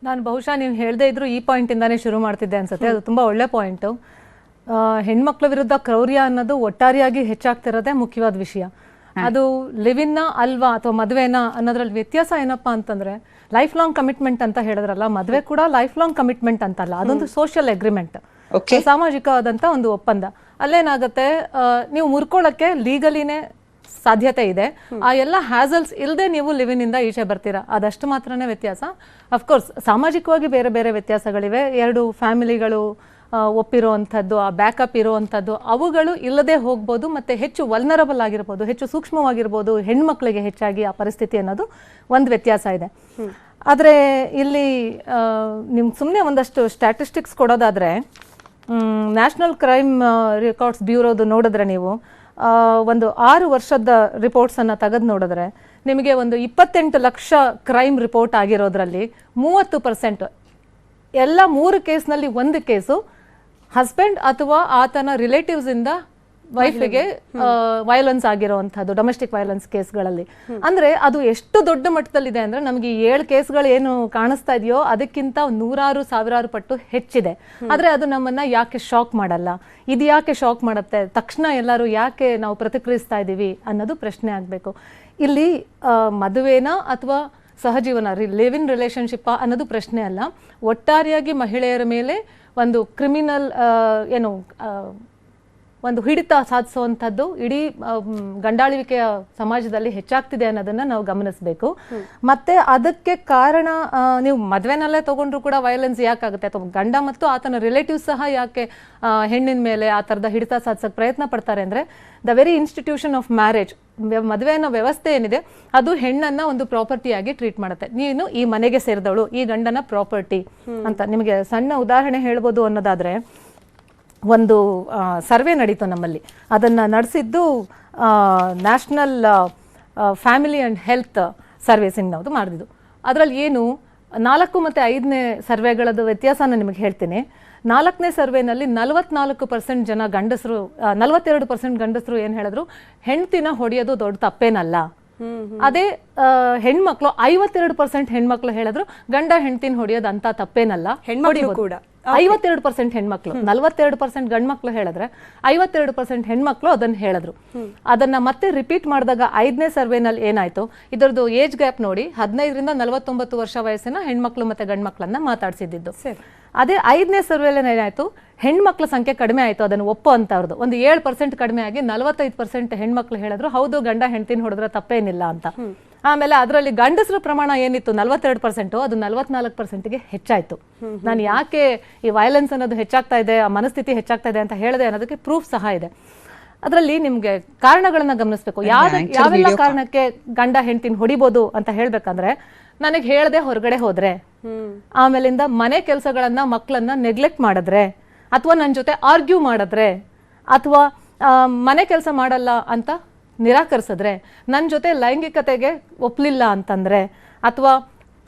Q: ನಾನು ಬಹುಶಃ ನೀವು ಹೇಳದೇ ಇದ್ರು ಈ ಪಾಯಿಂಟ್ ಇಂದಾನೇ ಶುರು ಮಾಡ್ತಿದ್ದೆ ಅನ್ಸುತ್ತೆ. ಅದು ತುಂಬಾ ಒಳ್ಳೆ ಪಾಯಿಂಟ್. ಹೆಣ್ಮಕ್ಳ ವಿರುದ್ಧ ಕ್ರೌರ್ಯ ಅನ್ನೋದು ಒಟ್ಟಾರೆಯಾಗಿ ಹೆಚ್ಚಾಗ್ತಿರೋದೇ ಮುಖ್ಯವಾದ ವಿಷಯ. ಅದು ಲಿವ್ ಇನ್ನ ಅಲ್ವಾ ಅಥವಾ ಮದುವೆನಾ ಅನ್ನೋದ್ರಲ್ಲಿ ವ್ಯತ್ಯಾಸ ಏನಪ್ಪಾ ಅಂತಂದ್ರೆ, ಲೈಫ್ ಲಾಂಗ್ ಕಮಿಟ್ಮೆಂಟ್ ಅಂತ ಹೇಳಿದ್ರಲ್ಲ, ಮದುವೆ ಕೂಡ ಲೈಫ್ ಲಾಂಗ್ ಕಮಿಟ್ಮೆಂಟ್ ಅಂತಲ್ಲ, ಅದೊಂದು ಸೋಷಿಯಲ್ ಅಗ್ರಿಮೆಂಟ್, ಸಾಮಾಜಿಕವಾದಂತ ಒಂದು ಒಪ್ಪಂದ. ಅಲ್ಲೇನಾಗುತ್ತೆ, ನೀವು ಮುರ್ಕೊಳ್ಳಕ್ಕೆ ಲೀಗಲಿನೇ ಸಾಧ್ಯತೆ ಇದೆ. ಆ ಎಲ್ಲ ಹ್ಯಾಸಲ್ಸ್ ಇಲ್ಲದೆ ನೀವು ಲಿವ್ ಇನ್ ಇಂದ ಈಚೆ ಬರ್ತೀರಾ, ಅದಷ್ಟು ಮಾತ್ರನೇ ವ್ಯತ್ಯಾಸ. ಅಫ್ಕೋರ್ಸ್ ಸಾಮಾಜಿಕವಾಗಿ ಬೇರೆ ಬೇರೆ ವ್ಯತ್ಯಾಸಗಳಿವೆ. ಎರಡು ಫ್ಯಾಮಿಲಿಗಳು ಒಪ್ಪಿರುವಂಥದ್ದು, ಆ ಬ್ಯಾಕಪ್ ಇರುವಂಥದ್ದು, ಅವುಗಳು ಇಲ್ಲದೆ ಹೋಗ್ಬೋದು. ಮತ್ತು ಹೆಚ್ಚು ವಲ್ನರಬಲ್ ಆಗಿರ್ಬೋದು, ಹೆಚ್ಚು ಸೂಕ್ಷ್ಮವಾಗಿರ್ಬೋದು ಹೆಣ್ಮಕ್ಳಿಗೆ ಹೆಚ್ಚಾಗಿ ಆ ಪರಿಸ್ಥಿತಿ ಅನ್ನೋದು ಒಂದು ವ್ಯತ್ಯಾಸ ಇದೆ. ಆದರೆ ಇಲ್ಲಿ ನಿಮ್ಗೆ ಸುಮ್ಮನೆ ಒಂದಷ್ಟು ಸ್ಟ್ಯಾಟಿಸ್ಟಿಕ್ಸ್ ಕೊಡೋದಾದರೆ, ನ್ಯಾಷನಲ್ ಕ್ರೈಮ್ ರೆಕಾರ್ಡ್ಸ್ ಬ್ಯೂರೋದು ನೋಡಿದ್ರೆ ನೀವು ಒಂದು 6 ವರ್ಷದ ರಿಪೋರ್ಟ್ಸನ್ನು ತೆಗೆದು ನೋಡಿದ್ರೆ ನಿಮಗೆ ಒಂದು 28 ಲಕ್ಷ ಕ್ರೈಮ್ ರಿಪೋರ್ಟ್ ಆಗಿರೋದ್ರಲ್ಲಿ 30% ಎಲ್ಲ 3 ಕೇಸ್ನಲ್ಲಿ 1 ಕೇಸು ಹಸ್ಬೆಂಡ್ ಅಥವಾ ಆತನ ರಿಲೇಟಿವ್ಸ್ ಇಂದ ವೈಫ್ಗೆ ವೈಲೆನ್ಸ್ ಆಗಿರುವಂಥದ್ದು, ಡೊಮೆಸ್ಟಿಕ್ ವೈಲೆನ್ಸ್ ಕೇಸ್ಗಳಲ್ಲಿ. ಅಂದ್ರೆ ಅದು ಎಷ್ಟು ದೊಡ್ಡ ಮಟ್ಟದಲ್ಲಿದೆ ಅಂದ್ರೆ, ನಮಗೆ 7 ಕೇಸ್ಗಳು ಏನು ಕಾಣಿಸ್ತಾ ಇದೆಯೋ ಅದಕ್ಕಿಂತ 100,000 ಪಟ್ಟು ಹೆಚ್ಚಿದೆ. ಆದ್ರೆ ಅದು ನಮ್ಮನ್ನ ಯಾಕೆ ಶಾಕ್ ಮಾಡಲ್ಲ? ಇದು ಯಾಕೆ ಶಾಕ್ ಮಾಡುತ್ತೆ? ತಕ್ಷಣ ಎಲ್ಲರೂ ಯಾಕೆ ನಾವು ಪ್ರತಿಕ್ರಿಯಿಸ್ತಾ ಇದ್ದೀವಿ ಅನ್ನೋದು ಪ್ರಶ್ನೆ ಆಗಬೇಕು. ಇಲ್ಲಿ ಮದುವೆನಾ ಅಥವಾ ಸಹಜೀವನ, ಲಿವ್ ಇನ್ ರಿಲೇಶನ್ಶಿಪ್ ಅನ್ನೋದು ಪ್ರಶ್ನೆ ಅಲ್ಲ. ಒಟ್ಟಾರೆಯಾಗಿ ಮಹಿಳೆಯರ ಮೇಲೆ ಒಂದು ಕ್ರಿಮಿನಲ್ ಒಂದು ಹಿಡಿತ ಸಾಧಿಸುವಂಥದ್ದು ಇಡೀ ಗಂಡಾಳುವಿಕೆಯ ಸಮಾಜದಲ್ಲಿ ಹೆಚ್ಚಾಗ್ತಿದೆ ಅನ್ನೋದನ್ನ ನಾವು ಗಮನಿಸಬೇಕು. ಮತ್ತೆ ಅದಕ್ಕೆ ಕಾರಣ, ನೀವು ಮದುವೆನಲ್ಲೇ ತಗೊಂಡ್ರು ಕೂಡ ವೈಲೆನ್ಸ್ ಯಾಕಾಗುತ್ತೆ, ಅಥವಾ ಗಂಡ ಮತ್ತು ಆತನ ರಿಲೇಟಿವ್ಸ್ ಸಹ ಯಾಕೆ ಹೆಣ್ಣಿನ ಮೇಲೆ ಆ ಥರದ ಹಿಡಿತ ಸಾಧಿಸೋಕೆ ಪ್ರಯತ್ನ ಪಡ್ತಾರೆ ಅಂದರೆ, the very institution of marriage, ಮದುವೆ ಅನ್ನೋ ವ್ಯವಸ್ಥೆ ಏನಿದೆ ಅದು ಹೆಣ್ಣನ್ನ ಒಂದು ಪ್ರಾಪರ್ಟಿಯಾಗಿ ಟ್ರೀಟ್ ಮಾಡುತ್ತೆ. ನೀನು ಈ ಮನೆಗೆ ಸೇರಿದವಳು, ಈ ಗಂಡನ ಪ್ರಾಪರ್ಟಿ ಅಂತ. ನಿಮಗೆ ಸಣ್ಣ ಉದಾಹರಣೆ ಹೇಳ್ಬೋದು ಅನ್ನೋದಾದ್ರೆ, ಒಂದು ಸರ್ವೆ ನಡೀತು ನಮ್ಮಲ್ಲಿ. ಅದನ್ನು ನಡೆಸಿದ್ದು ನ್ಯಾಷನಲ್ ಫ್ಯಾಮಿಲಿ ಆ್ಯಂಡ್ ಹೆಲ್ತ್ ಸರ್ವಿಸಿಂಗ್ನವ್ರು ಮಾಡಿದ್ದು. ಅದರಲ್ಲಿ ಏನು 4 ಮತ್ತು 5ನೇ ಸರ್ವೆಗಳದ್ದು ವ್ಯತ್ಯಾಸನ ನಿಮಗೆ ಹೇಳ್ತೀನಿ. 4ನೇ ಸರ್ವೆನಲ್ಲಿ 44% ಜನ ಗಂಡಸರು, 42% ಗಂಡಸರು ಏನು ಹೇಳಿದ್ರು, ಹೆಂಡ್ತಿನ ಹೊಡೆಯೋದು ದೊಡ್ಡ ತಪ್ಪೇನಲ್ಲ. ಅದೇ ಹೆಣ್ಮಕ್ಳು 52% ಹೆಣ್ಮಕ್ಳು ಹೇಳಿದ್ರು, ಗಂಡ ಹೆಂಡ್ತಿನ ಹೊಡೆಯೋದು ಅಂತ ತಪ್ಪೇನಲ್ಲ, ಹೆಣ್ಮಕ್ಳು ಕೂಡ 52% ಹೆಣ್ಮಕ್ಳು, 42% ಗಂಡ್ಮಕ್ಳು ಹೇಳಿದ್ರೆ 52% ಹೆಣ್ಮಕ್ಳು ಅದನ್ನ ಹೇಳಿದ್ರು. ಅದನ್ನ ಮತ್ತೆ ರಿಪೀಟ್ ಮಾಡಿದಾಗ 5ನೇ ಸರ್ವೆನಲ್ಲಿ ಏನಾಯ್ತು, ಇದರದ್ದು ಏಜ್ ಗ್ಯಾಪ್ ನೋಡಿ 15ರಿಂದ 49 ವರ್ಷ ವಯಸ್ಸಿನ ಹೆಣ್ಮಕ್ಳು ಮತ್ತೆ ಗಂಡ್ಮಕ್ಳನ್ನ ಮಾತಾಡ್ಸಿದ್ದು. ಅದೇ 5ನೇ ಸರ್ವೆಯಲ್ಲಿ ಏನಾಯ್ತು, ಹೆಣ್ಮಕ್ಳ ಸಂಖ್ಯೆ ಕಡಿಮೆ ಆಯ್ತು, ಅದನ್ನು ಒಪ್ಪೋ ಅಂತವ್ರದ್ದು ಒಂದು 7% ಕಡಿಮೆ ಆಗಿ 45% ಹೆಣ್ಮಕ್ಳು ಹೇಳಿದ್ರು ಹೌದು ಗಂಡ ಹೆಂಡತಿನ ಹೊಡೆದ್ರೆ ತಪ್ಪೇನಿಲ್ಲ ಅಂತ. ಆಮೇಲೆ ಅದರಲ್ಲಿ ಗಂಡಸರ ಪ್ರಮಾಣ ಏನಿತ್ತು 42%, ಅದು 44%ಗೆ ಹೆಚ್ಚಾಯ್ತು. ನಾನು ಯಾಕೆ ಈ ವೈಲೆನ್ಸ್ ಅನ್ನೋದು ಹೆಚ್ಚಾಗ್ತಾ ಇದೆ, ಆ ಮನಸ್ಥಿತಿ ಹೆಚ್ಚಾಗ್ತಾ ಇದೆ ಅಂತ ಹೇಳಿದೆ ಅನ್ನೋದಕ್ಕೆ ಪ್ರೂಫ್ ಸಹ ಇದೆ. ಅದರಲ್ಲಿ ನಿಮ್ಗೆ ಕಾರಣಗಳನ್ನ ಗಮನಿಸಬೇಕು. ಯಾವೆಲ್ಲ ಕಾರಣಕ್ಕೆ ಗಂಡ ಹೆಂಡತಿನ ಹೊಡಿಬೋದು ಅಂತ ಹೇಳ್ಬೇಕಂದ್ರೆ, ನನಗೆ ಹೇಳದೆ ಹೊರಗಡೆ ಹೋದ್ರೆ, ಆಮೇಲಿಂದ ಮನೆ ಕೆಲಸಗಳನ್ನ ಮಕ್ಕಳನ್ನ ನೆಗ್ಲೆಕ್ಟ್ ಮಾಡಿದ್ರೆ, ಅಥವಾ ನನ್ನ ಜೊತೆ ಆರ್ಗ್ಯೂ ಮಾಡಿದ್ರೆ, ಅಥವಾ ಮನೆ ಕೆಲಸ ಮಾಡಲ್ಲ ಅಂತ ನಿರಾಕರಿಸಿದ್ರೆ, ನನ್ನ ಜೊತೆ ಲೈಂಗಿಕತೆಗೆ ಒಪ್ಪಲಿಲ್ಲ ಅಂತಂದ್ರೆ, ಅಥವಾ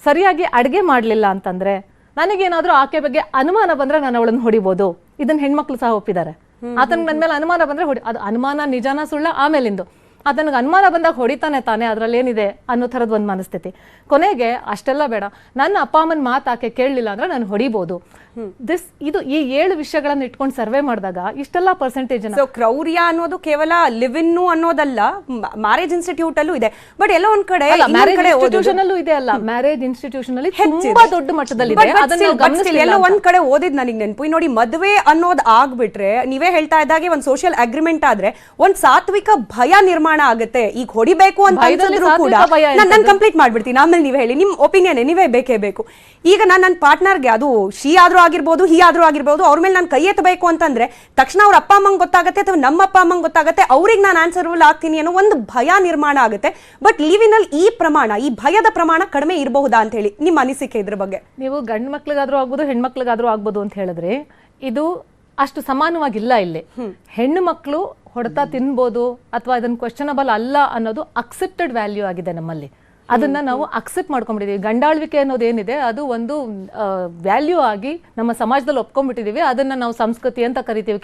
Q: ಸರಿಯಾಗಿ ಅಡುಗೆ ಮಾಡಲಿಲ್ಲ ಅಂತಂದ್ರೆ, ನನಗೇನಾದ್ರೂ ಆಕೆ ಬಗ್ಗೆ ಅನುಮಾನ ಬಂದ್ರೆ ನಾನು ಅವಳನ್ನು ಹೊಡಿಬೋದು. ಇದನ್ನ ಹೆಣ್ಮಕ್ಳು ಸಹ ಒಪ್ಪಿದ್ದಾರೆ. ಆತನಿಗೆ ನನ್ನ ಮೇಲೆ ಅನುಮಾನ ಬಂದ್ರೆ ಅದು ಅನುಮಾನ ನಿಜಾನ ಸುಳ್ಳ ಆಮೇಲಿಂದು, ಆತನಿಗೆ ಅನುಮಾನ ಬಂದಾಗ ಹೊಡಿತಾನೆ ತಾನೆ, ಅದ್ರಲ್ಲಿ ಏನಿದೆ ಅನ್ನೋ ಥರದ ಒಂದು ಮನಸ್ಥಿತಿ. ಕೊನೆಗೆ ಅಷ್ಟೆಲ್ಲ ಬೇಡ, ನನ್ನ ಅಪ್ಪ ಅಮ್ಮನ ಮಾತು ಆಕೆ ಕೇಳಲಿಲ್ಲ ಅಂದ್ರೆ ನಾನು ಹೊಡಿಬೋದು. ಇದು ಈ 7 ವಿಷಯಗಳನ್ನ ಇಟ್ಕೊಂಡು ಸರ್ವೆ ಮಾಡಿದಾಗ ಇಷ್ಟೆಲ್ಲ ಪರ್ಸೆಂಟೇಜ್.
A: ಕ್ರೌರ್ಯ ಅನ್ನೋದು ಕೇವಲ ಲಿವ್ ಇನ್ ಅನ್ನೋದಲ್ಲ, ಮ್ಯಾರೇಜ್ ಇನ್ಸ್ಟಿಟ್ಯೂಟ್ ಅಲ್ಲೂ ಇದೆ. ಬಟ್ ಎಲ್ಲ ಒಂದ್ ಕಡೆ
Q: ಇನ್ಸ್ಟಿಟ್ಯೂಷನ್ ಅಲ್ಲೂ ಇದೆ ಅಲ್ಲ, ಮ್ಯಾರೇಜ್ ಇನ್ಸ್ಟಿಟ್ಯೂಷನ್ ಅಲ್ಲಿ ತುಂಬಾ ದೊಡ್ಡ ಮಟ್ಟದಲ್ಲಿ
A: ಎಲ್ಲ ಒಂದ್ ಕಡೆ ಓದಿದ್ ನನಗೆ ನೆನಪು. ನೋಡಿ, ಮದುವೆ ಅನ್ನೋದು ಆಗ್ಬಿಟ್ರೆ, ನೀವೇ ಹೇಳ್ತಾ ಇದ್ದಾಗೆ ಒಂದ್ ಸೋಷಿಯಲ್ ಅಗ್ರಿಮೆಂಟ್ ಆದ್ರೆ ಒಂದ್ ಸಾತ್ವಿಕ ಭಯ ನಿರ್ಮಾಣ ಆಗುತ್ತೆ. ಈಗ ಹೊಡಿಬೇಕು ಅಂತ ಕೂಡ ನಾನು ಕಂಪ್ಲೀಟ್ ಮಾಡ್ಬಿಡ್ತೀನಿ, ಆಮೇಲೆ ನೀವೇ ಹೇಳಿ ನಿಮ್ ಒಪಿನಿಯನ್, ನೀವೇ ಬೇಕೇ ಬೇಕು. ಈಗ ನಾನು ನನ್ನ ಪಾರ್ಟ್ನರ್ಗೆ, ಅದು ಶಿ ಆದ್ರೂ ಆಗಿರ್ಬೋದು ಹಿ ಆದ್ರೂ ಆಗಿರ್ಬೋದು, ಅವ್ರ ಮೇಲೆ ನಾನು ಕೈ ಎತ್ತಬೇಕು ಅಂತಂದ್ರೆ ತಕ್ಷಣ ಅವ್ರ ಅಪ್ಪ ಅಮ್ಮಂಗೆ ಗೊತ್ತಾಗುತ್ತೆ ಅಥವಾ ನಮ್ಮ ಅಪ್ಪ ಅಮ್ಮಂಗೆ ಗೊತ್ತಾಗುತ್ತೆ, ಅವ್ರಿಗೆ ನಾನು ಆನ್ಸರ್ಬಲ್ ಆಗ್ತೀನಿ ಅನ್ನೋ ಒಂದು ಭಯ ನಿರ್ಮಾಣ ಆಗುತ್ತೆ. ಬಟ್ ಲಿವಿನಲ್ಲಿ ಈ ಪ್ರಮಾಣ, ಈ ಭಯದ ಪ್ರಮಾಣ ಕಡಿಮೆ ಇರಬಹುದಾ ಅಂತ ಹೇಳಿ ನಿಮ್ಮ ಅನಿಸಿಕೆ ಇದ್ರ ಬಗ್ಗೆ?
Q: ನೀವು ಗಂಡು ಮಕ್ಳಿಗಾದ್ರೂ ಆಗ್ಬೋದು ಹೆಣ್ಮಕ್ಳಿಗಾದ್ರೂ ಆಗ್ಬೋದು ಅಂತ ಹೇಳಿದ್ರೆ ಇದು ಅಷ್ಟು ಸಮಾನವಾಗಿಲ್ಲ. ಇಲ್ಲಿ ಹೆಣ್ಣು ಮಕ್ಕಳು ಹೊಡೆತ ತಿನ್ಬೋದು ಅಥವಾ ಇದನ್ನ ಕ್ವೆಶ್ಚನಬಲ್ ಅಲ್ಲ ಅನ್ನೋದು ಅಕ್ಸೆಪ್ಟೆಡ್ ವ್ಯಾಲ್ಯೂ ಆಗಿದೆ ನಮ್ಮಲ್ಲಿ. ಅದನ್ನ ನಾವು ಅಕ್ಸೆಪ್ಟ್ ಮಾಡ್ಕೊಂಡ್ಬಿಟ್ಟಿದೀವಿ. ಗಂಡಾಳ್ವಿಕೆ ಅನ್ನೋದೇನಿದೆ ಅದು ಒಂದು ವ್ಯಾಲ್ಯೂ ಆಗಿ ನಮ್ಮ ಸಮಾಜದಲ್ಲಿ ಒಪ್ಕೊಂಡ್ಬಿಟ್ಟಿದೀವಿ. ಅದನ್ನ ನಾವು ಸಂಸ್ಕೃತಿ ಅಂತ ಕರಿತೀವಿ,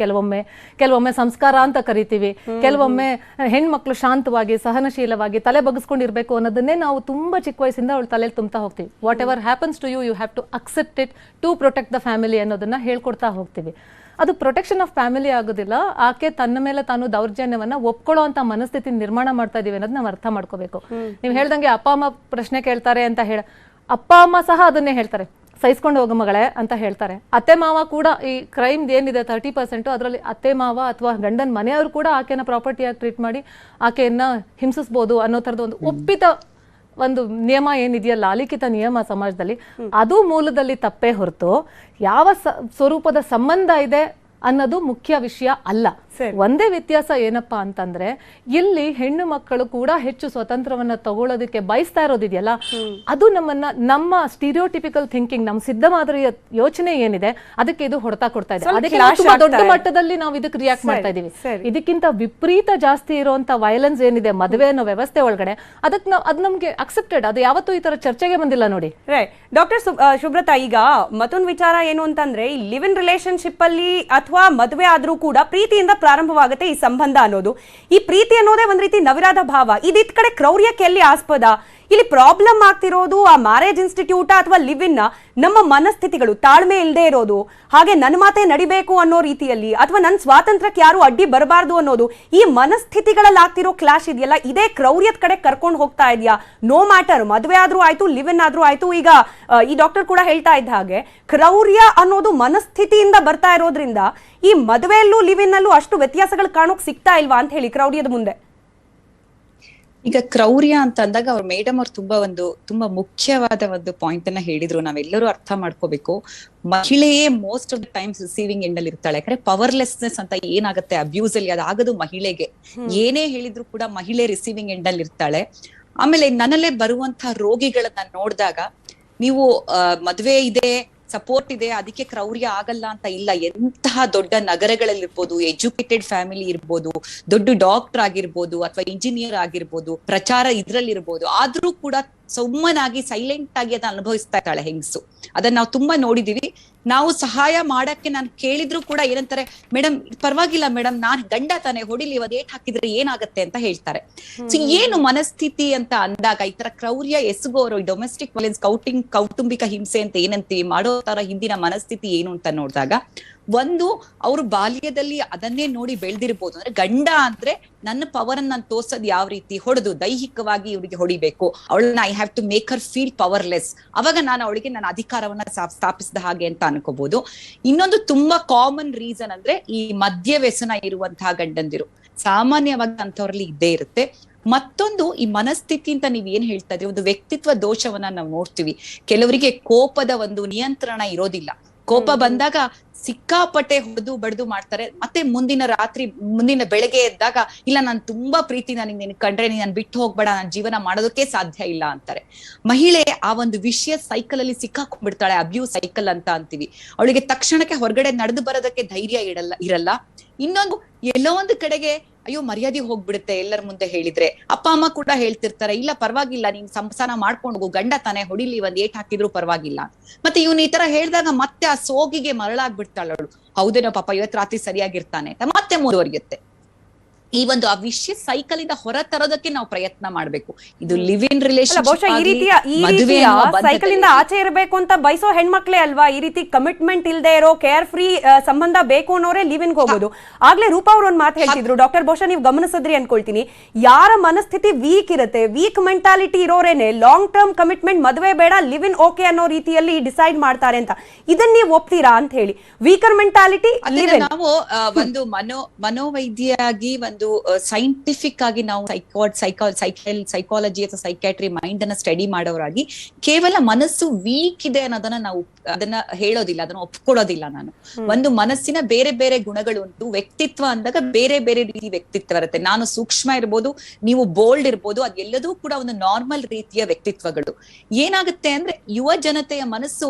Q: ಕೆಲವೊಮ್ಮೆ ಸಂಸ್ಕಾರ ಅಂತ ಕರಿತೀವಿ, ಕೆಲವೊಮ್ಮೆ ಹೆಣ್ಮಕ್ಳು ಶಾಂತವಾಗಿ ಸಹನಶೀಲವಾಗಿ ತಲೆ ಬಗ್ಗಿಸ್ಕೊಂಡಿರ್ಬೇಕು ಅನ್ನೋದನ್ನೇ ನಾವು ತುಂಬಾ ಚಿಕ್ಕ ವಯಸ್ಸಿಂದ ಅವಳು ತಲೆಯಲ್ಲಿ ತುಂಬ್ತಾ ಹೋಗ್ತೀವಿ. Whatever happens to you, you have to accept it to protect the family ಅನ್ನೋದನ್ನ ಹೇಳ್ಕೊಡ್ತಾ ಹೋಗ್ತೀವಿ. ಅದು ಪ್ರೊಟೆಕ್ಷನ್ ಆಫ್ ಫ್ಯಾಮಿಲಿ ಆಗೋದಿಲ್ಲ. ಆಕೆ ತನ್ನ ಮೇಲೆ ತಾನು ದೌರ್ಜನ್ಯವನ್ನ ಒಪ್ಕೊಳ್ಳೋ ಅಂತ ಮನಸ್ಥಿತಿ ನಿರ್ಮಾಣ ಮಾಡ್ತಾ ಇದೀವಿ ಅನ್ನೋದು ನಾವು ಅರ್ಥ ಮಾಡ್ಕೋಬೇಕು. ನೀವು ಹೇಳ್ದಂಗೆ ಅಪ್ಪ ಅಮ್ಮ ಪ್ರಶ್ನೆ ಕೇಳ್ತಾರೆ ಅಂತ ಅಪ್ಪ ಅಮ್ಮ ಸಹ ಅದನ್ನೇ ಹೇಳ್ತಾರೆ, ಸಹಿಸ್ಕೊಂಡು ಹೋಗೋ ಮಗಳೇ ಅಂತ ಹೇಳ್ತಾರೆ. ಅತ್ತೆ ಮಾವ ಕೂಡ ಈ ಕ್ರೈಮ್ ಏನಿದೆ 30%, ಅದರಲ್ಲಿ ಅತ್ತೆ ಮಾವ ಅಥವಾ ಗಂಡನ ಮನೆಯವರು ಕೂಡ ಆಕೆನ ಪ್ರಾಪರ್ಟಿಯಾಗಿ ಟ್ರೀಟ್ ಮಾಡಿ ಆಕೆಯನ್ನ ಹಿಂಸಿಸ್ಬೋದು ಅನ್ನೋ ಥರದ ಒಂದು ಒಪ್ಪಿತ ಒಂದು ನಿಯಮ ಏನಿದೆಯಲ್ಲ, ಅಲಿಖಿತ ನಿಯಮ ಸಮಾಜದಲ್ಲಿ, ಅದು ಮೂಲದಲ್ಲಿ ತಪ್ಪೇ ಹೊರತು ಯಾವ ಸ್ವರೂಪದ ಸಂಬಂಧ ಇದೆ ಅನ್ನೋದು ಮುಖ್ಯ ವಿಷಯ ಅಲ್ಲ. ಒಂದೇ ವ್ಯತ್ಯಾಸ ಏನಪ್ಪಾ ಅಂತಂದ್ರೆ, ಇಲ್ಲಿ ಹೆಣ್ಣು ಮಕ್ಕಳು ಕೂಡ ಹೆಚ್ಚು ಸ್ವತಂತ್ರವನ್ನ ತಗೊಳ್ಳೋದಕ್ಕೆ ಬಯಸ್ತಾ ಇರೋದಿದೆಯಲ್ಲ, ಅದು ನಮ್ಮ ಸ್ಟೀರಿಯೋಟಿಪಿಕಲ್ ಥಿಂಕಿಂಗ್, ನಮ್ಮ ಸಿದ್ಧ ಮಾದರಿಯ ಯೋಚನೆ ಏನಿದೆ ಅದಕ್ಕೆ ಇದು ಹೊಡೆತ ಕೊಡ್ತಾ ಇದೆ. ಅದಕ್ಕೆ ದೊಡ್ಡ ಮಟ್ಟದಲ್ಲಿ ನಾವು ಇದಕ್ಕೆ ರಿಯಾಕ್ಟ್ ಮಾಡ್ತಾ ಇದೀವಿ. ಇದಕ್ಕಿಂತ ವಿಪರೀತ ಜಾಸ್ತಿ ಇರುವಂತ ವೈಲೆನ್ಸ್ ಏನಿದೆ ಮದುವೆ ಅನ್ನೋ ವ್ಯವಸ್ಥೆ ಒಳಗಡೆ, ಅದಕ್ಕೆ ಅದು ನಮ್ಗೆ ಅಕ್ಸೆಪ್ಟೆಡ್, ಅದು ಯಾವತ್ತೂ ಈ ತರ ಚರ್ಚೆಗೆ ಬಂದಿಲ್ಲ ನೋಡಿ.
A: ಡಾಕ್ಟರ್ ಶುಭ್ರತಾ, ಈಗ ಮತ್ತೊಂದು ವಿಚಾರ ಏನು ಅಂತಂದ್ರೆ, ಈ ಲಿವ್ ಇನ್ ರಿಲೇಶನ್ಶಿಪ್ ಅಲ್ಲಿ ಅಥವಾ ಮದುವೆ ಆದ್ರೂ ಕೂಡ ಪ್ರೀತಿಯಿಂದ ಪ್ರಾರಂಭವಾಗುತ್ತೆ ಈ ಸಂಬಂಧ ಅನ್ನೋದು. ಈ ಪ್ರೀತಿ ಅನ್ನೋದೇ ಒಂದ್ ರೀತಿ ನವಿರಾದ ಭಾವ. ಇದಿತ್ ಕಡೆ ಕ್ರೌರ್ಯಕ್ಕೆ ಎಲ್ಲಿ ಆಸ್ಪದ? ಇಲ್ಲಿ ಪ್ರಾಬ್ಲಮ್ ಆಗ್ತಿರೋದು ಆ ಮ್ಯಾರೇಜ್ ಇನ್ಸ್ಟಿಟ್ಯೂಟ್ ಅಥವಾ ಲಿವ್ ಇನ್ ನಮ್ಮ ಮನಸ್ಥಿತಿಗಳು, ತಾಳ್ಮೆ ಇಲ್ಲದೆ ಇರೋದು, ಹಾಗೆ ನನ್ನ ಮಾತೆ ನಡಿಬೇಕು ಅನ್ನೋ ರೀತಿಯಲ್ಲಿ, ಅಥವಾ ನನ್ನ ಸ್ವಾತಂತ್ರ್ಯಕ್ಕೆ ಯಾರು ಅಡ್ಡಿ ಬರಬಾರ್ದು ಅನ್ನೋದು, ಈ ಮನಸ್ಥಿತಿಗಳಲ್ಲಿ ಆಗ್ತಿರೋ ಕ್ಲಾಶ್ ಇದೆಯಲ್ಲ, ಇದೇ ಕ್ರೌರ್ಯದ ಕಡೆ ಕರ್ಕೊಂಡು ಹೋಗ್ತಾ ಇದೆಯಾ? ನೋ ಮ್ಯಾಟರ್ ಮದುವೆ ಆದ್ರೂ ಆಯ್ತು, ಲಿವ್ ಇನ್ ಆದ್ರೂ ಆಯ್ತು. ಈಗ ಈ ಡಾಕ್ಟರ್ ಕೂಡ ಹೇಳ್ತಾ ಇದ್ದ ಹಾಗೆ ಕ್ರೌರ್ಯ ಅನ್ನೋದು ಮನಸ್ಥಿತಿಯಿಂದ ಬರ್ತಾ ಇರೋದ್ರಿಂದ ಈ ಮದುವೆಯಲ್ಲೂ ಲಿವ್ ಇನ್ ಅಲ್ಲೂ ಅಷ್ಟು ವ್ಯತ್ಯಾಸಗಳು ಕಾಣೋಕ್ ಸಿಗ್ತಾ ಇಲ್ವಾ ಅಂತ ಹೇಳಿ ಕ್ರೌರ್ಯದ ಮುಂದೆ?
P: ಈಗ ಕ್ರೌರ್ಯ ಅಂತ ಅಂದಾಗ ಅವ್ರ ಮೇಡಮ್ ಅವ್ರು ತುಂಬಾ ಮುಖ್ಯವಾದ ಒಂದು ಪಾಯಿಂಟ್ ಅನ್ನ ಹೇಳಿದ್ರು. ನಾವೆಲ್ಲರೂ ಅರ್ಥ ಮಾಡ್ಕೋಬೇಕು, ಮಹಿಳೆಯೇ most of the times receiving end ಅಲ್ಲಿ ಇರ್ತಾಳೆ. ಯಾಕಂದ್ರೆ ಪವರ್ಲೆಸ್ನೆಸ್ ಅಂತ ಏನಾಗುತ್ತೆ ಅಬ್ಯೂಸ್ ಅಲ್ಲಿ, ಅದಾಗದು ಮಹಿಳೆಗೆ. ಏನೇ ಹೇಳಿದ್ರು ಕೂಡ ಮಹಿಳೆ ರಿಸೀವಿಂಗ್ ಎಂಡ್ ಅಲ್ಲಿ ಇರ್ತಾಳೆ. ಆಮೇಲೆ ನನ್ನಲ್ಲೇ ಬರುವಂತಹ ರೋಗಿಗಳನ್ನ ನೋಡಿದಾಗ, ನೀವು ಮದ್ವೆ ಇದೆ, ಸಪೋರ್ಟ್ ಇದೆ, ಅದಕ್ಕೆ ಕ್ರೌರ್ಯ ಆಗಲ್ಲ ಅಂತ ಇಲ್ಲ. ಎಂತಹ ದೊಡ್ಡ ನಗರಗಳಲ್ಲಿರ್ಬೋದು, ಎಜುಕೇಟೆಡ್ ಫ್ಯಾಮಿಲಿ ಇರ್ಬೋದು, ದೊಡ್ಡ ಡಾಕ್ಟರ್ ಆಗಿರ್ಬೋದು ಅಥವಾ ಇಂಜಿನಿಯರ್ ಆಗಿರ್ಬೋದು, ಪ್ರಚಾರ ಇದ್ರಲ್ಲಿ ಇರ್ಬೋದು, ಆದ್ರೂ ಕೂಡ ಸುಮ್ಮನಾಗಿ ಸೈಲೆಂಟ್ ಆಗಿ ಅದನ್ನ ಅನುಭವಿಸ್ತಾ ಇದ್ದಾಳೆ ಹೆಂಗಸು. ಅದನ್ನ ನಾವು ತುಂಬಾ ನೋಡಿದೀವಿ. ನಾವು ಸಹಾಯ ಮಾಡಕ್ಕೆ ನಾನು ಕೇಳಿದ್ರು ಕೂಡ ಏನಂತಾರೆ, ಮೇಡಮ್ ಪರವಾಗಿಲ್ಲ ಮೇಡಮ್, ನಾನ್ ಗಂಡ ತಾನೆ, ಹೊಡಿಲಿ, ಇವತ್ತು ಏಟ್ ಹಾಕಿದ್ರೆ ಏನಾಗತ್ತೆ ಅಂತ ಹೇಳ್ತಾರೆ. ಸೊ ಏನು ಮನಸ್ಥಿತಿ ಅಂತ ಅಂದಾಗ ಈ ತರ ಕ್ರೌರ್ಯ ಎಸಗೋರು, ಡೊಮೆಸ್ಟಿಕ್ ವೈಲೆನ್ಸ್, ಕೌಟುಂಬಿಕ ಹಿಂಸೆ ಅಂತ ಏನಂತೀವಿ ಮಾಡೋ ತರ ಹಿಂದಿನ ಮನಸ್ಥಿತಿ ಏನು ಅಂತ ನೋಡಿದಾಗ, ಒಂದು ಅವ್ರು ಬಾಲ್ಯದಲ್ಲಿ ಅದನ್ನೇ ನೋಡಿ ಬೆಳೆದಿರ್ಬೋದು. ಅಂದ್ರೆ ಗಂಡ ಅಂದ್ರೆ ನನ್ನ ಪವರ್ ಅನ್ನ ನಾನು ತೋರ್ಸೋದ್ ಯಾವ ರೀತಿ, ಹೊಡೆದು ದೈಹಿಕವಾಗಿ ಇವ್ರಿಗೆ ಹೊಡಿಬೇಕು, ಅವಳನ್ನ I have to make her feel powerless, ಅವಾಗ ನಾನು ಅವಳಿಗೆ ನನ್ನ ಅಧಿಕಾರವನ್ನ ಸ್ಥಾಪಿಸಿದ ಹಾಗೆ ಅಂತ ಅನ್ಕೋಬಹುದು. ಇನ್ನೊಂದು ತುಂಬಾ ಕಾಮನ್ ರೀಸನ್ ಅಂದ್ರೆ ಈ ಮದ್ಯ ವ್ಯಸನ ಇರುವಂತಹ ಗಂಡಂದಿರು, ಸಾಮಾನ್ಯವಾಗಿ ಅಂತವ್ರಲ್ಲಿ ಇದ್ದೇ ಇರುತ್ತೆ. ಮತ್ತೊಂದು ಈ ಮನಸ್ಥಿತಿ ಅಂತ ನೀವ್ ಏನ್ ಹೇಳ್ತಾ ಇದ್ರಿ, ಒಂದು ವ್ಯಕ್ತಿತ್ವ ದೋಷವನ್ನ ನಾವು ನೋಡ್ತೀವಿ. ಕೆಲವರಿಗೆ ಕೋಪದ ಒಂದು ನಿಯಂತ್ರಣ ಇರೋದಿಲ್ಲ. ಕೋಪ ಬಂದಾಗ ಸಿಕ್ಕಾಪಟ್ಟೆ ಹೊಡೆದು ಬಡ್ದು ಮಾಡ್ತಾರೆ. ಮತ್ತೆ ಮುಂದಿನ ಬೆಳಗ್ಗೆ ಎದ್ದಾಗ, ಇಲ್ಲ ನಾನು ತುಂಬಾ ಪ್ರೀತಿ, ನನಗೆ ನಿನ್ ಕಂಡ್ರೆ ನೀನ್ ಬಿಟ್ಟು ಹೋಗ್ಬೇಡ, ನಾನು ಜೀವನ ಮಾಡೋದಕ್ಕೆ ಸಾಧ್ಯ ಇಲ್ಲ ಅಂತಾರೆ. ಮಹಿಳೆ ಆ ಒಂದು ವಿಷಯ ಸೈಕಲ್ ಅಲ್ಲಿ ಸಿಕ್ಕಾಕೊಂಡ್ಬಿಡ್ತಾಳೆ, ಅಬ್ಯೂಸ್ ಸೈಕಲ್ ಅಂತ ಅಂತೀವಿ. ಅವಳಿಗೆ ತಕ್ಷಣಕ್ಕೆ ಹೊರಗಡೆ ನಡೆದು ಬರೋದಕ್ಕೆ ಧೈರ್ಯ ಇರಲ್ಲ. ಇನ್ನೊಂದು ಎಲ್ಲೋ ಒಂದು ಕಡೆಗೆ ಅಯ್ಯೋ ಮರ್ಯಾದೆ ಹೋಗ್ಬಿಡುತ್ತೆ ಎಲ್ಲರ ಮುಂದೆ ಹೇಳಿದ್ರೆ. ಅಪ್ಪ ಅಮ್ಮ ಕೂಡ ಹೇಳ್ತಿರ್ತಾರೆ, ಇಲ್ಲ ಪರವಾಗಿಲ್ಲ, ನೀನ್ ಸಂಸಾರ ಮಾಡ್ಕೊಂಡು ಹೋಗು, ಗಂಡ ತಾನೆ, ಹೊಡಿಲಿ, ಒಂದ್ ಏಟ್ ಹಾಕಿದ್ರು ಪರವಾಗಿಲ್ಲ. ಮತ್ತೆ ಇವನ್ ಈ ತರ ಹೇಳಿದಾಗ ಮತ್ತೆ ಆ ಸೋಗಿಗೆ ಮರಳಾಗ್ಬಿಡ್ತಾಳ ಅವಳು. ಹೌದೇನೋ ಪಾಪ ಇವತ್ತು ರಾತ್ರಿ ಸರಿಯಾಗಿರ್ತಾನೆ ಅಂತ ಮತ್ತೆ ಮುಂದುವರಿಯುತ್ತೆ. ಈ ಒಂದು ಆ ವಿಷಯ ಸೈಕಲ್ ಇಂದ ಹೊರ ತರೋದಕ್ಕೆ ನಾವು ಪ್ರಯತ್ನ ಮಾಡ್ಬೇಕು. ಇದು ಲಿವ್ ಇನ್ ರಿಲೇಶನ್
A: ಸೈಕಲ್ ಇಂದ ಆಚೆ ಇರಬೇಕು ಅಂತ ಬಯಸೋ ಹೆಣ್ಮಕ್ಳೇ ಅಲ್ವಾ ಈ ರೀತಿ ಕಮಿಟ್ಮೆಂಟ್ ಇಲ್ದೇ ಇರೋ ಕೇರ್ ಫ್ರೀ ಸಂಬಂಧ ಬೇಕು ಅನ್ನೋರೇ ಲಿವ್ ಇನ್ ಹೋಗೋದು. ಆಗ್ಲೇ ರೂಪಾ ಅವ್ರ ಒಂದ್ ಮಾತು ಹೇಳ್ತಿದ್ರು, ಡಾಕ್ಟರ್ ಬಹುಶಃ ನೀವು ಗಮನಿಸಿದ್ರಿ ಅನ್ಕೊಳ್ತೀನಿ, ಯಾರ ಮನಸ್ಥಿತಿ ವೀಕ್ ಇರುತ್ತೆ, ವೀಕ್ ಮೆಂಟಾಲಿಟಿ ಇರೋರೇನೆ ಲಾಂಗ್ ಟರ್ಮ್ ಕಮಿಟ್ಮೆಂಟ್, ಮದುವೆ ಬೇಡ, ಲಿವ್ ಇನ್ ಓಕೆ ಅನ್ನೋ ರೀತಿಯಲ್ಲಿ ಡಿಸೈಡ್ ಮಾಡ್ತಾರೆ ಅಂತ. ಇದನ್ನ ನೀವು ಒಪ್ತೀರಾ ಅಂತ ಹೇಳಿ? ವೀಕರ್ ಮೆಂಟಾಲಿಟಿ
P: ನಾವು ಒಂದು ಮನೋವೈದ್ಯಾಗಿ ಒಂದು ಸೈಂಟಿಫಿಕ್ ಆಗಿ ನಾವು ಸೈಕಾಲಜಿ ಅಥವಾ ಸೈಕ್ಯಾಟ್ರಿ ಮೈಂಡ್ ಅನ್ನ ಸ್ಟಡಿ ಮಾಡೋರಾಗಿ ಕೇವಲ ಮನಸ್ಸು ವೀಕ್ ಇದೆ ಅನ್ನೋದನ್ನ ನಾವು ಅದನ್ನ ಹೇಳೋದಿಲ್ಲ, ಅದನ್ನ ಒಪ್ಕೊಳ್ಳೋದಿಲ್ಲ ನಾನು. ಒಂದು ಮನಸ್ಸಿನ ಬೇರೆ ಬೇರೆ ಗುಣಗಳು ಉಂಟು. ವ್ಯಕ್ತಿತ್ವ ಅಂದಾಗ ಬೇರೆ ಬೇರೆ ರೀತಿ ವ್ಯಕ್ತಿತ್ವ ಇರುತ್ತೆ. ನಾನು ಸೂಕ್ಷ್ಮ ಇರ್ಬೋದು, ನೀವು ಬೋಲ್ಡ್ ಇರ್ಬೋದು, ಅದೆಲ್ಲದೂ ಕೂಡ ಒಂದು ನಾರ್ಮಲ್ ರೀತಿಯ ವ್ಯಕ್ತಿತ್ವಗಳು. ಏನಾಗುತ್ತೆ ಅಂದ್ರೆ ಯುವ ಜನತೆಯ ಮನಸ್ಸು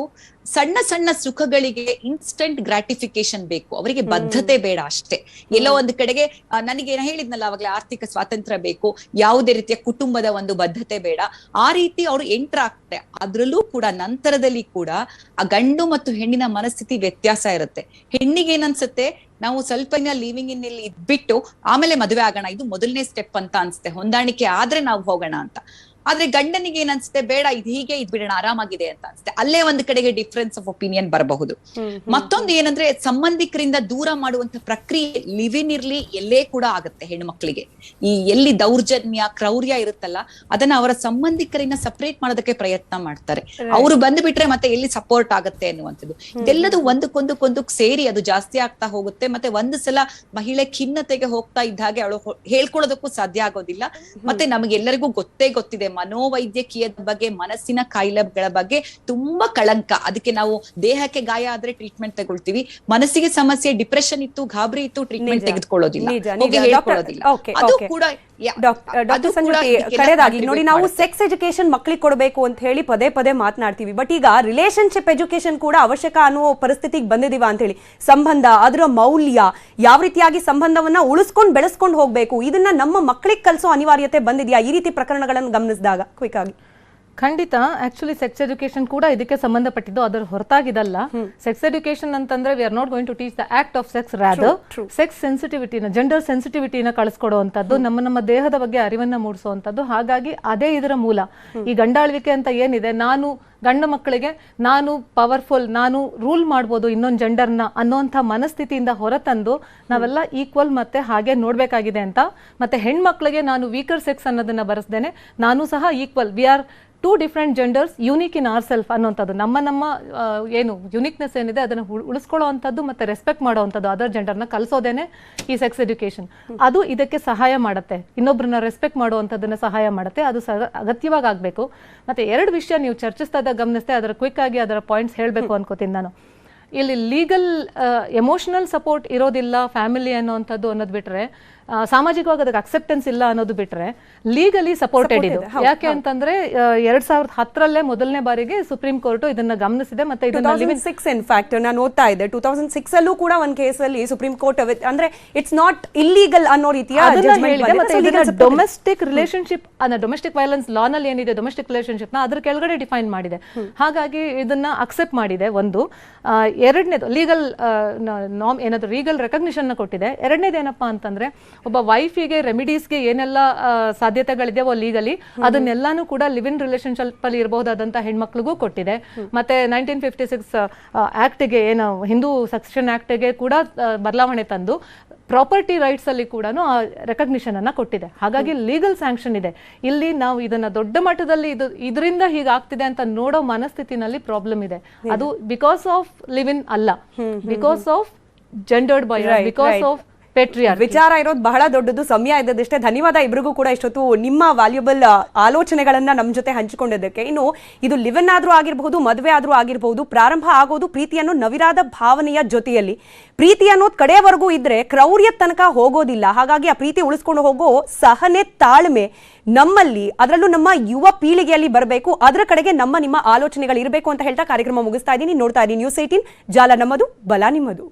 P: ಸಣ್ಣ ಸಣ್ಣ ಸುಖಗಳಿಗೆ ಇನ್ಸ್ಟಂಟ್ ಗ್ರಾಟಿಫಿಕೇಶನ್ ಬೇಕು, ಅವರಿಗೆ ಬದ್ಧತೆ ಬೇಡ ಅಷ್ಟೇ. ಎಲ್ಲೋ ಒಂದು ಕಡೆಗೆ ನನಗೆ ಹೇಳಿದ್ನಲ್ಲ ಅವಾಗಲೇ, ಆರ್ಥಿಕ ಸ್ವಾತಂತ್ರ್ಯ ಬೇಕು, ಯಾವುದೇ ರೀತಿಯ ಕುಟುಂಬದ ಒಂದು ಬದ್ಧತೆ ಬೇಡ. ಆ ರೀತಿ ಅವರು ಎಂಟರ್ ಆಗ್ತಾರೆ. ಅದ್ರಲ್ಲೂ ಕೂಡ ನಂತರದಲ್ಲಿ ಕೂಡ ಆ ಗಂಡು ಮತ್ತು ಹೆಣ್ಣಿನ ಮನಸ್ಥಿತಿ ವ್ಯತ್ಯಾಸ ಇರುತ್ತೆ. ಹೆಣ್ಣಿಗೆ ಏನನ್ಸುತ್ತೆ, ನಾವು ಸ್ವಲ್ಪ ಲಿವಿಂಗ್ ಇನ್ ಇಲ್ಲಿ ಇದ್ಬಿಟ್ಟು ಆಮೇಲೆ ಮದುವೆ ಆಗೋಣ, ಇದು ಮೊದಲನೇ ಸ್ಟೆಪ್ ಅಂತ ಅನ್ಸುತ್ತೆ, ಹೊಂದಾಣಿಕೆ ಆದ್ರೆ ನಾವು ಹೋಗೋಣ ಅಂತ. ಆದ್ರೆ ಗಂಡನಿಗೆ ಏನ್ ಅನ್ಸುತ್ತೆ, ಬೇಡ ಇದು ಹೀಗೆ ಇದ್ಬಿಡೋಣ, ಆರಾಮಾಗಿದೆ ಅಂತ ಅನ್ಸುತ್ತೆ. ಅಲ್ಲೇ ಒಂದು ಕಡೆಗೆ ಡಿಫ್ರೆನ್ಸ್ ಆಫ್ ಒಪಿನಿಯನ್ ಬರಬಹುದು. ಮತ್ತೊಂದು ಏನಂದ್ರೆ ಸಂಬಂಧಿಕರಿಂದ ದೂರ ಮಾಡುವಂತ ಪ್ರಕ್ರಿಯೆ ಲಿವ್ ಇನ್ ಇರ್ಲಿ ಎಲ್ಲೇ ಕೂಡ ಆಗುತ್ತೆ. ಹೆಣ್ಮಕ್ಳಿಗೆ ಈ ಎಲ್ಲಿ ದೌರ್ಜನ್ಯ ಕ್ರೌರ್ಯ ಇರುತ್ತಲ್ಲ, ಅದನ್ನ ಅವರ ಸಂಬಂಧಿಕರಿಂದ ಸಪರೇಟ್ ಮಾಡೋದಕ್ಕೆ ಪ್ರಯತ್ನ ಮಾಡ್ತಾರೆ. ಅವರು ಬಂದ್ಬಿಟ್ರೆ ಮತ್ತೆ ಎಲ್ಲಿ ಸಪೋರ್ಟ್ ಆಗುತ್ತೆ ಅನ್ನುವಂಥದ್ದು. ಇದೆಲ್ಲದು ಒಂದಕ್ಕೊಂದು ಸೇರಿ ಅದು ಜಾಸ್ತಿ ಆಗ್ತಾ ಹೋಗುತ್ತೆ. ಮತ್ತೆ ಒಂದು ಸಲ ಮಹಿಳೆ ಖಿನ್ನತೆಗೆ ಹೋಗ್ತಾ ಇದ್ದ ಹಾಗೆ ಅವಳು ಹೇಳ್ಕೊಳ್ಳೋದಕ್ಕೂ ಸಾಧ್ಯ ಆಗೋದಿಲ್ಲ. ಮತ್ತೆ ನಮಗೆಲ್ಲರಿಗೂ ಗೊತ್ತಿದೆ, ಮನೋವೈದ್ಯಕೀಯದ ಬಗ್ಗೆ, ಮನಸ್ಸಿನ ಕಾಯಿಲೆಗಳ ಬಗ್ಗೆ ತುಂಬಾ ಕಳಂಕ. ಅದಕ್ಕೆ ನಾವು ದೇಹಕ್ಕೆ ಗಾಯ ಆದ್ರೆ ಟ್ರೀಟ್ಮೆಂಟ್ ತಗೊಳ್ತೀವಿ, ಮನಸ್ಸಿಗೆ ಸಮಸ್ಯೆ, ಡಿಪ್ರೆಷನ್ ಇತ್ತು, ಗಾಬರಿ ಇತ್ತು, ಟ್ರೀಟ್ಮೆಂಟ್ ತೆಗೆದುಕೊಳ್ಳೋದಿಲ್ಲ, ಹೇಳ್ಕೊಳ್ಳೋದಿಲ್ಲ. ಅದು ಕೂಡ
A: ಡಾಕ್ಟರ್ ಸಂಜುತಿ, ಕಡೆದಾಗಿ ನೋಡಿ, ನಾವು ಸೆಕ್ಸ್ ಎಜುಕೇಶನ್ ಮಕ್ಕಳಿಗೆ ಕೊಡಬೇಕು ಅಂತ ಹೇಳಿ ಪದೇ ಪದೇ ಮಾತನಾಡ್ತೀವಿ. ಬಟ್ ಈಗ ರಿಲೇಶನ್ಶಿಪ್ ಎಜುಕೇಶನ್ ಕೂಡ ಅವಶ್ಯಕ ಅನ್ನುವ ಪರಿಸ್ಥಿತಿಗೆ ಬಂದಿದೀವ ಅಂತ ಹೇಳಿ, ಸಂಬಂಧ, ಅದರ ಮೌಲ್ಯ, ಯಾವ ರೀತಿಯಾಗಿ ಸಂಬಂಧವನ್ನ ಉಳಿಸ್ಕೊಂಡು ಬೆಳೆಸ್ಕೊಂಡು ಹೋಗ್ಬೇಕು, ಇದನ್ನ ನಮ್ಮ ಮಕ್ಕಳಿಗೆ ಕಲಿಸೋ ಅನಿವಾರ್ಯತೆ ಬಂದಿದೆಯಾ ಈ ರೀತಿ ಪ್ರಕರಣಗಳನ್ನು ಗಮನಿಸಿದಾಗ? ಕ್ವಿಕ್ ಆಗಿ.
Q: ಖಂಡಿತ. ಆಕ್ಚುಲಿ ಸೆಕ್ಸ್ ಎಜುಕೇಶನ್ ಕೂಡ ಇದಕ್ಕೆ ಸಂಬಂಧಪಟ್ಟಿದ್ದು, ಅದರ ಹೊರತಾಗಿದಲ್ಲ. ಸೆಕ್ಸ್ ಎಜುಕೇಶನ್ ಅಂತಂದ್ರೆ we are not going to teach the act of sex, rather sex ಸೆನ್ಸಿಟಿವಿಟಿನ, ಜೆಂಡರ್ ಸೆನ್ಸಿಟಿವಿಟಿನ ಕಳಿಸ್ಕೊಡುವಂಥದ್ದು, ನಮ್ಮ ದೇಹದ ಬಗ್ಗೆ ಅರಿವನ್ನ ಮೂಡಿಸುವಂಥದ್ದು. ಹಾಗಾಗಿ ಅದೇ ಇದರ ಮೂಲ. ಈ ಗಂಡಾಳ್ವಿಕೆ ಅಂತ ಏನಿದೆ, ನಾನು ಗಂಡು ಮಕ್ಕಳಿಗೆ ನಾನು ಪವರ್ಫುಲ್, ನಾನು ರೂಲ್ ಮಾಡ್ಬೋದು ಇನ್ನೊಂದು ಜೆಂಡರ್ನ ಅನ್ನೋಂಥ ಮನಸ್ಥಿತಿಯಿಂದ ಹೊರತಂದು ನಾವೆಲ್ಲ ಈಕ್ವಲ್ ಮತ್ತೆ ಹಾಗೆ ನೋಡಬೇಕಾಗಿದೆ ಅಂತ. ಮತ್ತೆ ಹೆಣ್ಮಕ್ಳಿಗೆ ನಾನು ವೀಕರ್ ಸೆಕ್ಸ್ ಅನ್ನೋದನ್ನ ಬರೆಸ್ದೇನೆ, ನಾನು ಸಹ equal, we are two different genders unique in our self ಅನ್ನೋಂಥದ್ದು, ನಮ್ಮ ಏನು ಯುನೀಕ್ನೆಸ್ ಏನಿದೆ ಅದನ್ನು ಉಳಿಸ್ಕೊಳ್ಳೋ ಅಂಥದ್ದು ಮತ್ತೆ ರೆಸ್ಪೆಕ್ಟ್ ಮಾಡೋ ಅಂಥದ್ದು ಅದರ್ ಜೆಂಡರ್ನ ಕಲಿಸೋದೇನೆ ಈ ಸೆಕ್ಸ್ ಎಜುಕೇಶನ್. ಅದು ಇದಕ್ಕೆ ಸಹಾಯ ಮಾಡುತ್ತೆ, ಇನ್ನೊಬ್ಬರನ್ನ ರೆಸ್ಪೆಕ್ಟ್ ಮಾಡುವಂಥದ್ದನ್ನ ಸಹಾಯ ಮಾಡುತ್ತೆ. ಅದು ಅಗತ್ಯವಾಗಿ ಆಗಬೇಕು. ಮತ್ತೆ ಎರಡು ವಿಷಯ ನೀವು ಚರ್ಚಿಸ್ತಾ ಇದ್ದಾಗ ಗಮನಿಸ್ತೆ, ಅದರ ಕ್ವಿಕ್ ಆಗಿ ಅದರ ಪಾಯಿಂಟ್ಸ್ ಹೇಳಬೇಕು ಅನ್ಕೋತೀನಿ ನಾನು. ಇಲ್ಲಿ ಲೀಗಲ್ ಎಮೋಷನಲ್ ಸಪೋರ್ಟ್ ಇರೋದಿಲ್ಲ ಫ್ಯಾಮಿಲಿ ಅನ್ನೋವಂಥದ್ದು ಅನ್ನೋದು ಬಿಟ್ಟರೆ, ಸಾಮಾಜಿಕವಾಗಿ ಅದಕ್ಕೆ ಅಕ್ಸೆಪ್ಟೆನ್ಸ್ ಇಲ್ಲ ಅನ್ನೋದು ಬಿಟ್ರೆ ಲೀಗಲಿ ಸಪೋರ್ಟೆಡ್ ಇದು. ಯಾಕೆ ಅಂತಂದ್ರೆ 2010ರಲ್ಲೇ ಮೊದಲನೇ ಬಾರಿಗೆ ಸುಪ್ರೀಂ ಕೋರ್ಟ್ ಇದನ್ನ ಗಮನಿಸಿದೆ. ಮತ್ತೆ ಇದನ್ನ
A: 2006 ಇನ್ಫ್ಯಾಕ್ಟ್ ನಾನು ಓದ್ತಾ ಇದ್ದೆ 2006 ಅಲ್ಲೂ ಕೂಡ ಒಂದು ಕೇಸಲ್ಲಿ ಸುಪ್ರೀಂ ಕೋರ್ಟ್ ಅಂದ್ರೆ ಇಟ್ಸ್ ನಾಟ್ ಇಲ್ಲಿಗಲ್ ಅನ್ನೋ ರೀತಿಯ
Q: ಡೊಮೆಸ್ಟಿಕ್ ರಿಲೇಶನ್ಶಿಪ್ ಡೊಮೆಸ್ಟಿಕ್ ವೈಲೆನ್ಸ್ ಲಾ ನಲ್ಲಿ ಏನಿದೆ ಡೊಮೆಸ್ಟಿಕ್ ರಿಲೇಶನ್ಶಿಪ್ ನ ಅದ್ರ ಕೆಳಗಡೆ ಡಿಫೈನ್ ಮಾಡಿದೆ. ಹಾಗಾಗಿ ಇದನ್ನ ಅಕ್ಸೆಪ್ಟ್ ಮಾಡಿದೆ. ಒಂದು ಎರಡನೇದು ಲೀಗಲ್ ನಾಮ್ ಏನಾದ್ರು ಲೀಗಲ್ ರೆಕಗ್ನಿಷನ್ ಕೊಟ್ಟಿದೆ. ಎರಡನೇದು ಏನಪ್ಪಾ ಅಂತಂದ್ರೆ ಒಬ್ಬ ವೈಫಿಗೆ ರೆಮಿಡೀಸ್ಗೆ ಏನೆಲ್ಲ ಸಾಧ್ಯತೆಗಳಿದೆಯೋ ಲೀಗಲಿ ಅದನ್ನೆಲ್ಲಾನು ಕೂಡ ಲಿವ್ ಇನ್ ರಿಲೇಶನ್ಶಿಪ್ ಅಲ್ಲಿ ಇರಬಹುದಾದಂತಹ ಹೆಣ್ಮಕ್ಳಿಗೂ ಕೊಟ್ಟಿದೆ. ಮತ್ತೆ 1956 ಆಕ್ಟ್ಗೆ ಏನು ಹಿಂದೂ ಸೆಕ್ಷನ್ ಆಕ್ಟ್ಗೆ ಕೂಡ ಬದಲಾವಣೆ ತಂದು ಪ್ರಾಪರ್ಟಿ ರೈಟ್ಸ್ ಅಲ್ಲಿ ಕೂಡ ರೆಕಗ್ನಿಷನ್ ಅನ್ನ ಕೊಟ್ಟಿದೆ. ಹಾಗಾಗಿ ಲೀಗಲ್ ಸ್ಯಾಂಕ್ಷನ್ ಇದೆ. ಇಲ್ಲಿ ನಾವು ಇದನ್ನ ದೊಡ್ಡ ಮಟ್ಟದಲ್ಲಿ ಇದರಿಂದ ಹೀಗಾಗ್ತಿದೆ ಅಂತ ನೋಡೋ ಮನಸ್ಥಿತಿನಲ್ಲಿ ಪ್ರಾಬ್ಲಮ್ ಇದೆ. ಅದು ಬಿಕಾಸ್ ಆಫ್ ಲಿವ್ ಇನ್ ಅಲ್ಲ, because of gendered bias, because of
A: ವಿಚಾರ ಇರೋದು ಬಹಳ ದೊಡ್ಡದು. ಸಮಯ ಇದ್ದದಷ್ಟೇ. ಧನ್ಯವಾದ ಇಬ್ರಿಗೂ ಕೂಡ ಇಷ್ಟೊತ್ತು ನಿಮ್ಮ ವ್ಯಾಲ್ಯೂಬಲ್ ಆಲೋಚನೆಗಳನ್ನ ನಮ್ಮ ಜೊತೆ ಹಂಚಿಕೊಂಡಿದ್ದಕ್ಕೆ. ಇನ್ನು ಇದು ಲಿವ್ ಇನ್ ಆದ್ರೂ ಆಗಿರಬಹುದು, ಮದುವೆ ಆದ್ರೂ ಆಗಿರಬಹುದು, ಪ್ರಾರಂಭ ಆಗೋದು ಪ್ರೀತಿಯನ್ನು ನವಿರಾದ ಭಾವನೆಯ ಜೊತೆಯಲ್ಲಿ. ಪ್ರೀತಿ ಅನ್ನೋದು ಕಡೆಯವರೆಗೂ ಇದ್ರೆ ಕ್ರೌರ್ಯ ತನಕ ಹೋಗೋದಿಲ್ಲ. ಹಾಗಾಗಿ ಆ ಪ್ರೀತಿ ಉಳಿಸ್ಕೊಂಡು ಹೋಗೋ ಸಹನೆ, ತಾಳ್ಮೆ ನಮ್ಮಲ್ಲಿ, ಅದರಲ್ಲೂ ನಮ್ಮ ಯುವ ಪೀಳಿಗೆಯಲ್ಲಿ ಬರಬೇಕು. ಅದರ ಕಡೆಗೆ ನಿಮ್ಮ ಆಲೋಚನೆಗಳು ಇರಬೇಕು ಅಂತ ಹೇಳ್ತಾ ಕಾರ್ಯಕ್ರಮ ಮುಗಿಸ್ತಾ ಇದ್ದೀನಿ. ನೋಡ್ತಾ ಇದ್ದೀನಿ ನ್ಯೂಸ್ 18, ಜಾಲ ನಮ್ಮದು, ಬಲ ನಿಮ್ಮದು.